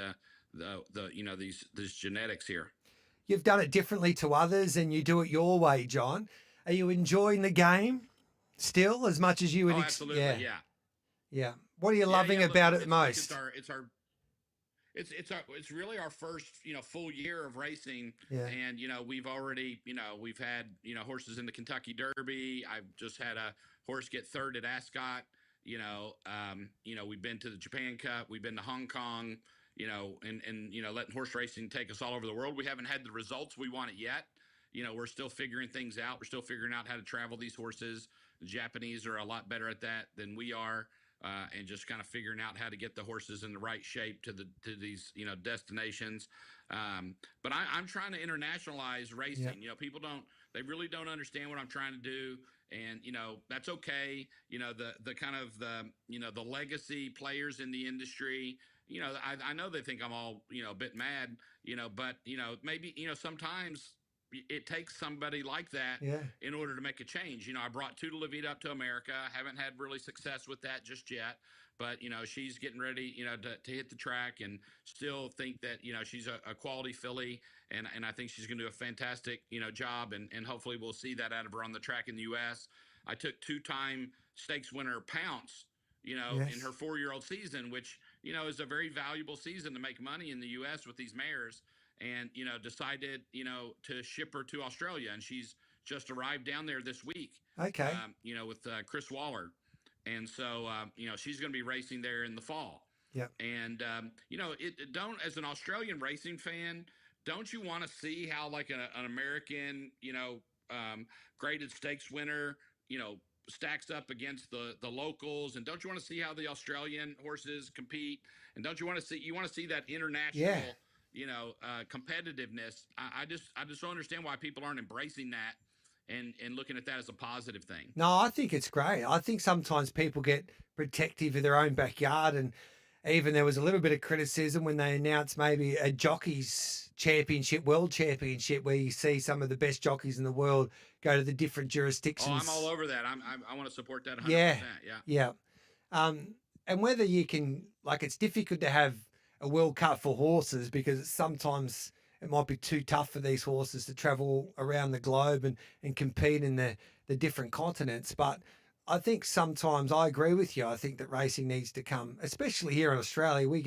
[SPEAKER 15] these genetics here.
[SPEAKER 1] You've done it differently to others, and you do it your way, John. Are you enjoying the game still as much as you would?
[SPEAKER 15] Absolutely,
[SPEAKER 1] yeah. What are you loving about it most?
[SPEAKER 15] It's really our first full year of racing, and we've already we've had horses in the Kentucky Derby. I've just had a horse get third at Ascot. We've been to the Japan Cup, we've been to Hong Kong, and letting horse racing take us all over the world. We haven't had the results we want it yet. We're still figuring things out. We're still figuring out how to travel these horses. The Japanese are a lot better at that than we are, and just kind of figuring out how to get the horses in the right shape to these destinations. But I'm trying to internationalize racing. People they really don't understand what I'm trying to do. And, that's okay. The kind of the legacy players in the industry, I know they think I'm all, a bit mad, but, maybe, sometimes it takes somebody like that in order to make a change. I brought Tuda La Vida up to America. I haven't had really success with that just yet, but, she's getting ready, to hit the track, and still think that, she's a quality filly. And I think she's going to do a fantastic, job. And hopefully we'll see that out of her on the track in the U.S. I took two-time stakes winner Pounce, in her 4-year-old season, which, is a very valuable season to make money in the U.S. with these mares. And, decided, to ship her to Australia. And she's just arrived down there this week.
[SPEAKER 1] Okay.
[SPEAKER 15] With Chris Waller. And so, she's going to be racing there in the fall.
[SPEAKER 1] Yeah.
[SPEAKER 15] And, as an Australian racing fan, don't you want to see how like an American, graded stakes winner, stacks up against the locals? And don't you want to see how the Australian horses compete? And don't you want to see that international, competitiveness? I just don't understand why people aren't embracing that and looking at that as a positive thing.
[SPEAKER 1] No, I think it's great. I think sometimes people get protective of their own backyard, and even there was a little bit of criticism when they announced maybe a jockeys championship, world championship, where you see some of the best jockeys in the world go to the different jurisdictions.
[SPEAKER 15] Oh, I'm all over that. I want to support that 100%.
[SPEAKER 1] Yeah. And whether you can, it's difficult to have a World Cup for horses, because sometimes it might be too tough for these horses to travel around the globe and compete in the different continents. But I think sometimes I agree with you. I think that racing needs to come, especially here in Australia. We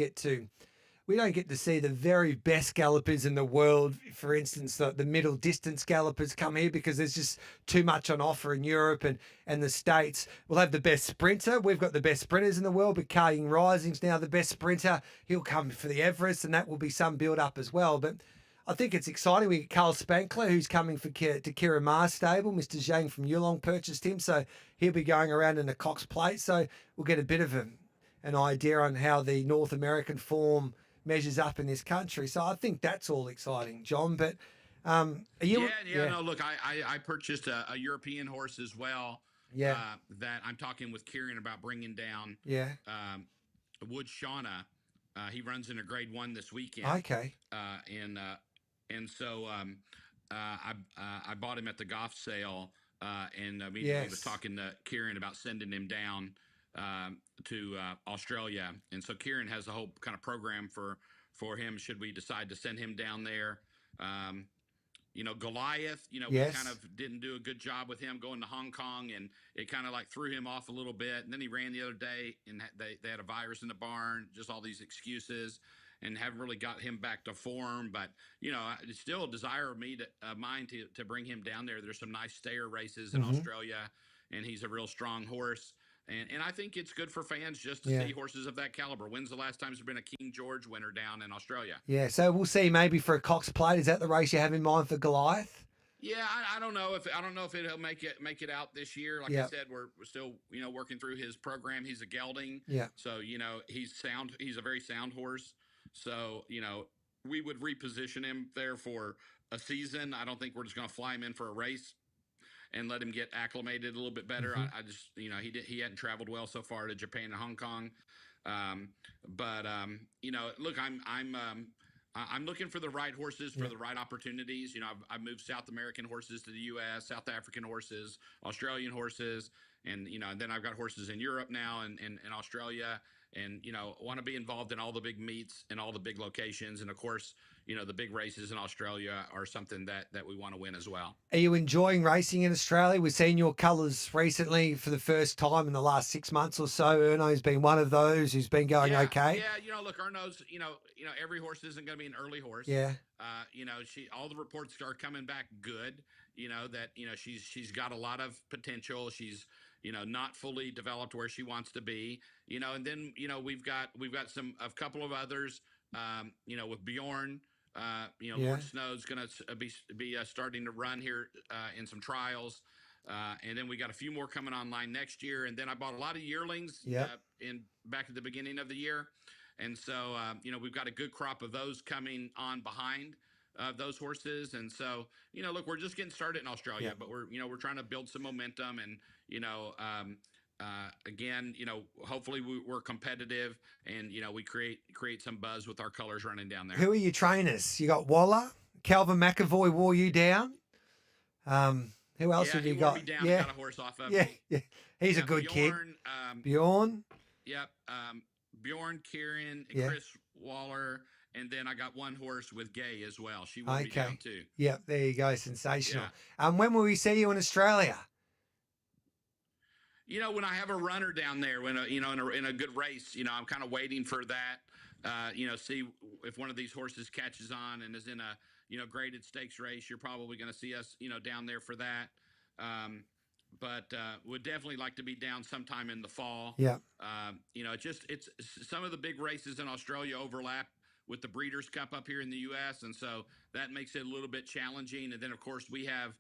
[SPEAKER 1] don't get to see the very best gallopers in the world. For instance, the middle distance gallopers come here because there's just too much on offer in Europe and the States. We'll have the best sprinter. We've got the best sprinters in the world, but Carling Rising's now the best sprinter. He'll come for the Everest, and that will be some build up as well. But I think it's exciting. We get Carl Spankler, who's coming to Kira Ma's stable. Mr. Zhang from Yulong purchased him, so he'll be going around in the Cox Plate. So we'll get a bit of an idea on how the North American form measures up in this country. So I think that's all exciting, John. But are you?
[SPEAKER 15] No, look, I purchased a European horse as well.
[SPEAKER 1] Yeah.
[SPEAKER 15] That I'm talking with Kieran about bringing down.
[SPEAKER 1] Yeah.
[SPEAKER 15] Wood Shauna. He runs in a Grade 1 this weekend.
[SPEAKER 1] Okay.
[SPEAKER 15] And so I bought him at the Goff sale, and immediately was talking to Kieran about sending him down to Australia. And so Kieran has a whole kind of program for him should we decide to send him down there. Goliath, we kind of didn't do a good job with him going to Hong Kong, and it kind of threw him off a little bit. And then he ran the other day, and they had a virus in the barn, just all these excuses, and haven't really got him back to form. But, it's still a desire of mine to bring him down there. There's some nice stayer races in Australia, and he's a real strong horse. And I think it's good for fans just to see horses of that caliber. When's the last time there's been a King George winner down in Australia?
[SPEAKER 1] Yeah, so we'll see maybe for a Cox Plate. Is that the race you have in mind for Goliath?
[SPEAKER 15] Yeah, I don't know if it'll make it out this year. Like I said, we're still working through his program. He's a gelding, so he's sound. He's a very sound horse. So we would reposition him there for a season. I don't think we're just going to fly him in for a race and let him get acclimated a little bit better. I just he hadn't traveled well so far to Japan and Hong Kong, but look, I'm looking for the right horses for the right opportunities. I've moved South American horses to the U.S., South African horses, Australian horses, and then I've got horses in Europe now and Australia, and want to be involved in all the big meets and all the big locations, and of course, the big races in Australia are something that we want to win as well.
[SPEAKER 1] Are you enjoying racing in Australia? We've seen your colours recently for the first time in the last 6 months or so. Erno's been one of those who's been going okay.
[SPEAKER 15] Yeah, look, Erno's, every horse isn't going to be an early horse.
[SPEAKER 1] Yeah.
[SPEAKER 15] All the reports are coming back good. That she's got a lot of potential. She's not fully developed where she wants to be. And then we've got a couple of others. With Bjorn. Lord Snow's going to be starting to run here in some trials. And then we got a few more coming online next year. And then I bought a lot of yearlings back at the beginning of the year. And so, we've got a good crop of those coming on behind those horses. And so, look, we're just getting started in Australia, but we're trying to build some momentum and, again, hopefully we're competitive and, we create some buzz with our colors running down there.
[SPEAKER 1] Who are your trainers? You got Waller, Calvin McAvoy wore you down. Who else have you got?
[SPEAKER 15] Me down, got a horse off of
[SPEAKER 1] me.
[SPEAKER 15] Yeah.
[SPEAKER 1] He's a good kid. Bjorn.
[SPEAKER 15] Yep. Bjorn, Kieran, Chris Waller. And then I got one horse with Gay as well. She wore me down too.
[SPEAKER 1] Yep. There you go. Sensational. When will we see you in Australia?
[SPEAKER 15] When I have a runner down there, when in a good race, I'm kind of waiting for that. See if one of these horses catches on and is in a graded stakes race. You're probably going to see us down there for that. But would definitely like to be down sometime in the fall.
[SPEAKER 1] Yeah.
[SPEAKER 15] It's some of the big races in Australia overlap with the Breeders' Cup up here in the U.S. And so that makes it a little bit challenging. And then of course we have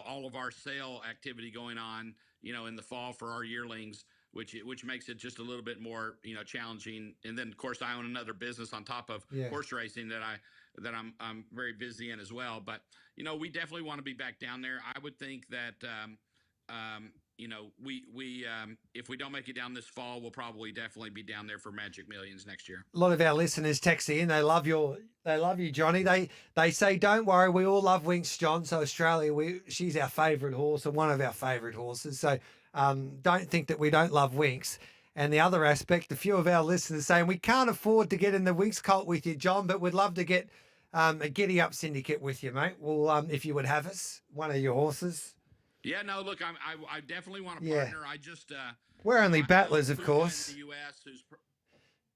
[SPEAKER 15] all of our sale activity going on in the fall for our yearlings, which makes it just a little bit more challenging. And then of course I own another business on top of horse racing that I'm very busy in as well. But we definitely want to be back down there. I would think that we if we don't make it down this fall, we'll probably definitely be down there for Magic Millions next year.
[SPEAKER 1] A lot of our listeners text in. They love you, Johnny. They say, don't worry, we all love Winx, John. So Australia, she's our favourite horse and one of our favourite horses. So don't think that we don't love Winx. And the other aspect, a few of our listeners saying we can't afford to get in the Winx cult with you, John, but we'd love to get a Giddy Up syndicate with you, mate. Well, if you would have us, one of your horses.
[SPEAKER 15] Yeah, no, look, I definitely want to partner. I just
[SPEAKER 1] we're only battlers, of course.
[SPEAKER 15] In the U.S.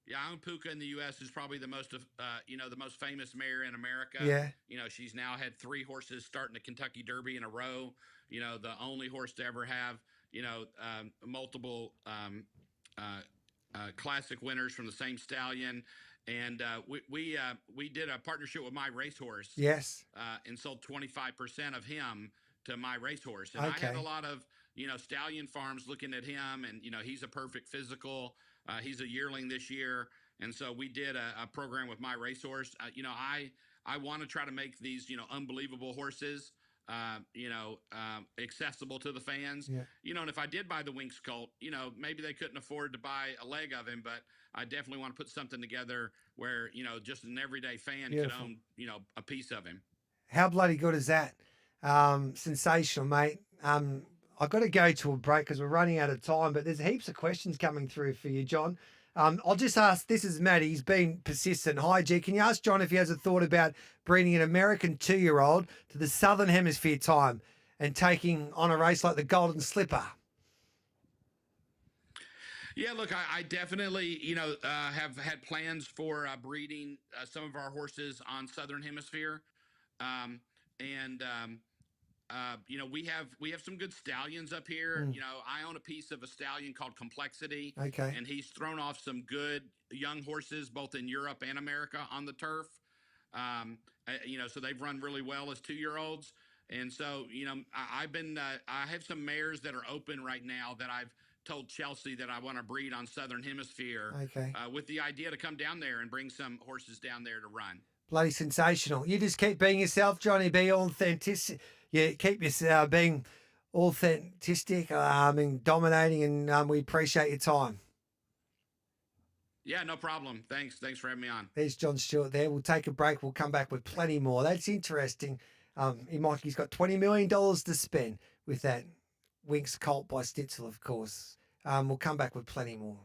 [SPEAKER 15] I own Puka in the U.S. who's probably the most the most famous mare in America.
[SPEAKER 1] Yeah.
[SPEAKER 15] She's now had 3 horses starting the Kentucky Derby in a row. The only horse to ever have multiple classic winners from the same stallion. And we did a partnership with My Racehorse.
[SPEAKER 1] Yes.
[SPEAKER 15] And sold 25% of him to My Racehorse. And I had a lot of, stallion farms looking at him, and, he's a perfect physical. He's a yearling this year. And so we did a program with My Racehorse. I want to try to make these, unbelievable horses, accessible to the fans.
[SPEAKER 1] Yeah.
[SPEAKER 15] And if I did buy the Winx Colt, maybe they couldn't afford to buy a leg of him, but I definitely want to put something together where, just an everyday fan could own, a piece of him.
[SPEAKER 1] How bloody good is that? Sensational, mate. I've got to go to a break because we're running out of time, but there's heaps of questions coming through for you, John. I'll just ask, this is Matt, he's been persistent. Hi, G, can you ask John if he has a thought about breeding an American 2-year-old to the Southern Hemisphere time and taking on a race like the Golden Slipper?
[SPEAKER 15] Yeah, look, I definitely, have had plans for breeding some of our horses on Southern Hemisphere. We have some good stallions up here. I own a piece of a stallion called Complexity.
[SPEAKER 1] Okay.
[SPEAKER 15] And he's thrown off some good young horses, both in Europe and America on the turf. So they've run really well as 2-year-olds. And so, I've been, I have some mares that are open right now that I've told Chelsea that I want to breed on Southern Hemisphere.
[SPEAKER 1] Okay.
[SPEAKER 15] With the idea to come down there and bring some horses down there to run.
[SPEAKER 1] Bloody sensational. You just keep being yourself, Johnny. Be authentic. Yeah, keep yourself being authentic and dominating, and we appreciate your time.
[SPEAKER 15] Yeah, no problem. Thanks for having me on.
[SPEAKER 1] There's John Stewart there. We'll take a break. We'll come back with plenty more. That's interesting. He's got $20 million to spend with that Winx Colt by Stitzel, of course. We'll come back with plenty more.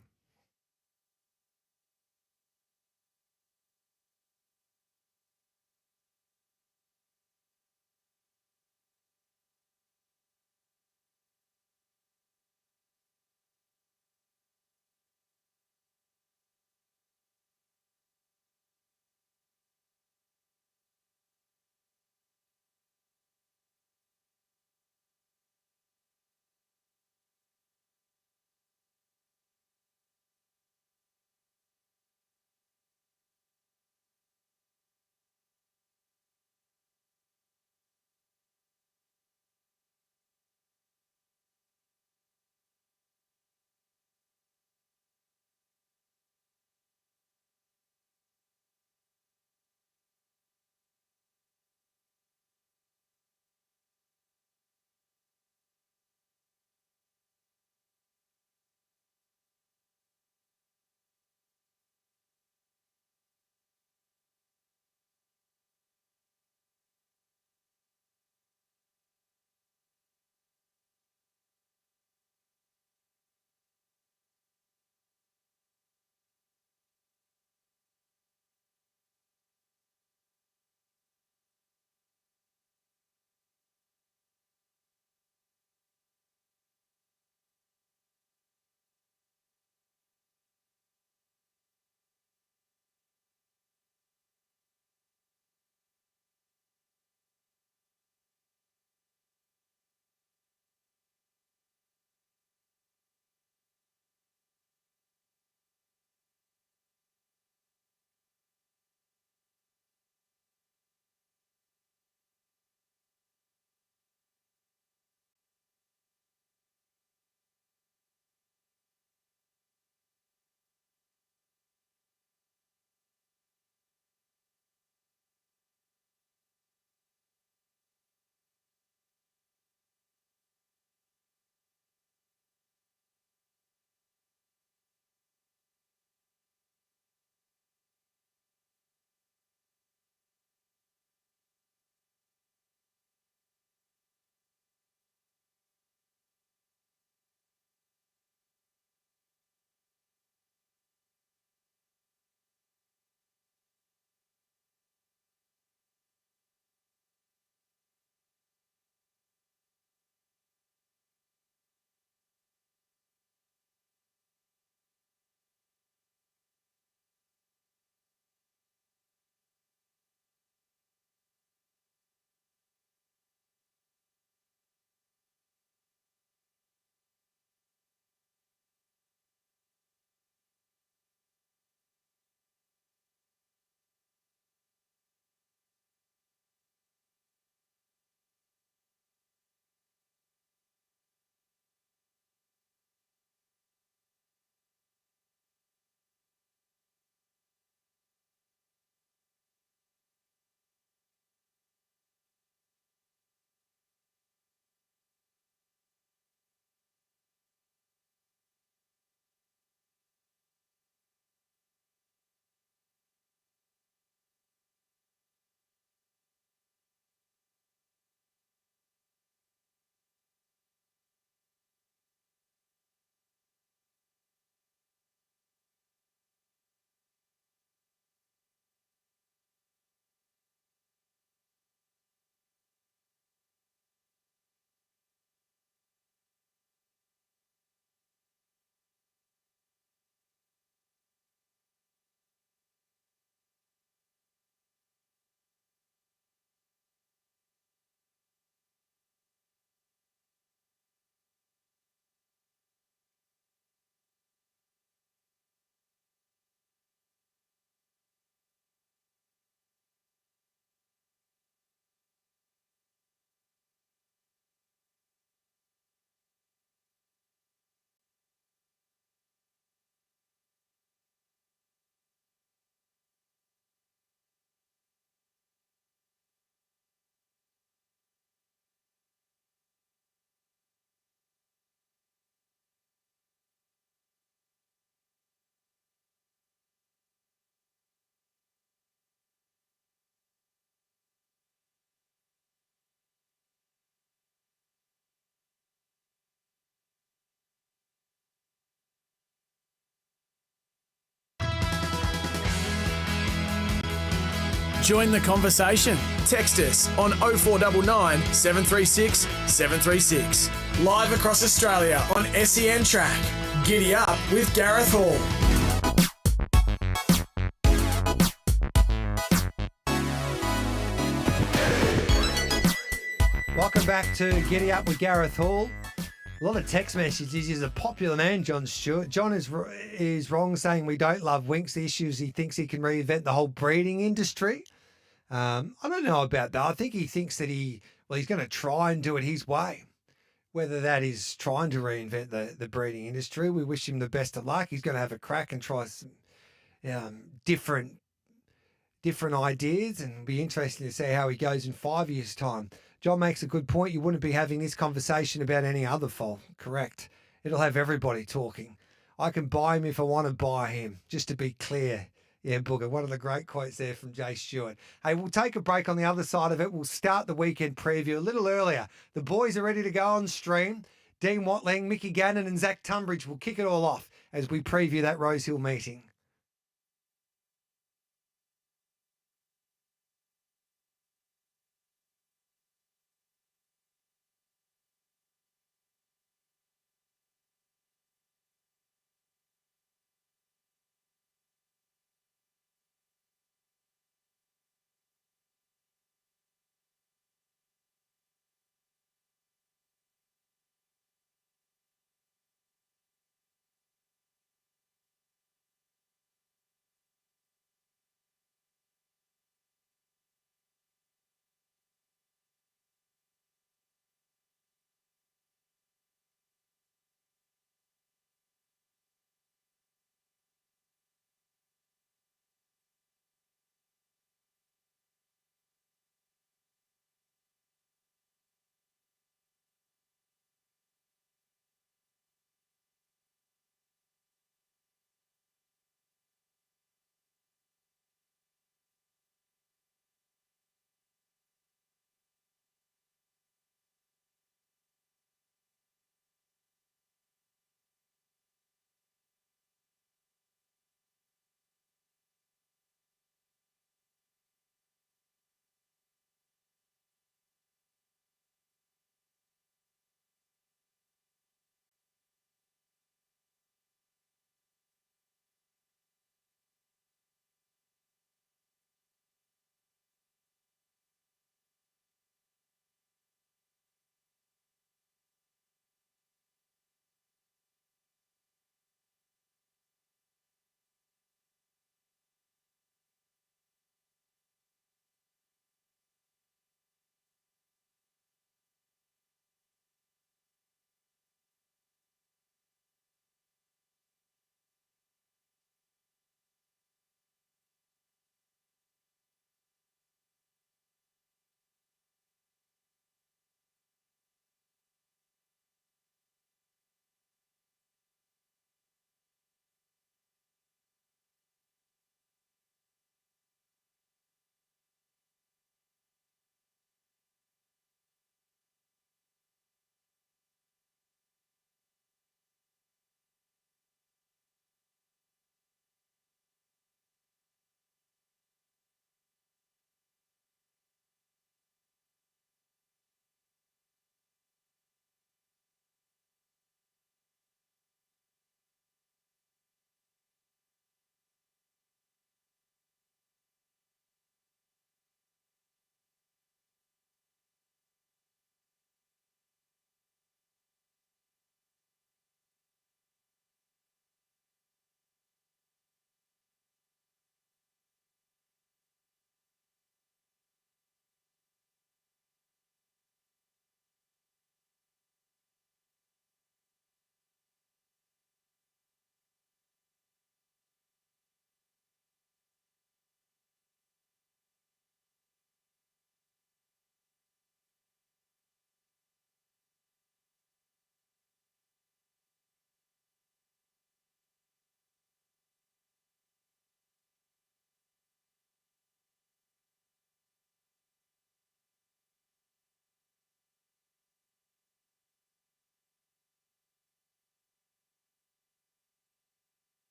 [SPEAKER 3] Join the conversation. Text us on 0499 736 736. Live across Australia on SENTrack. Giddy up with Gareth Hall.
[SPEAKER 1] Welcome back to Giddy Up with Gareth Hall. A lot of text messages. He's a popular man, John Stewart. John is wrong saying we don't love Winks. The issue is he thinks he can reinvent the whole breeding industry. I don't know about that. I think he thinks that he's going to try and do it his way. Whether that is trying to reinvent the breeding industry, we wish him the best of luck. He's going to have a crack and try some different ideas, and it'll be interesting to see how he goes in 5 years' time. John makes a good point. You wouldn't be having this conversation about any other foal. Correct. It'll have everybody talking. I can buy him if I want to buy him, just to be clear. Yeah, Booger, one of the great quotes there from Jay Stewart. Hey, we'll take a break. On the other side of it, we'll start the weekend preview a little earlier. The boys are ready to go on stream. Dean Watling, Mickey Gannon and Zach Tunbridge will kick it all off as we preview that Rosehill meeting.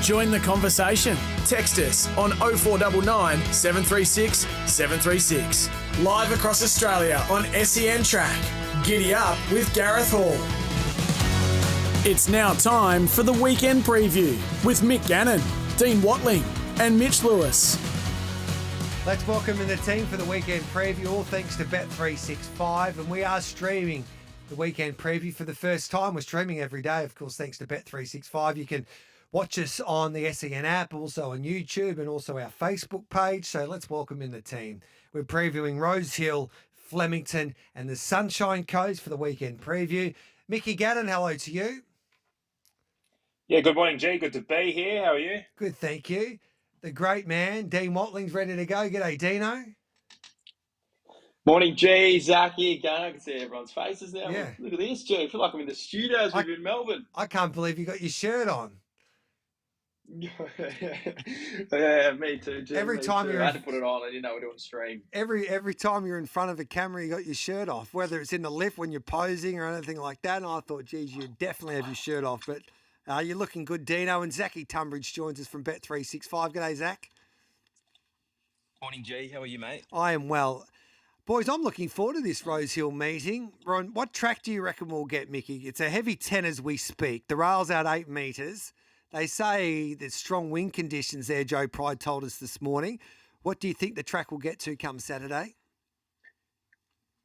[SPEAKER 3] Join the conversation. Text us on 0499 736 736. Live across Australia on SENTrack. Giddy up with Gareth Hall. It's now time for the weekend preview with Mick Gannon, Dean Watling and Mitch Lewis.
[SPEAKER 1] Let's welcome in the team for the weekend preview, all thanks to Bet365. And we are streaming the weekend preview for the first time. We're streaming every day, of course, thanks to Bet365. You can watch us on the SEN app, also on YouTube and also our Facebook page. So let's welcome in the team. We're previewing Rose Hill, Flemington and the Sunshine Coast for the weekend preview. Mickey Gannon, hello to you.
[SPEAKER 16] Yeah, good morning, G. Good to be here. How are you?
[SPEAKER 1] Good, thank you. The great man, Dean Watling's ready to go. G'day, Dino.
[SPEAKER 17] Morning, G. Zachy again. I can see everyone's faces now.
[SPEAKER 1] Yeah.
[SPEAKER 17] Look at this, G. I feel like I'm in the studios with you in Melbourne.
[SPEAKER 1] I can't believe you got your shirt on.
[SPEAKER 17] Yeah, me too, G.
[SPEAKER 1] Every time
[SPEAKER 17] I had to put it on. I didn't know we're doing a stream.
[SPEAKER 1] Every time you're in front of a camera, you got your shirt off, whether it's in the lift when you're posing or anything like that. And I thought, geez, you definitely have your shirt off. But you're looking good, Dino. And Zachy Tunbridge joins us from Bet365. G'day, Zach.
[SPEAKER 18] Morning, G. How are you, mate?
[SPEAKER 1] I am well. Boys, I'm looking forward to this Rose Hill meeting. Ron, what track do you reckon we'll get, Mickey? It's a heavy 10 as we speak. The rail's out 8 metres. They say there's strong wind conditions there, Joe Pride told us this morning. What do you think the track will get to come Saturday?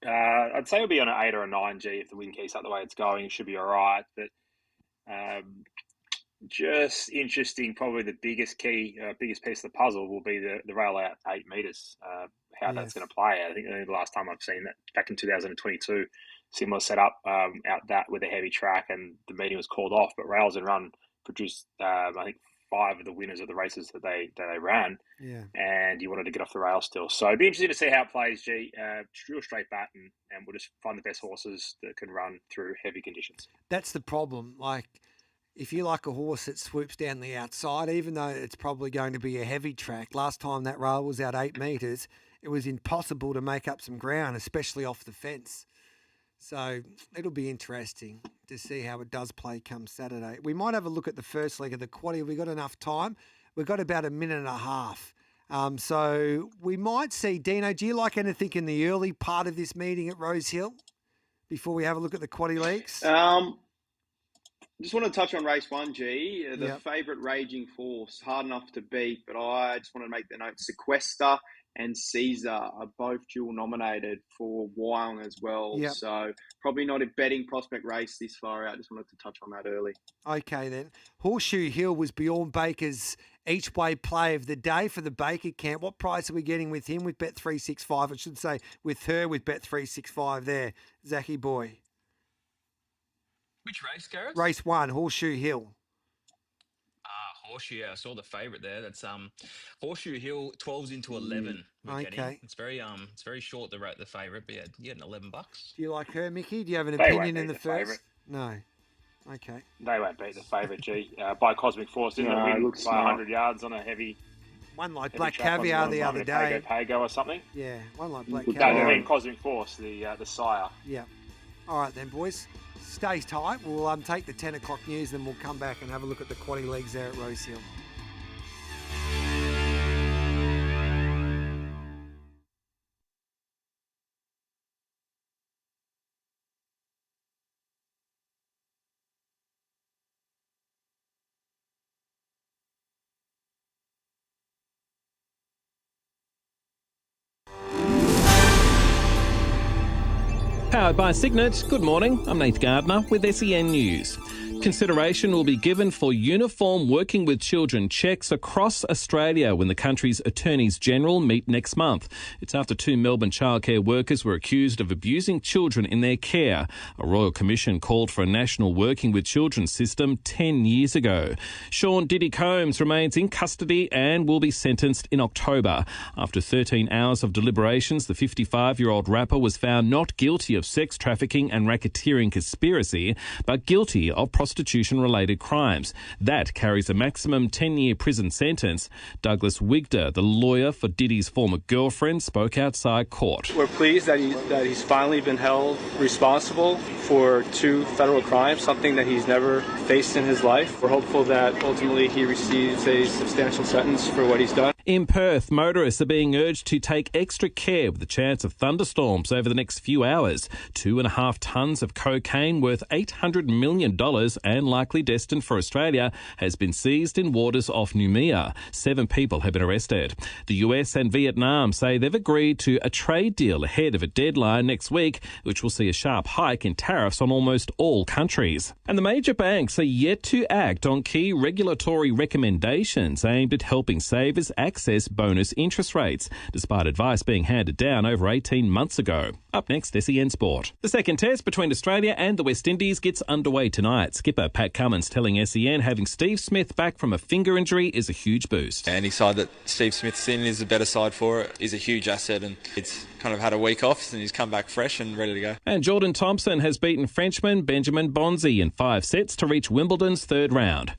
[SPEAKER 16] I'd say it'll be on an 8 or a 9, G. If the wind keeps up the way it's going, it should be all right. But just interesting, probably the biggest piece of the puzzle will be the rail out 8 metres, how that's going to play out. I think the last time I've seen that, back in 2022, similar setup out that with a heavy track, and the meeting was called off, but Rails and Run produced, I think, 5 of the winners of the races that they ran.
[SPEAKER 1] Yeah.
[SPEAKER 16] And you wanted to get off the rail still. So it'd be interesting to see how it plays, G. Real straight bat, and we'll just find the best horses that can run through heavy conditions.
[SPEAKER 1] That's the problem. Like, if you like a horse that swoops down the outside, even though it's probably going to be a heavy track, last time that rail was out 8 metres, it was impossible to make up some ground, especially off the fence. So it'll be interesting to see how it does play come Saturday. We might have a look at the first leg of the quaddie. Have we got enough time? We've got about a minute and a half. So we might see, Dino, do you like anything in the early part of this meeting at Rose Hill before we have a look at the quaddie legs?
[SPEAKER 17] Just want to touch on race 1, G. The favourite Raging Force, hard enough to beat, but I just want to make the note, Sequester and Caesar are both dual nominated for Wyong as well.
[SPEAKER 1] Yep.
[SPEAKER 17] So probably not a betting prospect race this far out. Just wanted to touch on that early.
[SPEAKER 1] Okay, then. Horseshoe Hill was Bjorn Baker's each-way play of the day for the Baker camp. What price are we getting with him with Bet365? I should say with her with Bet365 there, Zachy boy.
[SPEAKER 18] Which race, Gareth?
[SPEAKER 1] Race 1, Horseshoe Hill.
[SPEAKER 18] Horseshoe, yeah, I saw the favourite there. That's Horseshoe Hill, 12's into 11. We're getting. It's very short, the favourite, but yeah, you're getting $11.
[SPEAKER 1] Do you like her, Mickey? Do you have an opinion in the first?
[SPEAKER 16] Favourite.
[SPEAKER 1] No. Okay.
[SPEAKER 16] They won't beat the favourite, G. By Cosmic Force, didn't it win by 100 yards on a heavy?
[SPEAKER 1] One like Black Caviar the other day.
[SPEAKER 16] Pago or something.
[SPEAKER 1] Yeah, one like Black
[SPEAKER 16] Caviar. No, I mean Cosmic Force, the sire.
[SPEAKER 1] Yeah. All right then, boys. Stay tight. We'll take the 10 o'clock news, then we'll come back and have a look at the quaddie legs there at Rose Hill.
[SPEAKER 5] Powered by Signet. Good morning. I'm Nate Gardner with SEN News. Consideration will be given for uniform working with children checks across Australia when the country's Attorneys General meet next month. It's after 2 Melbourne childcare workers were accused of abusing children in their care. A Royal Commission called for a national working with children system 10 years ago. Sean Diddy Combs remains in custody and will be sentenced in October. After 13 hours of deliberations, the 55-year-old rapper was found not guilty of sex trafficking and racketeering conspiracy, but guilty of prostitution-related crimes. That carries a maximum 10-year prison sentence. Douglas Wigder, the lawyer for Diddy's former girlfriend, spoke outside court.
[SPEAKER 19] We're pleased that he's finally been held responsible for 2 federal crimes, something that he's never faced in his life. We're hopeful that ultimately he receives a substantial sentence for what he's done.
[SPEAKER 5] In Perth, motorists are being urged to take extra care with the chance of thunderstorms over the next few hours. 2.5 tonnes of cocaine worth $800 million and likely destined for Australia has been seized in waters off Noumea. 7 people have been arrested. The US and Vietnam say they've agreed to a trade deal ahead of a deadline next week, which will see a sharp hike in tariffs on almost all countries. And the major banks are yet to act on key regulatory recommendations aimed at helping savers access bonus interest rates, despite advice being handed down over 18 months ago. Up next, SEN Sport. The second test between Australia and the West Indies gets underway tonight. Skipper Pat Cummins telling SEN having Steve Smith back from a finger injury is a huge boost.
[SPEAKER 20] Any side that Steve Smith's in is a better side for it, is a huge asset, and it's kind of had a week off and he's come back fresh and ready to go.
[SPEAKER 5] And Jordan Thompson has beaten Frenchman Benjamin Bonzi in 5 sets to reach Wimbledon's 3rd round.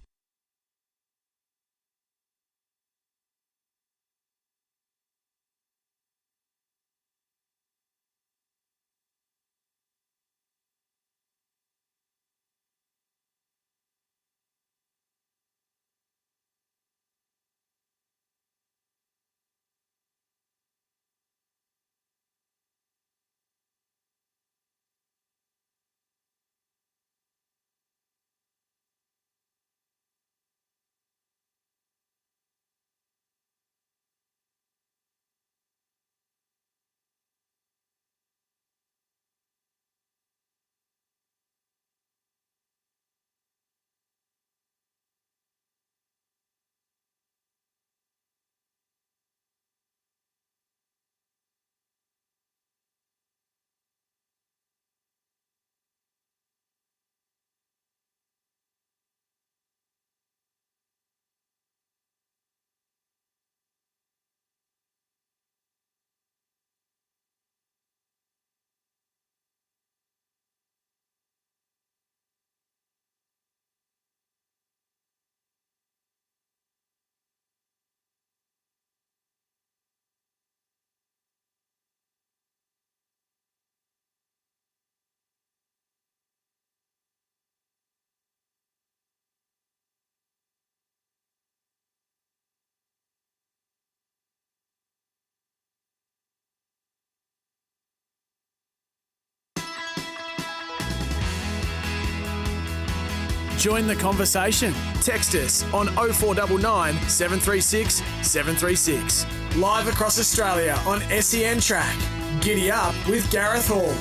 [SPEAKER 3] Join the conversation. Text us on 0499 736 736. Live across Australia on SENtrack. Giddy up with Gareth Hall.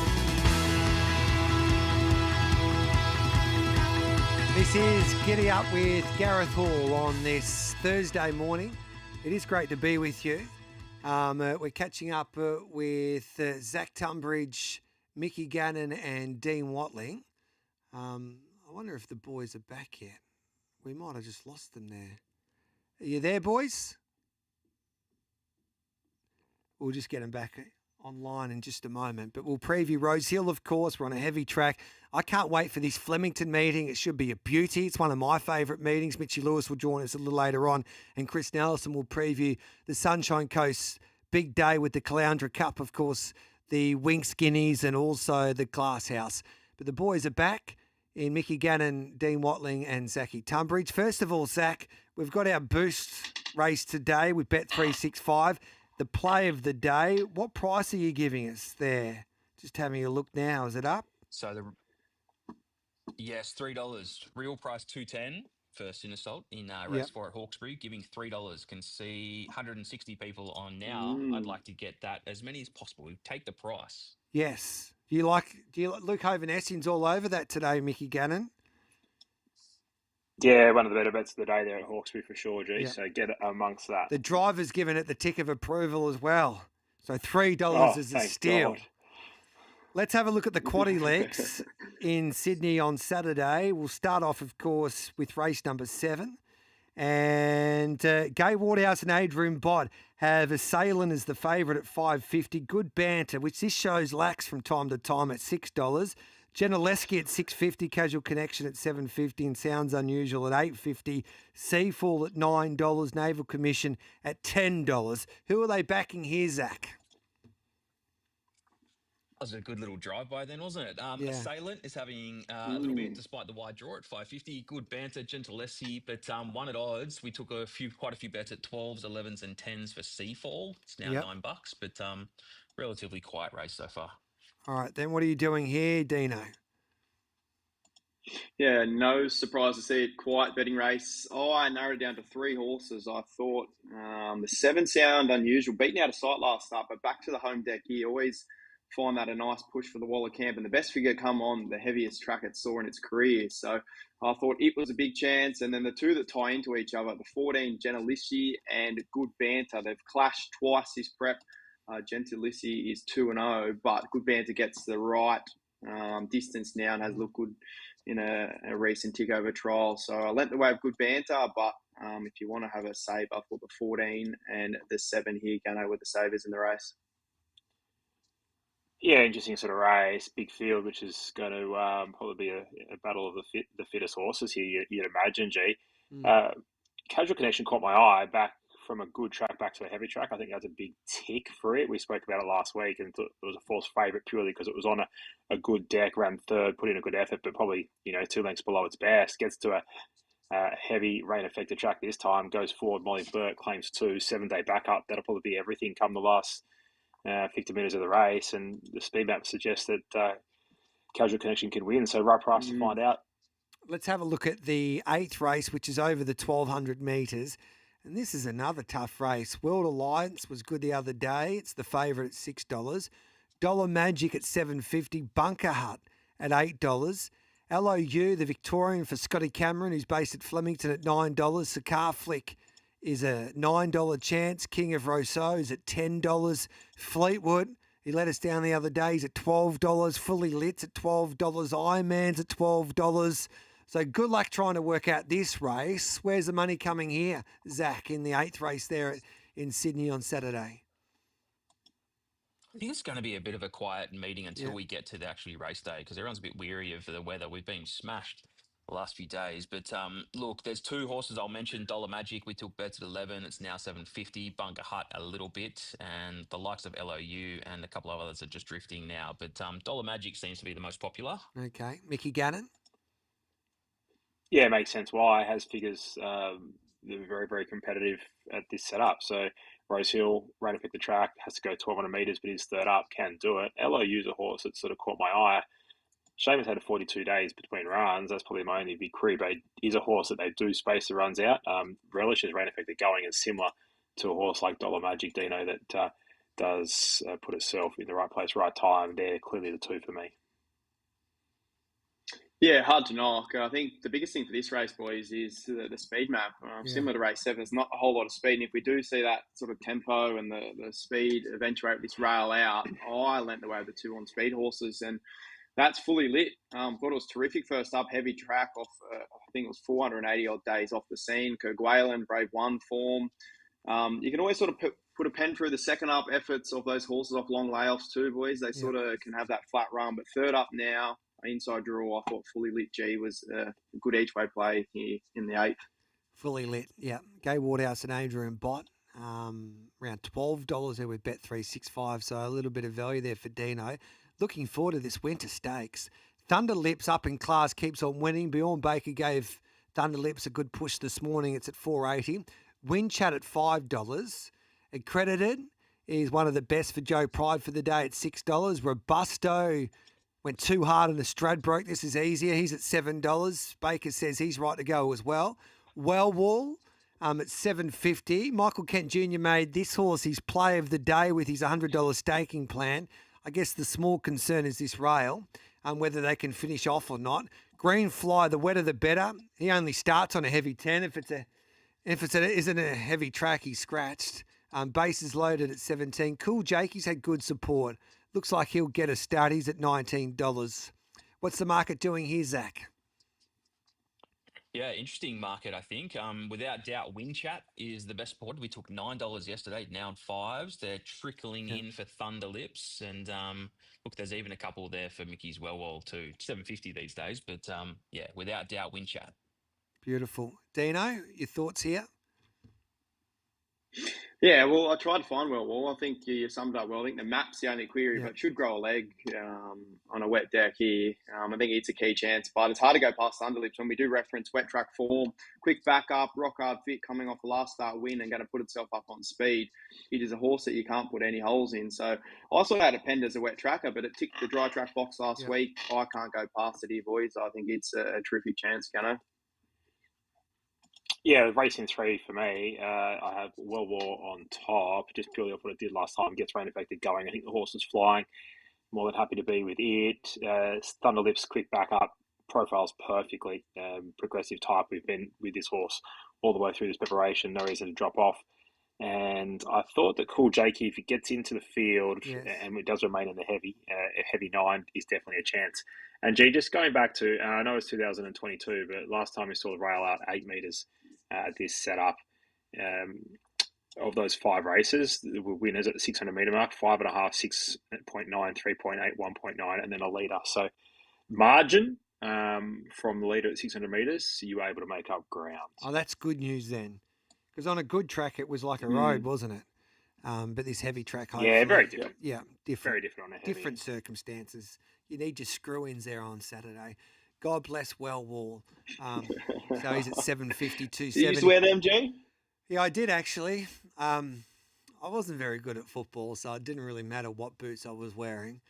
[SPEAKER 1] This is Giddy Up with Gareth Hall on this Thursday morning. It is great to be with you. We're catching up with Zach Tunbridge, Mickey Gannon and Dean Watling. I wonder if the boys are back yet. We might have just lost them there. Are you there, boys? We'll just get them back online in just a moment. But we'll preview Rose Hill, of course. We're on a heavy track. I can't wait for this Flemington meeting. It should be a beauty. It's one of my favourite meetings. Mitchie Lewis will join us a little later on. And Chris Nelson will preview the Sunshine Coast big day with the Caloundra Cup, of course, the Winx Guineas and also the Glass House. But the boys are back in Mickey Gannon, Dean Watling and Zachy Tunbridge. First of all, Zach, we've got our boost race today with Bet365. The play of the day. What price are you giving us there? Just having a look now. Is it up?
[SPEAKER 18] So yes, $3. Real price $2.10. First in assault in race 4 at Hawkesbury, giving $3. Can see 160 people on now. I'd like to get that as many as possible. Take the price.
[SPEAKER 1] Yes. Do you like Luke Hovan-Essing's all over that today, Mickey Gannon?
[SPEAKER 16] Yeah, one of the better bets of the day there at Hawkesbury for sure, G.
[SPEAKER 1] Yeah.
[SPEAKER 16] So get amongst that.
[SPEAKER 1] The driver's given it the tick of approval as well. So $3 is a steal.
[SPEAKER 16] God.
[SPEAKER 1] Let's have a look at the quaddie legs in Sydney on Saturday. We'll start off, of course, with race number 7. And Gay Waterhouse and Adrian Bott have Assailant as the favourite at $5.50. Good Banter, which this show's lax from time to time at $6. Genaleski at $6.50, Casual Connection at $7.50, and Sounds Unusual at $8.50. Seafall at $9, Naval Commission at $10. Who are they backing here, Zach?
[SPEAKER 18] That was a good little drive-by then, wasn't it?
[SPEAKER 1] Yeah.
[SPEAKER 18] Assailant is having a little bit, despite the wide draw at $5.50. Good Banter, Gentileschi, but one at odds. We took quite a few bets at 12s, 11s, and 10s for Seafall. It's now $9, but relatively quiet race so far.
[SPEAKER 1] All right, then what are you doing here, Dino?
[SPEAKER 17] Yeah, no surprise to see it. Quiet betting race. I narrowed it down to 3 horses. I thought the 7 Sound Unusual, beaten out of sight last start, but back to the home deck here. Always find that a nice push for the Waller camp, and the best figure come on the heaviest track it saw in its career. So I thought it was a big chance. And then the 2 that tie into each other, the 14 Gentileschi and Good Banter. They've clashed twice this prep. Gentileschi is 2-0, but Good Banter gets the right distance now and has looked good in a recent tick-over trial. So I lent the way of Good Banter, but if you want to have a save, I thought the 14 and the 7 here going with the savers in the race.
[SPEAKER 16] Yeah, interesting sort of race, big field, which is going to probably be a battle of the fittest horses here, you'd imagine, G. Casual Connection caught my eye back from a good track back to a heavy track. I think that's a big tick for it. We spoke about it last week and thought it was a false favourite purely because it was on a good deck, ran third, put in a good effort, but probably 2 lengths below its best. Gets to a heavy rain-affected track this time, goes forward. Molly Burt claims 2, 7-day backup. That'll probably be everything come the last 50 metres of the race, and the speed map suggests that Casual Connection can win. So right price to find out.
[SPEAKER 1] Let's have a look at the 8th race, which is over the 1,200 metres. And this is another tough race. World Alliance was good the other day. It's the favourite at $6. Dollar Magic at $7.50. Bunker Hut at $8. LOU, the Victorian for Scotty Cameron, who's based at Flemington at $9. Sakar Flick is a $9 chance. King of Rousseau is at $10. Fleetwood, he let us down the other day. He's at $12. Fully Lit's at $12. Ironman's at $12. So good luck trying to work out this race. Where's the money coming here, Zach, in the 8th race there in Sydney on Saturday?
[SPEAKER 18] I think it's going to be a bit of a quiet meeting until we get to the actually race day because everyone's a bit weary of the weather. We've been smashed the last few days. But look, there's 2 horses I'll mention. Dollar Magic, we took bets at 11. It's now $7.50. Bunker Hut a little bit. And the likes of LOU and a couple of others are just drifting now. But Dollar Magic seems to be the most popular.
[SPEAKER 1] Okay. Mickey Gannon?
[SPEAKER 16] Yeah, it makes sense why. It has figures that are very, very competitive at this setup. So Rose Hill, rain affected track, has to go 1,200 metres, but he's third up, can do it. LOU's a horse that sort of caught my eye. Seamus had 42 days between runs. That's probably my only big query, but he's a horse that they do space the runs out. Relish is rain affected going and similar to a horse like Dollar Magic, Dino, that does put itself in the right place, right time. They're clearly the 2 for me.
[SPEAKER 17] Yeah, hard to knock. I think the biggest thing for this race, boys, is the speed map. Similar to race 7, there's not a whole lot of speed. And if we do see that sort of tempo and the speed eventuate this rail out, I lent the way of the 2 on speed horses. And that's Fully Lit. Thought it was terrific first up, heavy track off, I think it was 480 odd days off the scene. Kerguelen, Brave One form. You can always sort of put a pen through the second up efforts of those horses off long layoffs too, boys. They sort of can have that flat run. But third up now, inside draw, I thought Fully Lit G was a good each way play here in the 8th.
[SPEAKER 1] Fully Lit, yeah. Gay Waterhouse and Adrian Bott. Around $12 there with Bet365, so a little bit of value there for Dino. Looking forward to this winter stakes. Thunder Lips up in class, keeps on winning. Bjorn Baker gave Thunder Lips a good push this morning. It's at $4.80. Wind Chat at $5. Accredited is one of the best for Joe Pride for the day at $6. Robusto went too hard on the Stradbroke. This is easier. He's at $7. Baker says he's right to go as well. Wellwall at $7.50. Michael Kent Jr. made this horse his play of the day with his $100 staking plan. I guess the small concern is this rail, whether they can finish off or not. Green Fly, the wetter the better. He only starts on a heavy 10. If it isn't a heavy track, he's scratched. Bases loaded at 17. Cool Jakey's had good support. Looks like he'll get a start. He's at $19. What's the market doing here, Zach?
[SPEAKER 18] Yeah, interesting market, I think. Without doubt, Winchat is the best spot. We took $9 yesterday, now in fives. They're trickling in for Thunder Lips. And look, there's even a couple there for Mickey's Wellwall too. $7.50 these days. But yeah, without doubt, Winchat.
[SPEAKER 1] Beautiful. Dino, your thoughts here?
[SPEAKER 17] Yeah, well, I tried to find Wellwall. I think you summed it up well. I think the map's the only query, but should grow a leg on a wet deck here. I think it's a key chance, but it's hard to go past Underlips when we do reference wet track form. Quick backup, rock hard fit coming off a last start win and going to put itself up on speed. It is a horse that you can't put any holes in. So I also had a Pend as a wet tracker, but it ticked the dry track box last week. I can't go past it here, boys. I think it's a terrific chance, Gano.
[SPEAKER 16] Yeah, racing 3 for me. I have Wellwall on top, just purely off what it did last time. Gets rain affected going. I think the horse is flying. More than happy to be with it. Thunder Lips, quick backup, profiles perfectly. Progressive type. We've been with this horse all the way through this preparation. No reason to drop off. And I thought that Cool Jakey, if it gets into the field and it does remain in the heavy 9, is definitely a chance. And G, just going back to, I know it's 2022, but last time we saw the rail out 8 metres at this setup. Of those 5 races, the winners at the 600 metre mark, 5.5, 6.9, 3.8, 1.9, and then a leader. So margin from the leader at 600 metres, you were able to make up ground.
[SPEAKER 1] Oh, that's good news then. Because on a good track, it was like a road, wasn't it? But this heavy track,
[SPEAKER 16] yeah, very different.
[SPEAKER 1] Yeah, different.
[SPEAKER 16] Very different on a heavy.
[SPEAKER 1] Different circumstances. You need your screw-ins there on Saturday. God bless Wellwall. So he's at 750, 270.
[SPEAKER 17] Did you swear them, G?
[SPEAKER 1] Yeah, I did actually. I wasn't very good at football, so it didn't really matter what boots I was wearing.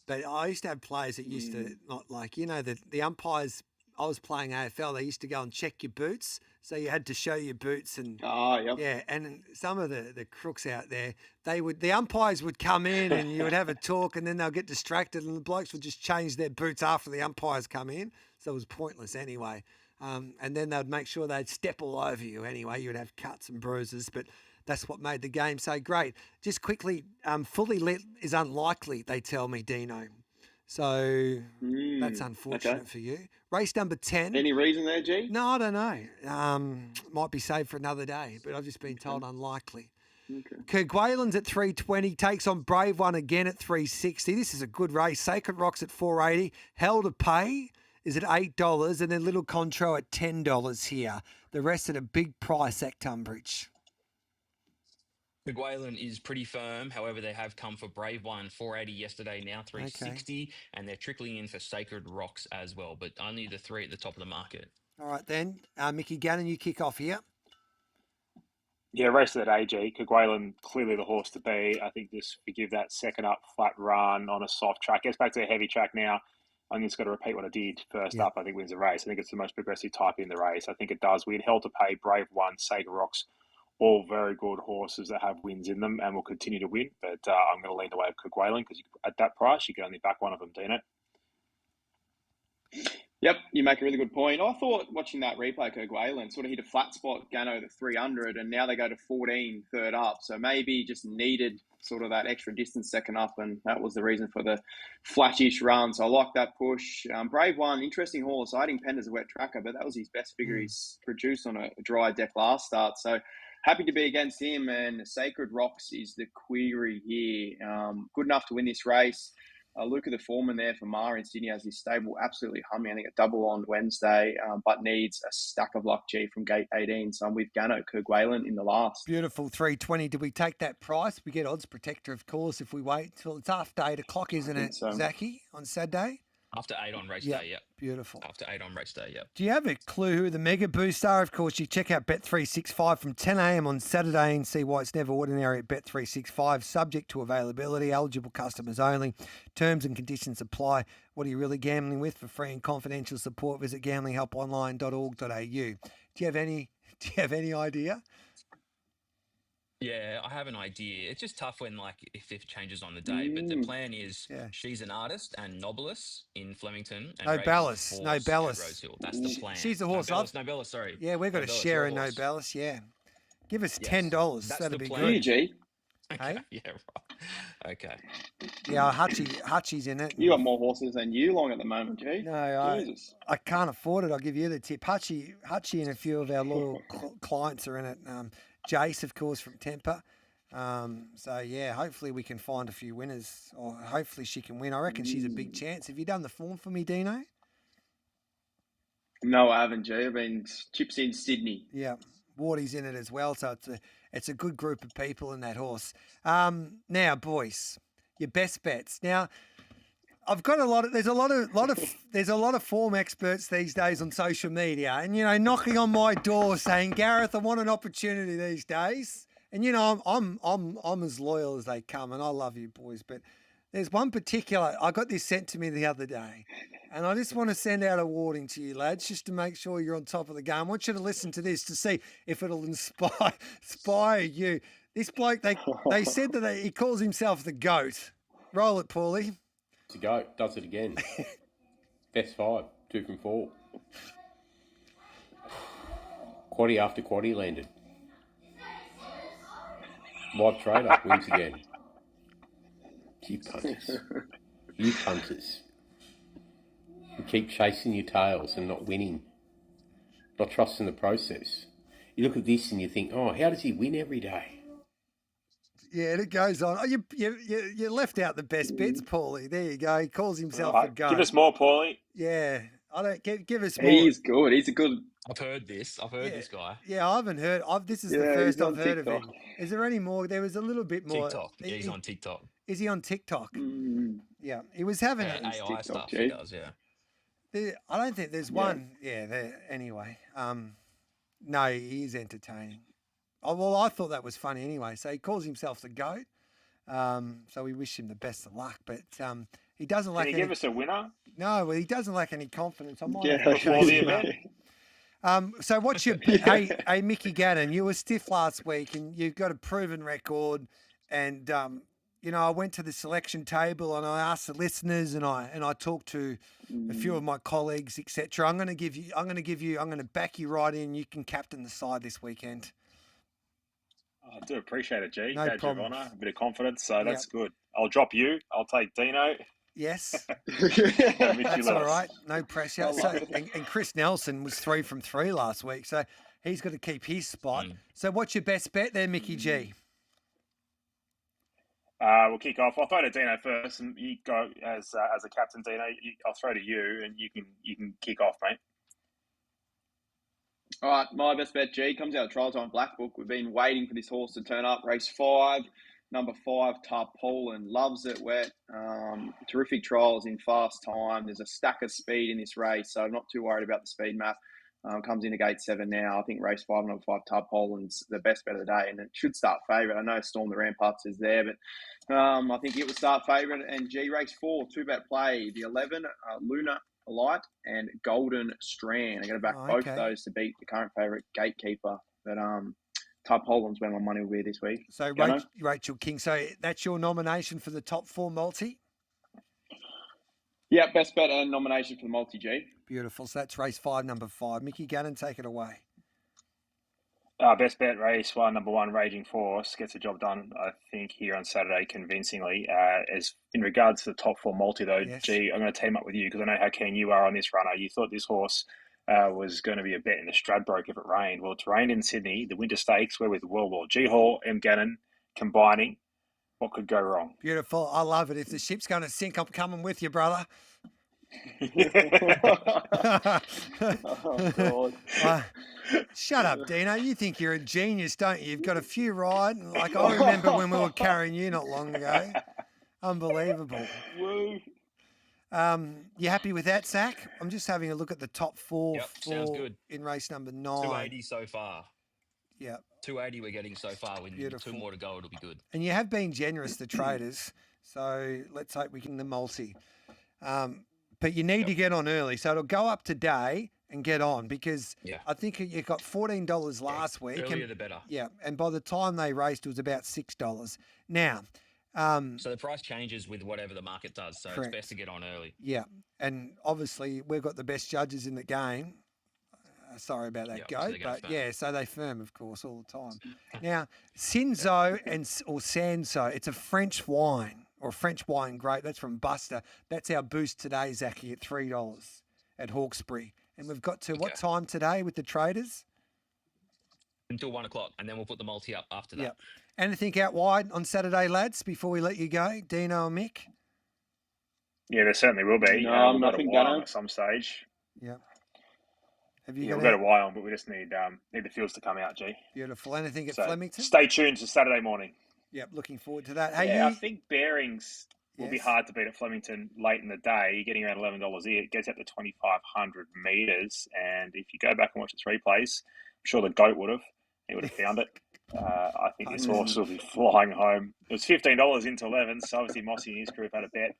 [SPEAKER 1] But I used to have players that used to not like, the umpires. I was playing AFL. They used to go and check your boots, so you had to show your boots and yeah. And some of the crooks out there, the umpires would come in and you would have a talk, and then they'll get distracted, and the blokes would just change their boots after the umpires come in. So it was pointless anyway. And then they'd make sure they'd step all over you anyway. You'd have cuts and bruises, but that's what made the game so great. Just quickly, fully lit is unlikely, they tell me, Dino. So that's unfortunate for you. Race number 10.
[SPEAKER 17] Any reason there, G?
[SPEAKER 1] No, I don't know. Might be saved for another day, but I've just been told unlikely. Okay. Kerguelen's at 320, takes on Brave One again at 360. This is a good race. Sacred Rock's at 480. Hell to Pay is at $8, and then Little Contro at $10 here. The rest at a big price at Tunbridge.
[SPEAKER 18] Kerguelen is pretty firm. However, they have come for Brave One, 480 yesterday, now 360, and they're trickling in for Sacred Rocks as well, but only the 3 at the top of the market.
[SPEAKER 1] All right, then. Mickey Gannon, you kick off here.
[SPEAKER 16] Yeah, race of that AG. Kerguelen, clearly the horse to be. I think just forgive that second up flat run on a soft track. Gets back to a heavy track now. I think it's got to repeat what it did first up. I think wins the race. I think it's the most progressive type in the race. I think it does win. Hell to Pay, Brave One, Sacred Rocks. All very good horses that have wins in them and will continue to win. But I'm going to lean the way of Kerguelen because at that price, you can only back one of them, Dino.
[SPEAKER 17] Yep, you make a really good point. I thought watching that replay, Kerguelen sort of hit a flat spot, Gano to 300, and now they go to 14 third up. So maybe just needed sort of that extra distance second up, and that was the reason for the flashish run. So I like that push. Brave One, interesting horse. I had him penned as a wet tracker, but that was his best figure he's produced on a dry deck last start. So happy to be against him, and Sacred Rocks is the query here. Good enough to win this race. Look at the foreman there for Mara in Sydney has his stable absolutely humming. I think a double on Wednesday, but needs a stack of luck, G, from gate 18. So I'm with Gano, Kerguelen in the last.
[SPEAKER 1] Beautiful, 320. Do we take that price? We get odds protector, of course, if we wait till it's after 8 o'clock, isn't it, so. Zachy, on Saturday?
[SPEAKER 18] After 8 on race day, yep.
[SPEAKER 1] Beautiful.
[SPEAKER 18] After 8 on race day, yep.
[SPEAKER 1] Do you have a clue who the mega boosts are? Of course, you check out Bet365 from 10 a.m. on Saturday and see why it's never ordinary at Bet365. Subject to availability, eligible customers only. Terms and conditions apply. What are you really gambling with? For free and confidential support, visit gamblinghelponline.org.au. Do you have any idea?
[SPEAKER 18] Yeah, I have an idea. It's just tough when, if it changes on the day. But the plan is she's an artist and Nobilis in Flemington. And
[SPEAKER 1] Nobilis.
[SPEAKER 18] Rosehill. That's the plan.
[SPEAKER 1] She's the horse.
[SPEAKER 18] Nobilis, sorry.
[SPEAKER 1] Yeah, we've got to share a Nobilis, yeah. Give us $10.
[SPEAKER 18] That's
[SPEAKER 1] That'd be
[SPEAKER 18] plan.
[SPEAKER 1] good.
[SPEAKER 17] G.
[SPEAKER 1] Hey?
[SPEAKER 18] Yeah, right. Okay.
[SPEAKER 1] Yeah, Hutchie's in it.
[SPEAKER 17] You got more horses than you long at the moment, G.
[SPEAKER 1] No,
[SPEAKER 17] Jesus.
[SPEAKER 1] I can't afford it. I'll give you the tip. Hutchie and a few of our loyal clients are in it. Jace, of course, from Temper. So, yeah, hopefully we can find a few winners, or hopefully she can win. I reckon she's a big chance. Have you done the form for me, Dino?
[SPEAKER 17] No, I haven't, G. I've been chips in Sydney.
[SPEAKER 1] Yeah, Wardy's in it as well. So it's a good group of people in that horse. Now, boys, your best bets. Now, I've got there's a lot of form experts these days on social media, and knocking on my door saying, Gareth, I want an opportunity these days. And I'm as loyal as they come, and I love you boys. But there's one particular, I got this sent to me the other day, and I just want to send out a warning to you lads, just to make sure you're on top of the game. I want you to listen to this to see if it'll inspire you. This bloke, they said that he calls himself the GOAT. Roll it, Paulie.
[SPEAKER 21] To go, does it again. Best 5, 2 from 4. Quaddie after quaddie landed. Live trader wins again. You punters. You punters. You keep chasing your tails and not winning. Not trusting the process. You look at this and you think, oh, how does he win every day?
[SPEAKER 1] Yeah, it goes on. Oh, you left out the best bits, Paulie. There you go. He calls himself a GOAT.
[SPEAKER 16] Give us more, Paulie.
[SPEAKER 1] Yeah, I don't give us more.
[SPEAKER 17] He's good. He's a good.
[SPEAKER 18] I've heard this. I've heard this guy.
[SPEAKER 1] Yeah, I haven't heard. This is the first I've heard of him. Is there any more? There was a little bit more.
[SPEAKER 18] TikTok. Yeah, he's on TikTok.
[SPEAKER 1] Is he on TikTok? Yeah, he was having
[SPEAKER 18] AI
[SPEAKER 1] TikTok,
[SPEAKER 18] stuff. He does. Yeah.
[SPEAKER 1] I don't think there's one. Yeah. Anyway, no, he is entertaining. Oh, well, I thought that was funny anyway. So he calls himself the GOAT. So we wish him the best of luck. But he doesn't lack.
[SPEAKER 16] Can you give us a winner?
[SPEAKER 1] No, well, he doesn't lack any confidence. I might
[SPEAKER 16] have to chase him up.
[SPEAKER 1] So what's your hey Mickey Gannon? You were stiff last week, and you've got a proven record. And I went to the selection table and I asked the listeners, and I talked to a few of my colleagues, etc. I'm going to back you right in. You can captain the side this weekend.
[SPEAKER 16] I do appreciate it, G.
[SPEAKER 1] No
[SPEAKER 16] Badge of
[SPEAKER 1] problem.
[SPEAKER 16] honour, a bit of confidence, so that's good. I'll drop you. I'll take Dino.
[SPEAKER 1] Yes.
[SPEAKER 16] That's
[SPEAKER 1] That's all right. No pressure. And Chris Nelson was 3 from 3 last week, so he's got to keep his spot. So what's your best bet there, Mickey G?
[SPEAKER 16] We'll kick off. I'll throw to Dino first, and you go as a captain, Dino. I'll throw to you, and you can kick off, mate.
[SPEAKER 17] All right, my best bet, G, comes out of Trial Time Black Book. We've been waiting for this horse to turn up. Race 5, number 5, Tarpaulin, loves it wet. Terrific trials in fast time. There's a stack of speed in this race, so I'm not too worried about the speed map. Comes into gate 7 now. I think race 5, number 5, Tarpaulin's the best bet of the day, and it should start favourite. I know Storm the Ramparts is there, but I think it will start favourite. And G, race 4, 2-bet play, the 11, Luna Light and Golden Strand. I'm going to back both those to beat the current favourite Gatekeeper. But Tarpaulin's where my money will be this week.
[SPEAKER 1] So Rachel King. So that's your nomination for the top 4 multi?
[SPEAKER 17] Yeah, best bet and nomination for the multi, G.
[SPEAKER 1] Beautiful. So that's race 5, number 5. Mickey Gannon, take it away.
[SPEAKER 16] Best bet, race 1, number 1, Raging Force, gets the job done, I think, here on Saturday convincingly. As in regards to the top 4 multi, though,
[SPEAKER 1] Yes.
[SPEAKER 16] G, I'm going to team up with you because I know how keen you are on this runner. You thought this horse was going to be a bet in the Stradbroke if it rained. Well, it's rained in Sydney. The Winter Stakes were with World War G Hall, M. Gannon combining. What could go wrong?
[SPEAKER 1] Beautiful. I love it. If the ship's going to sink, I'm coming with you, brother.
[SPEAKER 17] Oh, God.
[SPEAKER 1] Shut up, Dino. You think you're a genius, don't you? You've got a few right. Like I remember when we were carrying you not long ago. Unbelievable.
[SPEAKER 17] Woo.
[SPEAKER 1] You happy with that, Zach? I'm just having a look at the top 4
[SPEAKER 18] Yep, sounds good.
[SPEAKER 1] in race number 9.
[SPEAKER 18] 280 so far.
[SPEAKER 1] Yeah.
[SPEAKER 18] 280 we're getting so far. With
[SPEAKER 1] Beautiful.
[SPEAKER 18] 2 more to go, it'll be good.
[SPEAKER 1] And you have been generous to traders, so let's hope we can the multi. But you need to get on early, so it'll go up today and get on because I think you got $14 last week.
[SPEAKER 18] Earlier the better.
[SPEAKER 1] Yeah, and by the time they raced, it was about $6. Now,
[SPEAKER 18] so the price changes with whatever the market does, so
[SPEAKER 1] Correct.
[SPEAKER 18] it's best to get on early.
[SPEAKER 1] yeah, and obviously we've got the best judges in the game. Sorry about that,
[SPEAKER 18] Yep, so
[SPEAKER 1] goat.
[SPEAKER 18] they go
[SPEAKER 1] But
[SPEAKER 18] firm.
[SPEAKER 1] yeah, so they firm, of course, all the time. Now, Cinzo or Sanso, it's a French wine or French wine grape. That's from Buster. That's our boost today, Zachy, at $3 at Hawkesbury. And we've got to what time today with the traders?
[SPEAKER 18] Until 1 o'clock, and then we'll put the multi up after that.
[SPEAKER 1] Yep. Anything out wide on Saturday, lads, before we let you go? Dino and Mick?
[SPEAKER 16] Yeah, there certainly will be.
[SPEAKER 17] No,
[SPEAKER 16] we'll go to
[SPEAKER 17] nothing,
[SPEAKER 16] Wyong
[SPEAKER 17] Gunnar.
[SPEAKER 16] at some stage.
[SPEAKER 1] Yep. Have you
[SPEAKER 16] Yeah,
[SPEAKER 1] got
[SPEAKER 16] we'll go to Wyong, but we just need the fields to come out, G.
[SPEAKER 1] Beautiful. Anything at
[SPEAKER 16] So
[SPEAKER 1] Flemington?
[SPEAKER 16] stay tuned to Saturday morning.
[SPEAKER 1] Yep, looking forward to that. Hey,
[SPEAKER 16] Yeah, I
[SPEAKER 1] you...
[SPEAKER 16] think Bearings will be hard to beat at Flemington late in the day. You're getting around $11 here. It gets up to 2,500 metres. And if you go back and watch its replays, I'm sure the GOAT would have. He would have found it. I think this horse will be flying home. It was $15 into 11, so obviously Mossy and his group had a bet.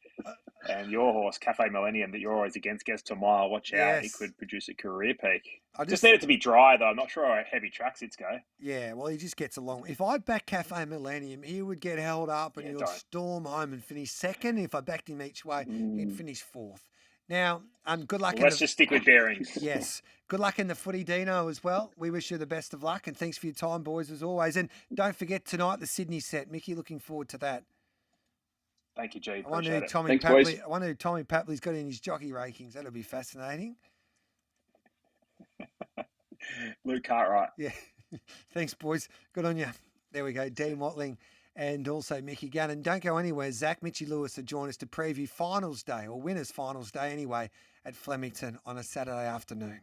[SPEAKER 16] And your horse, Cafe Millennium, that you're always against, gets to a mile. Watch out. It could produce a career peak.
[SPEAKER 1] I
[SPEAKER 16] just need it to be dry, though. I'm not sure how heavy tracks it's go.
[SPEAKER 1] Yeah, well, he just gets along. If I back Cafe Millennium, he would get held up and he would storm home and finish second. If I backed him each way, he'd finish fourth. Now, good luck.
[SPEAKER 16] Well, let's just stick with Bearings.
[SPEAKER 1] Yes. Good luck in the footy, Dino, as well. We wish you the best of luck, and thanks for your time, boys, as always. And don't forget tonight, the Sydney set. Mickey, looking forward to that.
[SPEAKER 16] Thank you, G.
[SPEAKER 1] I wonder
[SPEAKER 16] Appreciate
[SPEAKER 1] who
[SPEAKER 16] it.
[SPEAKER 1] Tommy Papley's got in his jockey rankings. That'll be fascinating.
[SPEAKER 16] Luke Cartwright.
[SPEAKER 1] Yeah. Thanks, boys. Good on you. There we go. Dean Watling and also Mickey Gannon. Don't go anywhere. Zach Mitchie Lewis to join us to preview finals day, or winners finals day anyway, at Flemington on a Saturday afternoon.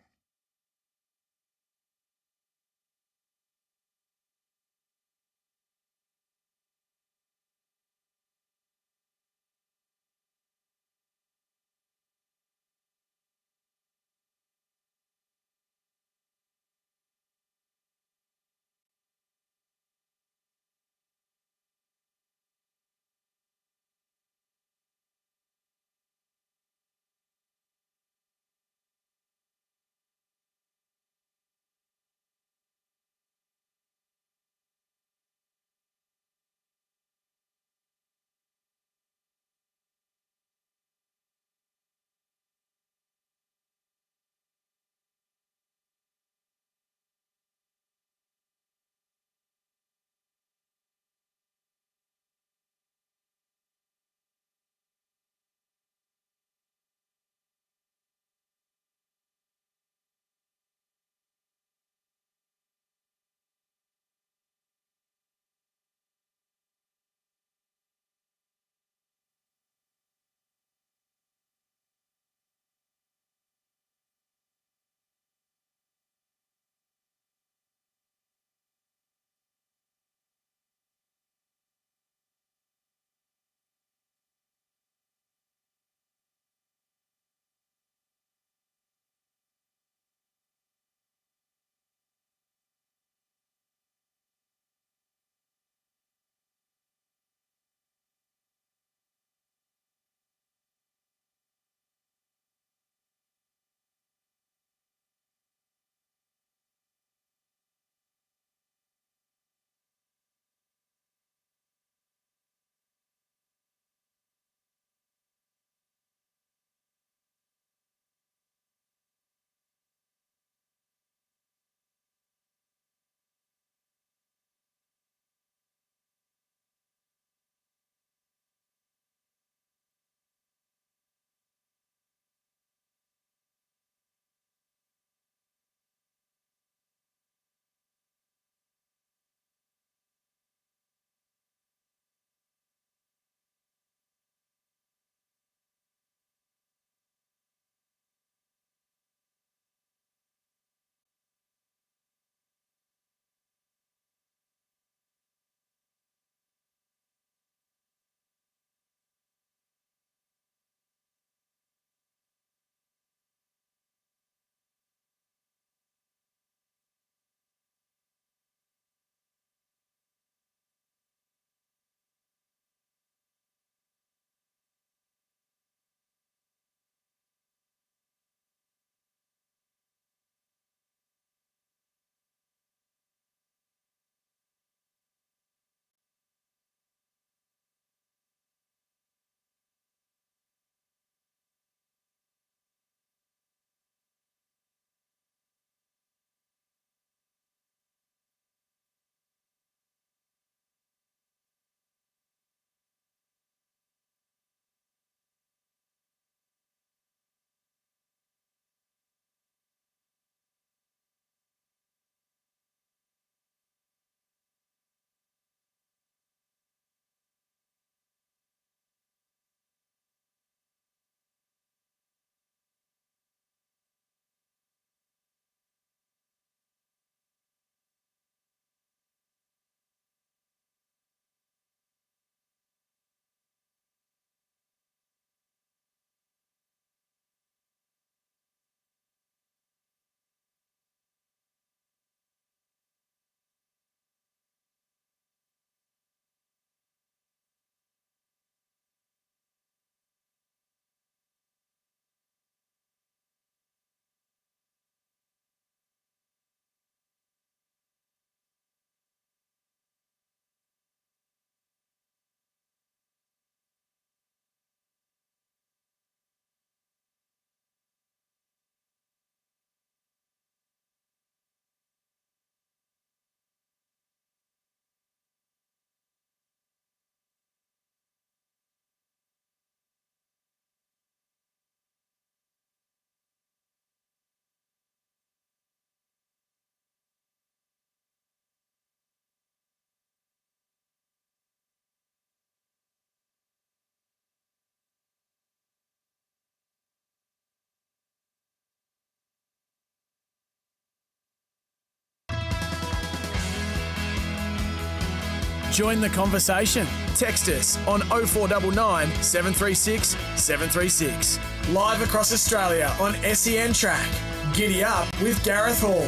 [SPEAKER 3] Join the conversation. Text us on 0499 736 736. Live across Australia on SENTrack. Giddy up with Gareth Hall.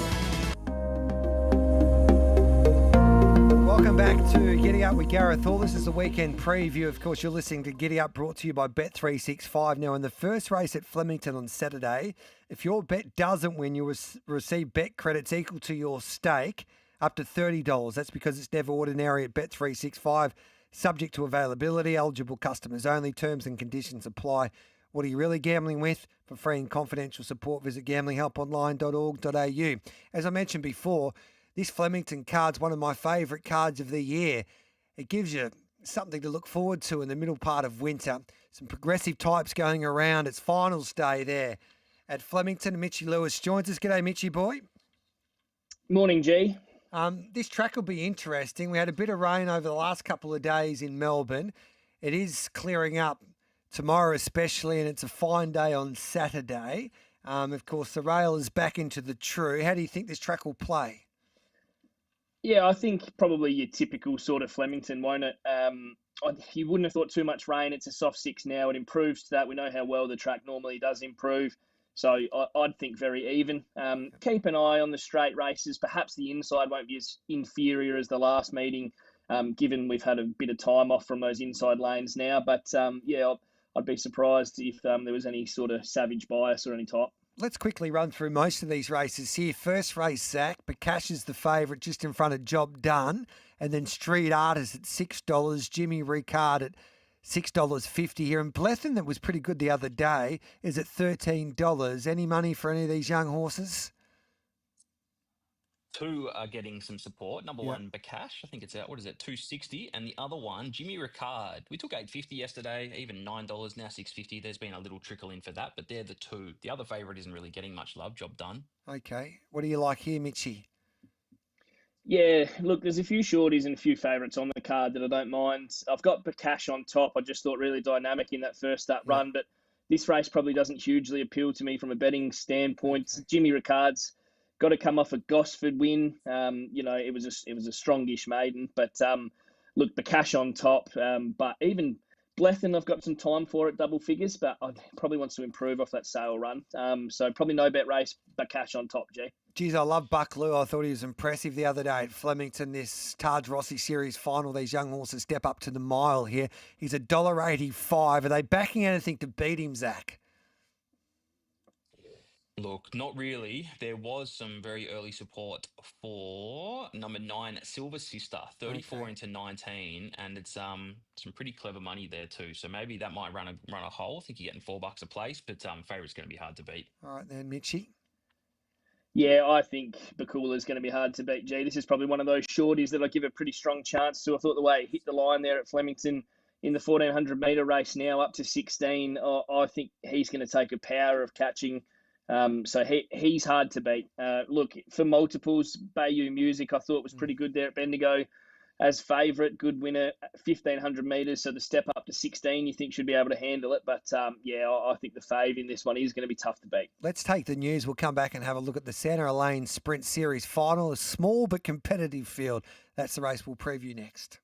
[SPEAKER 1] Welcome back to Giddy Up with Gareth Hall. This is the weekend preview. Of course, you're listening to Giddy Up, brought to you by Bet365. Now, in the first race at Flemington on Saturday, if your bet doesn't win, you'll receive bet credits equal to your stake, up to $30. That's because it's never ordinary at Bet365. Subject to availability, eligible customers only. Terms and conditions apply. What are you really gambling with? For free and confidential support, visit gamblinghelponline.org.au. As I mentioned before, this Flemington card's one of my favourite cards of the year. It gives you something to look forward to in the middle part of winter. Some progressive types going around. It's finals day there at Flemington. Mitchie Lewis joins us. G'day, Mitchie boy.
[SPEAKER 2] Morning, G.
[SPEAKER 1] This track will be interesting. We had a bit of rain over the last couple of days in Melbourne. It is clearing up tomorrow especially, and it's a fine day on Saturday. Of course, the rail is back into the true. How do you think this track will play?
[SPEAKER 2] Yeah, I think probably your typical sort of Flemington, won't it? You wouldn't have thought too much rain. It's a soft 6 now. It improves to that. We know how well the track normally does improve. So I'd think very even. Keep an eye on the straight races. Perhaps the inside won't be as inferior as the last meeting, given we've had a bit of time off from those inside lanes now. But yeah, I'd be surprised if there was any sort of savage bias or any type.
[SPEAKER 1] Let's quickly run through most of these races here. First race, Zach. Bakash is the favourite just in front of Job Done. And then Street Artist at $6. Jimmy Ricard at $6.50 here. And Blethen, that was pretty good the other day, is at $13. Any money for any of these young horses?
[SPEAKER 18] Two are getting some support. Number one, Bakash, I think it's out, $260. And the other one, Jimmy Ricard. We took $8.50 yesterday, even $9, now $6.50. There's been a little trickle in for that, but they're the two. The other favourite isn't really getting much love. Job done.
[SPEAKER 1] Okay. What do you like here, Mitchie?
[SPEAKER 2] Yeah, look, there's a few shorties and a few favourites on the card that I don't mind. I've got Bakash on top. I just thought really dynamic in that first start run, but this race probably doesn't hugely appeal to me from a betting standpoint. Okay. Jimmy Ricard's got to come off a Gosford win. It was a strongish maiden, but look, Bakash on top. But even Blethen, I've got some time for it, double figures, but I probably wants to improve off that sale run. So probably no bet race, Bakash on top, G.
[SPEAKER 1] Geez, I love Buckaloo. I thought he was impressive the other day at Flemington, this Taj Rossi Series final. These young horses step up to the mile here. He's $1.85. Are they backing anything to beat him, Zach?
[SPEAKER 18] Look, not really. There was some very early support for number 9, Silver Sister, 34 into 19, and it's some pretty clever money there too. So maybe that might run a hole. I think you're getting $4 a place, but favourite's going to be hard to beat.
[SPEAKER 1] All right then, Mitchie.
[SPEAKER 2] Yeah, I think Bakula is going to be hard to beat, G. This is probably one of those shorties that I give a pretty strong chance to. I thought the way it hit the line there at Flemington in the 1,400 metre race now up to 16, I think he's going to take a power of catching. So he's hard to beat. Look, for multiples, Bayou Music, I thought was pretty good there at Bendigo. As favourite, good winner, 1,500 metres. So the step up to 16, you think should be able to handle it. But I think the fave in this one is going to be tough to beat.
[SPEAKER 1] Let's take the news. We'll come back and have a look at the Santa Elaine Sprint Series final. A small but competitive field. That's the race we'll preview next.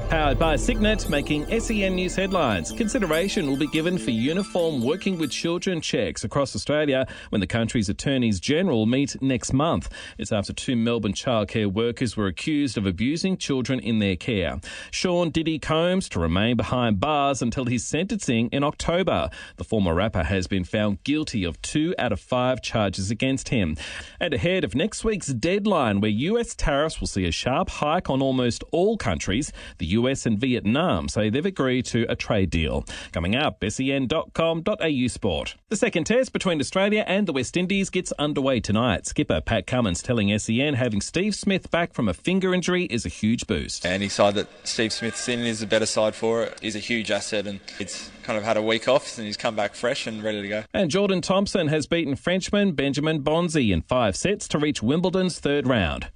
[SPEAKER 5] Powered by Signet, making SEN News headlines. Consideration will be given for uniform working with children checks across Australia when the country's Attorneys General meet next month. It's after 2 Melbourne childcare workers were accused of abusing children in their care. Sean Diddy Combs to remain behind bars until his sentencing in October. The former rapper has been found guilty of 2 out of 5 charges against him. And ahead of next week's deadline, where US tariffs will see a sharp hike on almost all countries, the US and Vietnam say they've agreed to a trade deal. Coming up, sen.com.au sport. The second test between Australia and the West Indies gets underway tonight. Skipper Pat Cummins telling SEN having Steve Smith back from a finger injury is a huge boost.
[SPEAKER 20] Any side that Steve Smith's in is a better side for it. He's a huge asset, and it's kind of had a week off and he's come back fresh and ready to go.
[SPEAKER 5] And Jordan Thompson has beaten Frenchman Benjamin Bonzi in 5 sets to reach Wimbledon's third round.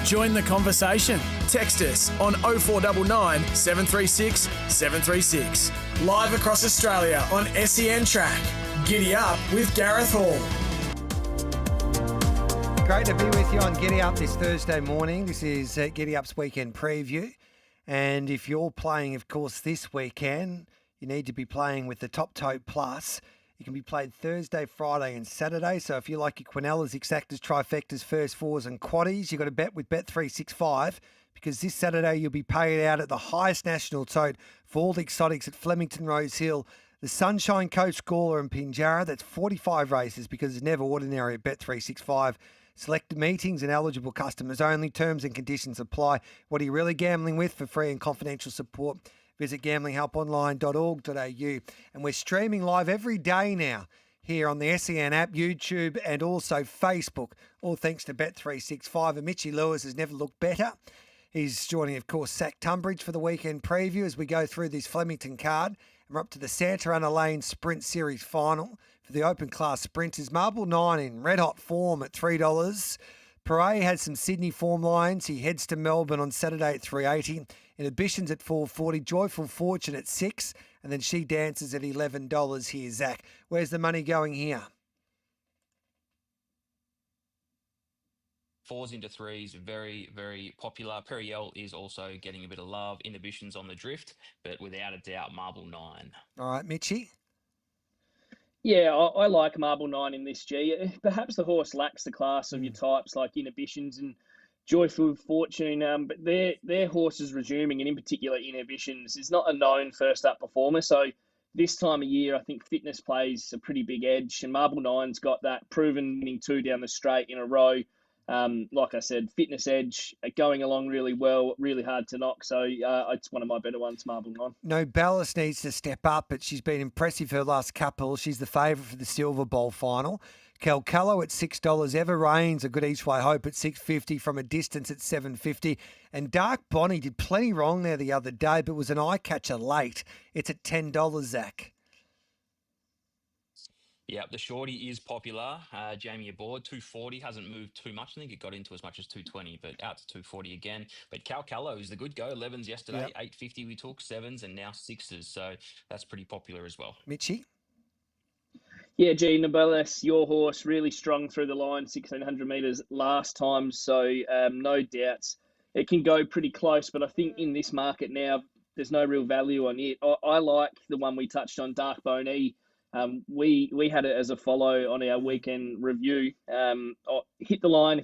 [SPEAKER 3] Join the conversation. Text us on 0499 736 736. Live across Australia on SENtrack. Giddy up with Gareth Hall.
[SPEAKER 1] Great to be with you on Giddy Up this Thursday morning. This is Giddy Up's weekend preview. And if you're playing, of course, this weekend, you need to be playing with the Top Tote Plus. It can be played Thursday, Friday and Saturday. So if you like your Quinellas, Exactas, Trifectas, First Fours and Quaddies, you've got to bet with Bet365 because this Saturday you'll be paid out at the highest national tote for all the exotics at Flemington, Rose Hill, the Sunshine Coast, Gawler and Pinjarra. That's 45 races because it's never ordinary at Bet365. Selected meetings and eligible customers only. Terms and conditions apply. What are you really gambling with? For free and confidential support, visit gamblinghelponline.org.au. And we're streaming live every day now here on the SEN app, YouTube and also Facebook, all thanks to Bet365. And Mitchy Lewis has never looked better. He's joining, of course, Sack Tunbridge for the weekend preview as we go through this Flemington card. And we're up to the Santa Ana Lane Sprint Series final for the open class sprinters. Marble 9 in red-hot form at $3. Perret has some Sydney form lines. He heads to Melbourne on Saturday at 380. Inhibitions at 440. Joyful Fortune at 6. And then She Dances at $11 here, Zach. Where's the money going here?
[SPEAKER 18] 4s into 3s, very, very popular. Periel is also getting a bit of love. Inhibitions on the drift, but without a doubt, Marble 9.
[SPEAKER 1] All right, Mitchy.
[SPEAKER 2] Yeah, I like Marble 9 in this, G. Perhaps the horse lacks the class of your types like Inhibitions and Joyful Fortune, but their horses resuming, and in particular Inhibitions, is not a known first-up performer. So this time of year, I think fitness plays a pretty big edge, and Marble 9's got that proven winning 2 down the straight in a row. Like I said, fitness edge, going along really well, really hard to knock. So it's one of my better ones, Marble 9.
[SPEAKER 1] No Ballas needs to step up, but she's been impressive her last couple. She's the favourite for the Silver Bowl final. Calcallo at $6. Ever Rains, a good each way hope at $6.50 from a distance at $7.50. And Dark Bonnie did plenty wrong there the other day, but was an eye catcher late. It's at $10, Zach.
[SPEAKER 18] Yeah, the shorty is popular. Jamie aboard, 240, hasn't moved too much. I think it got into as much as 220, but out to 240 again. But Calcallo is the good go. 11s yesterday, yep. 850 we took, 7s and now 6s. So that's pretty popular as well.
[SPEAKER 1] Mitchy?
[SPEAKER 2] Yeah, G, Nobeles, your horse, really strong through the line, 1,600 metres last time. So no doubts it can go pretty close. But I think in this market now, there's no real value on it. I like the one we touched on, Dark Boney. We had it as a follow on our weekend review. Hit the line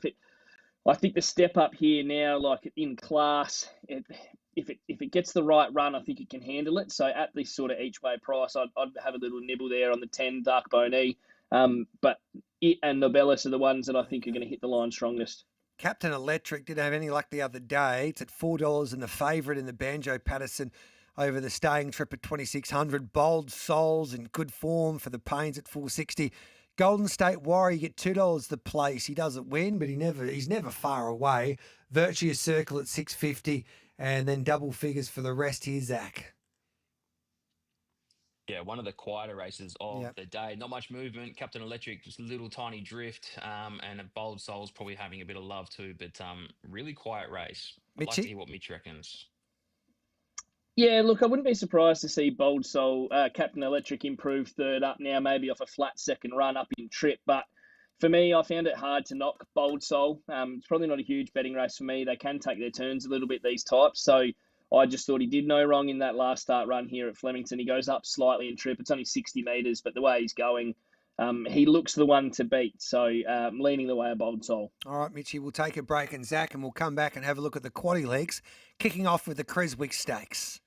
[SPEAKER 2] I think the step up here now, like in class, if it gets the right run, I think it can handle it. So at this sort of each way price, I'd have a little nibble there on the 10 Dark Boney. But it and Nobelis are the ones that I think are going to hit the line strongest.
[SPEAKER 1] Captain Electric didn't have any luck the other day. It's at $4 and the favourite in the Banjo Patterson over the staying trip at 2,600. Bold Souls in good form for the Pains at 460. Golden State Warrior, you get $2 the place. He doesn't win, but he's never far away. Virtuous Circle at 650, and then double figures for the rest here, Zach.
[SPEAKER 18] Yeah, one of the quieter races of the day. Not much movement. Captain Electric, just a little tiny drift, and a Bold Soul's probably having a bit of love too, but really quiet race. I'd like to hear what Mitch reckons.
[SPEAKER 2] Yeah, look, I wouldn't be surprised to see Bold Soul, Captain Electric improve third up now, maybe off a flat second run up in trip. But for me, I found it hard to knock Bold Soul. It's probably not a huge betting race for me. They can take their turns a little bit, these types. So I just thought he did no wrong in that last start run here at Flemington. He goes up slightly in trip. It's only 60 metres, but the way he's going, he looks the one to beat. So leaning the way of Bold Soul.
[SPEAKER 1] All right, Mitchie, we'll take a break, and Zach, and we'll come back and have a look at the quaddy legs, kicking off with the Creswick Stakes.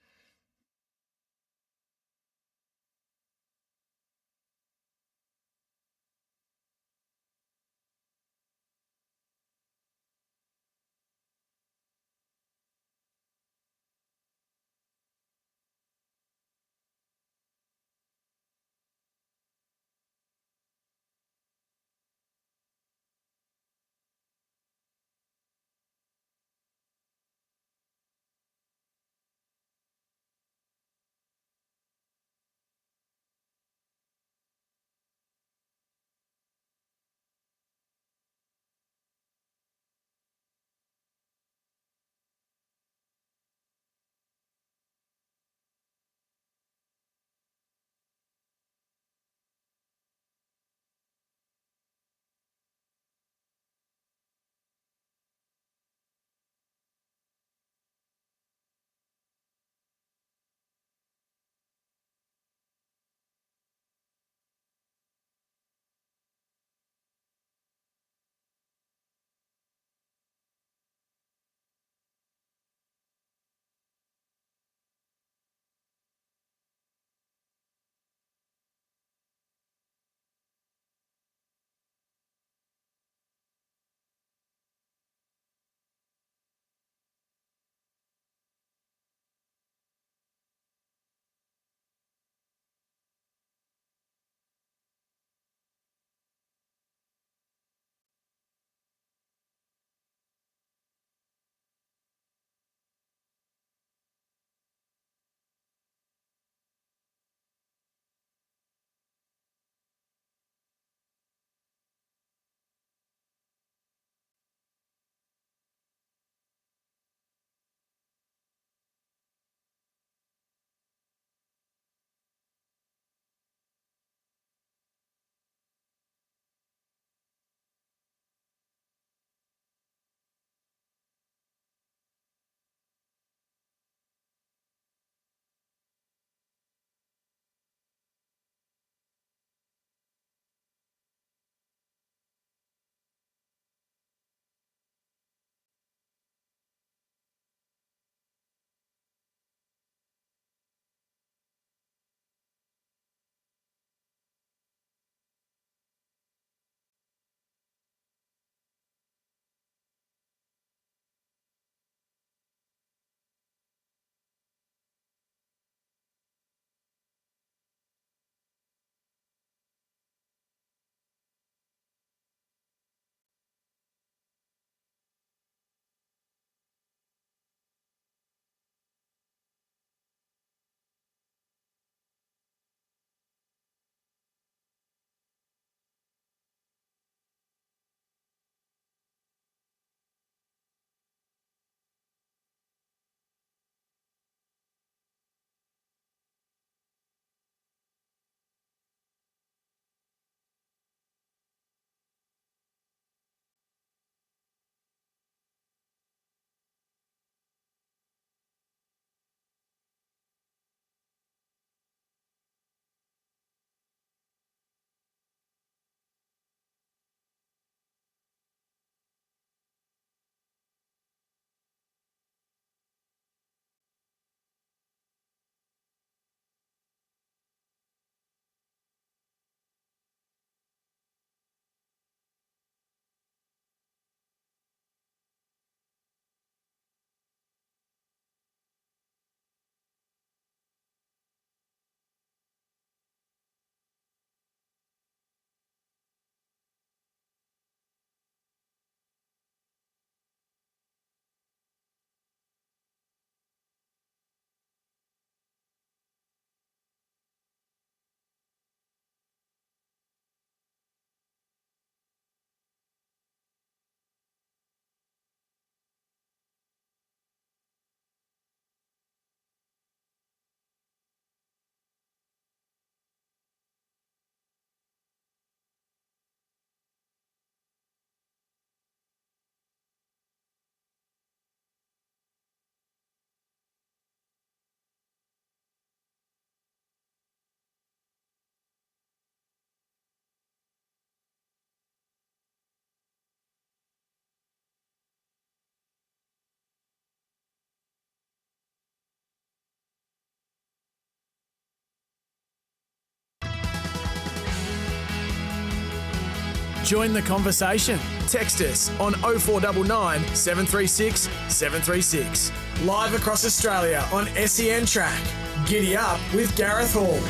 [SPEAKER 3] Join the conversation. Text us on 0499 736 736. Live across Australia on SENTrack. Giddy up with Gareth Hall.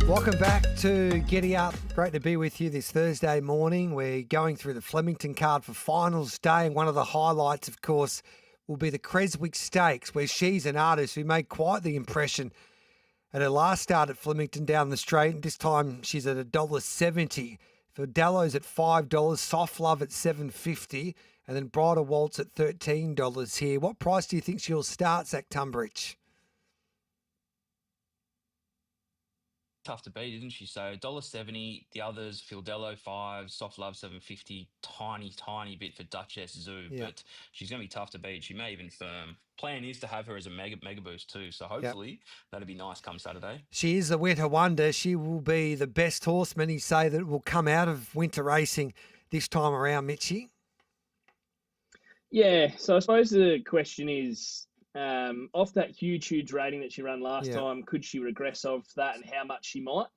[SPEAKER 1] Welcome back to Giddy Up. Great to be with you this Thursday morning. We're going through the Flemington card for finals day, and one of the highlights, of course, will be the Creswick Stakes, where she's an artist who made quite the impression at her last start at Flemington down the straight. This time she's at $1.70. Fidello's at $5, Soft Love at $7.50, and then Bridal Waltz at $13 here. What price do you think she'll start, Zach Tunbridge?
[SPEAKER 18] Tough to beat, isn't she? So $1.70, the others, Fidello 5, Soft Love 7.50, tiny bit for Duchess Zoo, but she's going to be tough to beat. She may even firm. Plan is to have her as a mega boost too, so hopefully that'll be nice come Saturday.
[SPEAKER 1] She is a winter wonder. She will be the best horseman, you say, that will come out of winter racing this time around, Mitchie.
[SPEAKER 2] Yeah, so I suppose the question is, off that huge rating that she ran last time, could she regress off that, and how much she might?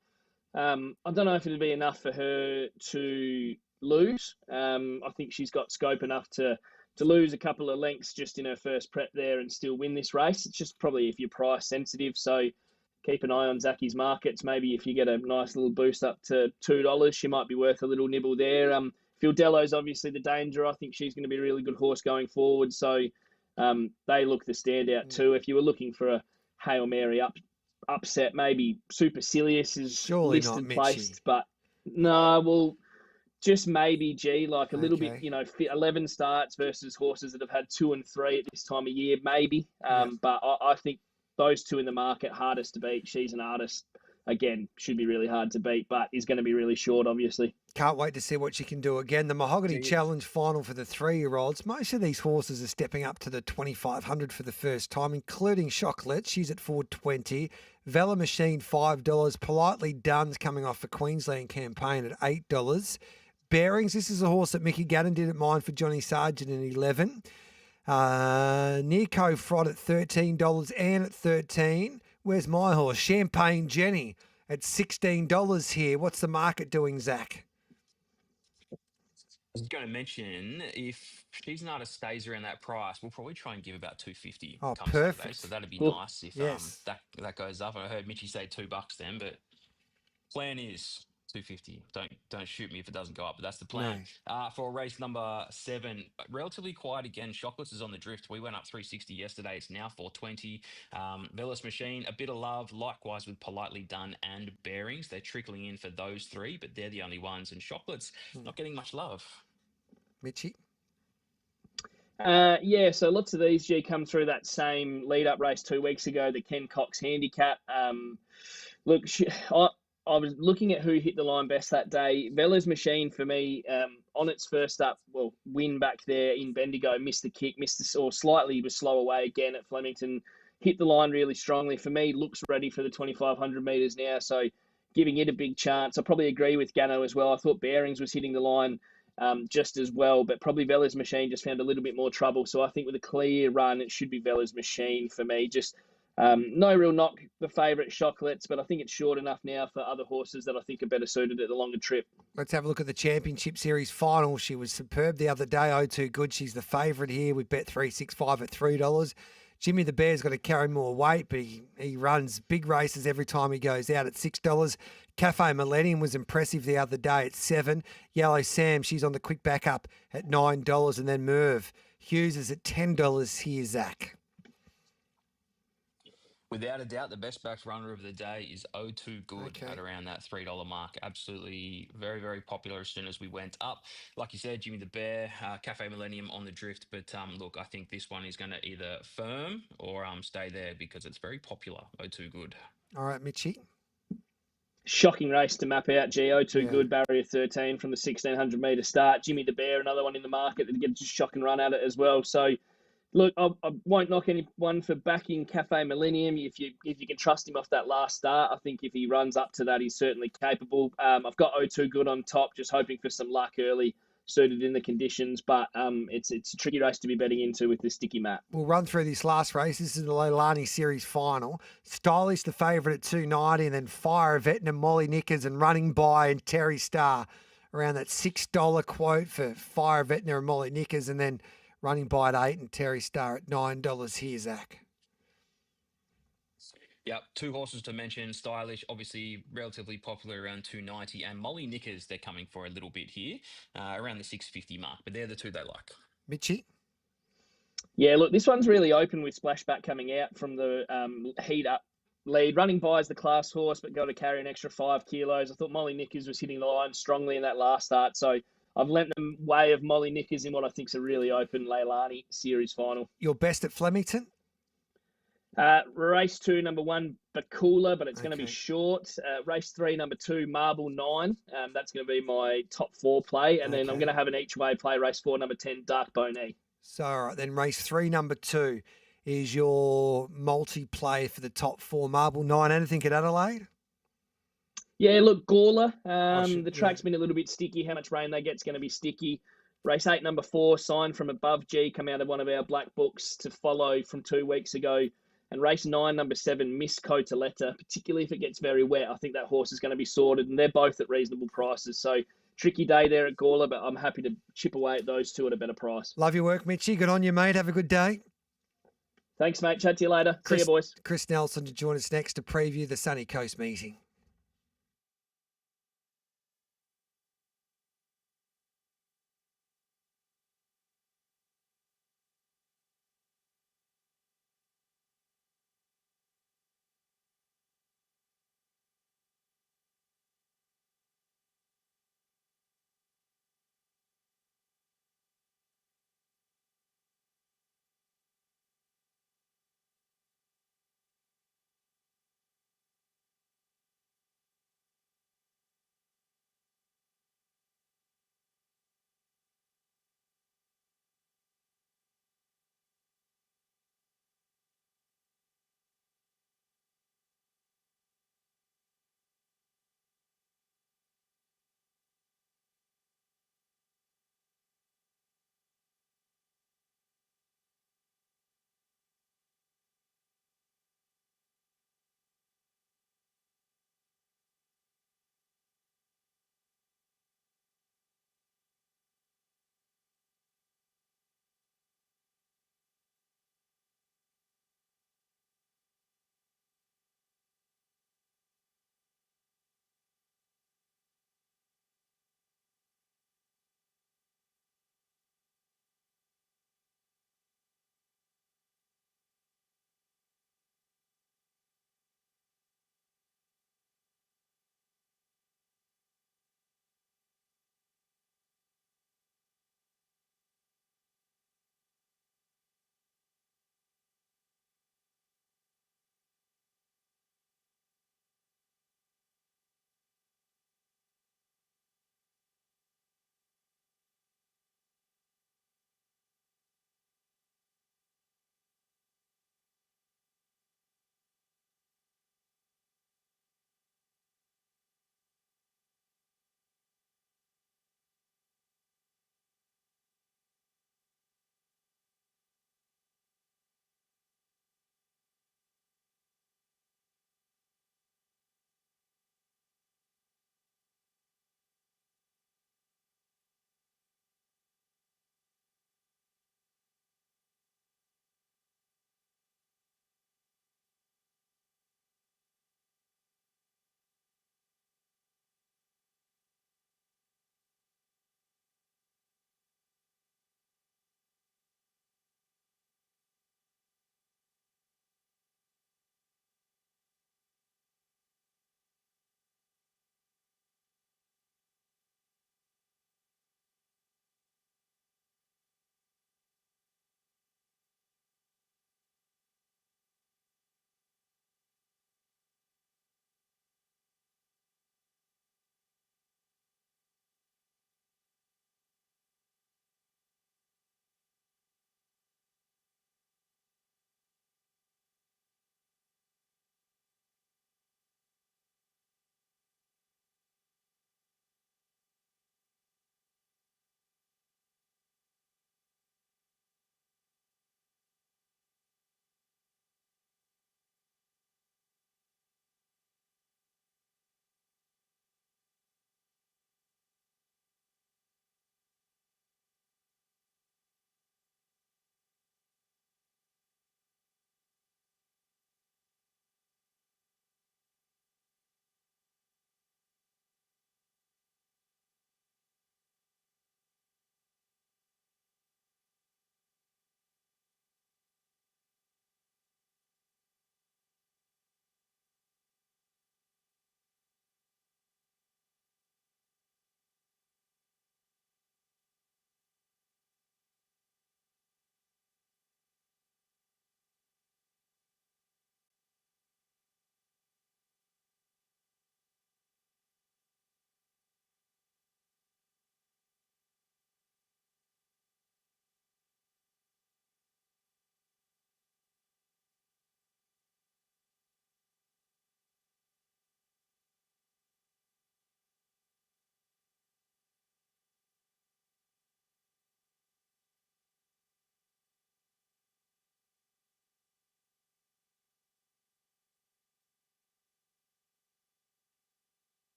[SPEAKER 2] I don't know if it'd be enough for her to lose. I think she's got scope enough to lose a couple of lengths just in her first prep there and still win this race. It's just probably if you're price sensitive, so keep an eye on Zacky's markets. Maybe if you get a nice little boost up to $2, she might be worth a little nibble there. Fidello's obviously the danger. I think she's going to be a really good horse going forward, so they look the standout too. If you were looking for a Hail Mary upset, maybe Supercilious is
[SPEAKER 1] surely
[SPEAKER 2] listed placed, but no, well, just maybe like a little bit, 11 starts versus horses that have had 2 and 3 at this time of year, maybe. But I think those two in the market, hardest to beat. She's an artist. Again, should be really hard to beat, but is going to be really short, obviously.
[SPEAKER 1] Can't wait to see what she can do again. The Mahogany Challenge final for the 3-year-olds. Most of these horses are stepping up to the 2,500 for the first time, including Chocolate. She's at $4.20. Vela Machine, $5. Politely Done's coming off the Queensland campaign at $8. Bearings, this is a horse that Mickey Gannon did at mine for Johnny Sargent in 11. Nico Frod at $13. Anne at $13. Where's my horse? Champagne Jenny at $16 here. What's the market doing, Zach?
[SPEAKER 18] I was going to mention, if she's an artist stays around that price, we'll probably try and give about $2.50.
[SPEAKER 1] Oh,
[SPEAKER 18] come
[SPEAKER 1] perfect.
[SPEAKER 18] Saturday. So that'd be nice if that goes up. I heard Mitchie say $2 then, but plan is $2.50. Don't shoot me if it doesn't go up, but that's the plan. No. For race number 7, relatively quiet again. Chocolates is on the drift. We went up 360 yesterday. It's now 420. Velas Machine, a bit of love. Likewise with Politely Done and Bearings. They're trickling in for those 3, but they're the only ones. And Chocolates not getting much love.
[SPEAKER 1] Mitchie?
[SPEAKER 2] So lots of these, come through that same lead-up race 2 weeks ago, the Ken Cox handicap. Look, I was looking at who hit the line best that day. Vela's Machine, for me, on its first win back there in Bendigo, missed the kick, or slightly was slow away again at Flemington, hit the line really strongly. For me, looks ready for the 2,500 metres now, so giving it a big chance. I probably agree with Gano as well. I thought Bearings was hitting the line just as well, but probably Vela's Machine just found a little bit more trouble. So I think with a clear run, it should be Vela's Machine for me. Just no real knock the favourite Chocolates, but I think it's short enough now for other horses that I think are better suited at the longer trip.
[SPEAKER 1] Let's have a look at the Championship Series final. She was superb the other day. Oh, Too Good. She's the favourite here with Bet365 at $3. Jimmy the Bear's got to carry more weight, but he runs big races every time he goes out at $6. Cafe Millennium was impressive the other day at $7. Yellow Sam, she's on the quick backup at $9. And then Merv Hughes is at $10 here, Zach.
[SPEAKER 18] Without a doubt, the best backed runner of the day is Oh Too Good at around that $3 mark. Absolutely very, very popular as soon as we went up. Like you said, Jimmy the Bear, Cafe Millennium on the drift. But look, I think this one is going to either firm or stay there because it's very popular. Oh Too Good.
[SPEAKER 1] All right, Mitchie.
[SPEAKER 2] Shocking race to map out, Oh Too Good, barrier 13 from the 1,600 metre start. Jimmy the Bear, another one in the market that gets a shocking run at it as well. So, look, I won't knock anyone for backing Cafe Millennium. If you can trust him off that last start, I think if he runs up to that, he's certainly capable. I've got Oh Too Good on top, just hoping for some luck early suited in the conditions. But it's a tricky race to be betting into with the sticky mat.
[SPEAKER 1] We'll run through this last race. This is the Leilani Series final. Stylish, the favourite at 290, and then Fire Vetna, Molly Nickers, and Running By and Terry Star around that $6 quote for Fire Vetna and Molly Nickers, and then Running By at $8 and Terry Star at $9 here, Zach.
[SPEAKER 18] Yep, two horses to mention. Stylish, obviously relatively popular around 290, and Molly Nickers, they're coming for a little bit here, around the 650 mark, but they're the two they like.
[SPEAKER 1] Mitchie?
[SPEAKER 2] Yeah, look, this one's really open with Splashback coming out from the heat up lead. Running By is the class horse, but got to carry an extra 5 kilos. I thought Molly Nickers was hitting the line strongly in that last start, so I've lent them way of Molly Nickers in what I think's a really open Leilani Series final.
[SPEAKER 1] Your best at Flemington?
[SPEAKER 2] Race 2, number 1, Bakula, but it's going to be short. Race 3, number 2, Marble 9. That's going to be my top 4 play. And then I'm going to have an each way play. Race 4, number 10, Dark Boney.
[SPEAKER 1] So, all right, then race 3, number 2 is your multi-play for the top 4. Marble 9, anything at Adelaide?
[SPEAKER 2] Yeah, look, Gawler. The track's been a little bit sticky. How much rain they get's going to be sticky. Race 8, number 4, Sign from Above G, come out of one of our black books to follow from 2 weeks ago. And race 9, number 7, Miss Cotaletta, particularly if it gets very wet. I think that horse is going to be sorted, and they're both at reasonable prices. So tricky day there at Gawler, but I'm happy to chip away at those two at a better price.
[SPEAKER 1] Love your work, Mitchie. Good on you, mate. Have a good day.
[SPEAKER 2] Thanks, mate. Chat to you later. See you, boys.
[SPEAKER 1] Chris Nelson to join us next to preview the Sunny Coast meeting.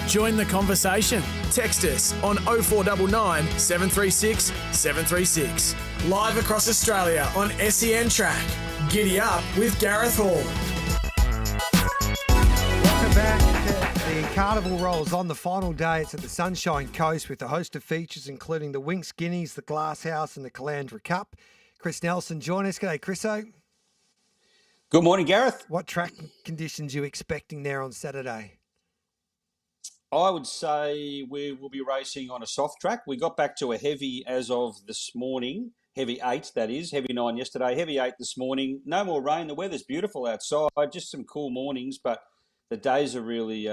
[SPEAKER 3] Join the conversation. Text us on 0499 736 736. Live across Australia on SENTrack. Giddy up with Gareth Hall.
[SPEAKER 1] Welcome back. The Carnival rolls on the final day. It's at the Sunshine Coast with a host of features including the Winx Guineas, the Glass House and the Calandra Cup. Chris Nelson join us. G'day, Chriso.
[SPEAKER 4] Good morning, Gareth.
[SPEAKER 1] What track conditions are you expecting there on Saturday?
[SPEAKER 4] I would say we will be racing on a soft track. We got back to a heavy as of this morning. Heavy 8, that is. Heavy 9 yesterday. Heavy 8 this morning. No more rain. The weather's beautiful outside. Just some cool mornings, but the days are really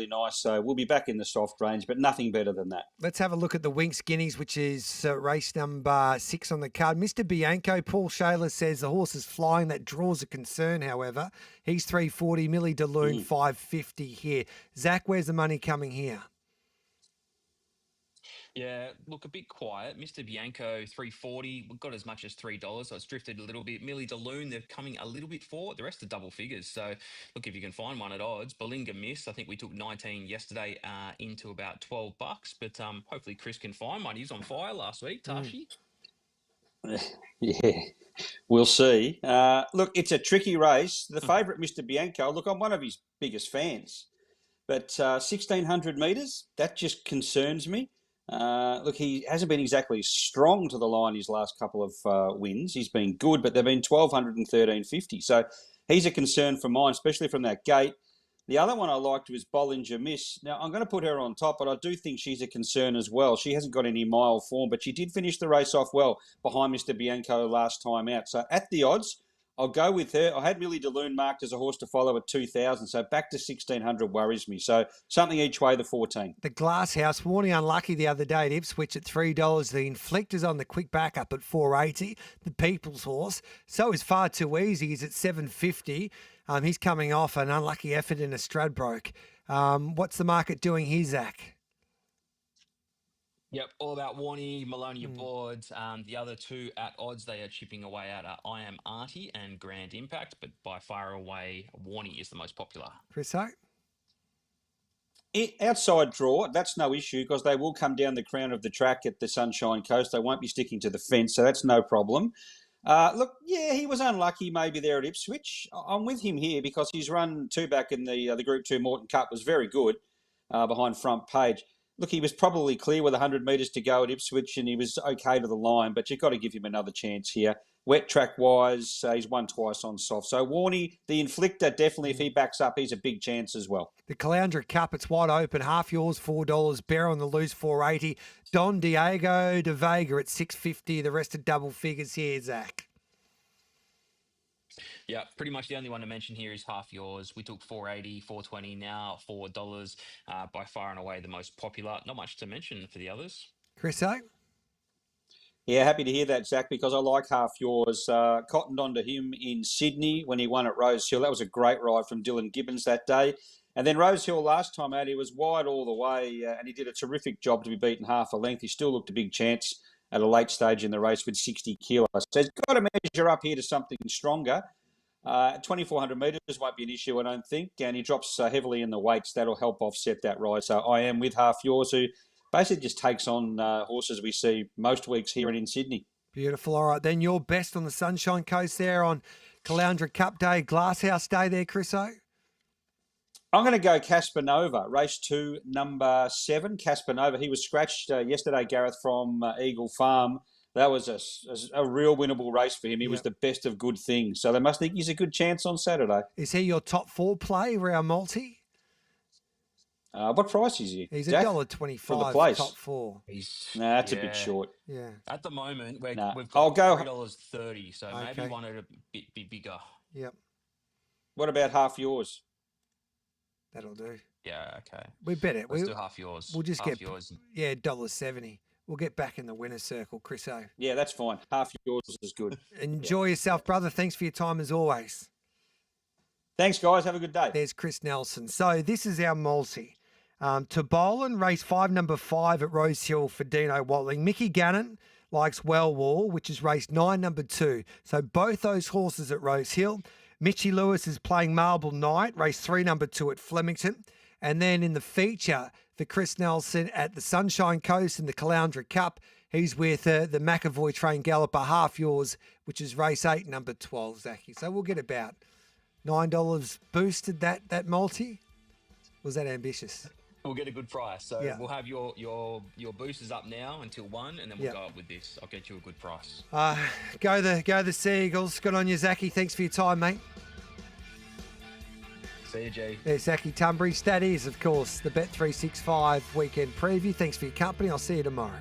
[SPEAKER 4] nice. So we'll be back in the soft range, but nothing better than that.
[SPEAKER 1] Let's have a look at the Winx Guineas, which is race number 6 on the card. Mr. Bianco, Paul Shaler says the horse is flying. That draws a concern, however. He's 340, Millie DeLune 550 here. Zach, where's the money coming here?
[SPEAKER 18] Yeah, look, a bit quiet. Mr. Bianco, 340. We've got as much as $3, so it's drifted a little bit. Millie DeLune, they're coming a little bit forward. The rest are double figures. So, look, if you can find one at odds. Belinga Miss, I think we took 19 yesterday into about $12. But hopefully Chris can find one. He was on fire last week, Tashi.
[SPEAKER 4] Yeah, we'll see. Look, it's a tricky race. The favourite, Mr. Bianco, look, I'm one of his biggest fans. But 1,600 metres, that just concerns me. Look, he hasn't been exactly strong to the line his last couple of wins. He's been good, but they've been 1,200 and 1,350. So he's a concern for mine, especially from that gate. The other one I liked was Bollinger Miss. Now, I'm going to put her on top, but I do think she's a concern as well. She hasn't got any mile form, but she did finish the race off well behind Mr. Bianco last time out. So at the odds, I'll go with her. I had Millie DeLune marked as a horse to follow at 2,000, so back to 1,600 worries me. So something each way, the 14.
[SPEAKER 1] The Glass House, warning unlucky the other day at Ipswich at $3. The Inflictor's on the quick backup at $4.80. The People's Horse, so is Far Too Easy. He's at $7.50. He's coming off an unlucky effort in a Stradbroke. What's the market doing here, Zach?
[SPEAKER 18] Yep, all about Warnie, Malonia Boards. The other two at odds they are chipping away at are I Am Artie and Grand Impact, but by far away, Warnie is the most popular.
[SPEAKER 1] Chriso?
[SPEAKER 4] Outside draw, that's no issue because they will come down the crown of the track at the Sunshine Coast. They won't be sticking to the fence, so that's no problem. Look, yeah, he was unlucky maybe there at Ipswich. I'm with him here because his run 2 back in the Group 2 Morton Cup was very good behind Front Page. Look, he was probably clear with 100 metres to go at Ipswich and he was okay to the line, but you've got to give him another chance here. Wet track-wise, he's won twice on soft. So Warnie, the Inflictor, definitely, if he backs up, he's a big chance as well.
[SPEAKER 1] The Calandra Cup, it's wide open. Half yours, $4. Bear on the loose, $4.80. Don Diego de Vega at $6.50. The rest are double figures here, Zach.
[SPEAKER 18] Yeah, pretty much the only one to mention here is Half Yours. We took $4.80, $4.20, now $4. By far and away the most popular. Not much to mention for the others.
[SPEAKER 1] Chriso?
[SPEAKER 4] Yeah, happy to hear that, Zach, because I like Half Yours. Cottoned onto him in Sydney when he won at Rose Hill. That was a great ride from Dylan Gibbons that day. And then Rose Hill last time out, he was wide all the way and he did a terrific job to be beaten half a length. He still looked a big chance at a late stage in the race with 60 kilos. So he's got to measure up here to something stronger. 2,400 metres won't be an issue, I don't think. And he drops heavily in the weights. That'll help offset that ride. So I am with Half Yours, who basically just takes on horses we see most weeks here and in Sydney.
[SPEAKER 1] Beautiful. All right, then your best on the Sunshine Coast there on Calandra Cup Day, Glasshouse Day there, Chriso?
[SPEAKER 4] I'm going to go Casper Nova, race 2, number 7. Casper Nova, he was scratched yesterday, Gareth, from Eagle Farm. That was a real winnable race for him. He was the best of good things. So they must think he's a good chance on Saturday.
[SPEAKER 1] Is he your top 4 play for our multi?
[SPEAKER 4] What price is he?
[SPEAKER 1] He's $1.25 for the place. Top 4.
[SPEAKER 4] That's a bit short.
[SPEAKER 1] Yeah.
[SPEAKER 18] At the moment, we've got $3.30, so maybe one at a bit bigger.
[SPEAKER 1] Yep.
[SPEAKER 4] What about Half Yours?
[SPEAKER 1] That'll do.
[SPEAKER 18] Yeah, okay.
[SPEAKER 1] We bet it.
[SPEAKER 18] Let's do Half Yours.
[SPEAKER 1] We'll just
[SPEAKER 18] half
[SPEAKER 1] get
[SPEAKER 18] yours.
[SPEAKER 1] Yeah, $1.70. We'll get back in the winner's circle, Chriso.
[SPEAKER 4] Yeah, that's fine. Half Yours is good.
[SPEAKER 1] Enjoy yourself, brother. Thanks for your time as always.
[SPEAKER 4] Thanks, guys. Have a good day.
[SPEAKER 1] There's Chris Nelson. So this is our multi. Tobolin, race 5, number 5 at Rose Hill for Dino Watling. Mickey Gannon likes Wellwall, which is race 9, number 2. So both those horses at Rose Hill. Mitchie Lewis is playing Marble Knight, race 3, number 2 at Flemington. And then in the feature, for Chris Nelson at the Sunshine Coast in the Caloundra Cup. He's with the McAvoy train galloper, half yours, which is race 8, number 12, Zachy. So we'll get about $9 boosted that multi. Was that ambitious?
[SPEAKER 18] We'll get a good price. So
[SPEAKER 1] Yeah.
[SPEAKER 18] we'll have your boosters up now until 1, and then we'll go up with this. I'll get you a good price.
[SPEAKER 1] Go the Seagulls. Good on you, Zachy. Thanks for your time, mate.
[SPEAKER 18] See you, G.
[SPEAKER 1] There's Zachy Tunbridge. That is, of course, the Bet365 weekend preview. Thanks for your company. I'll see you tomorrow.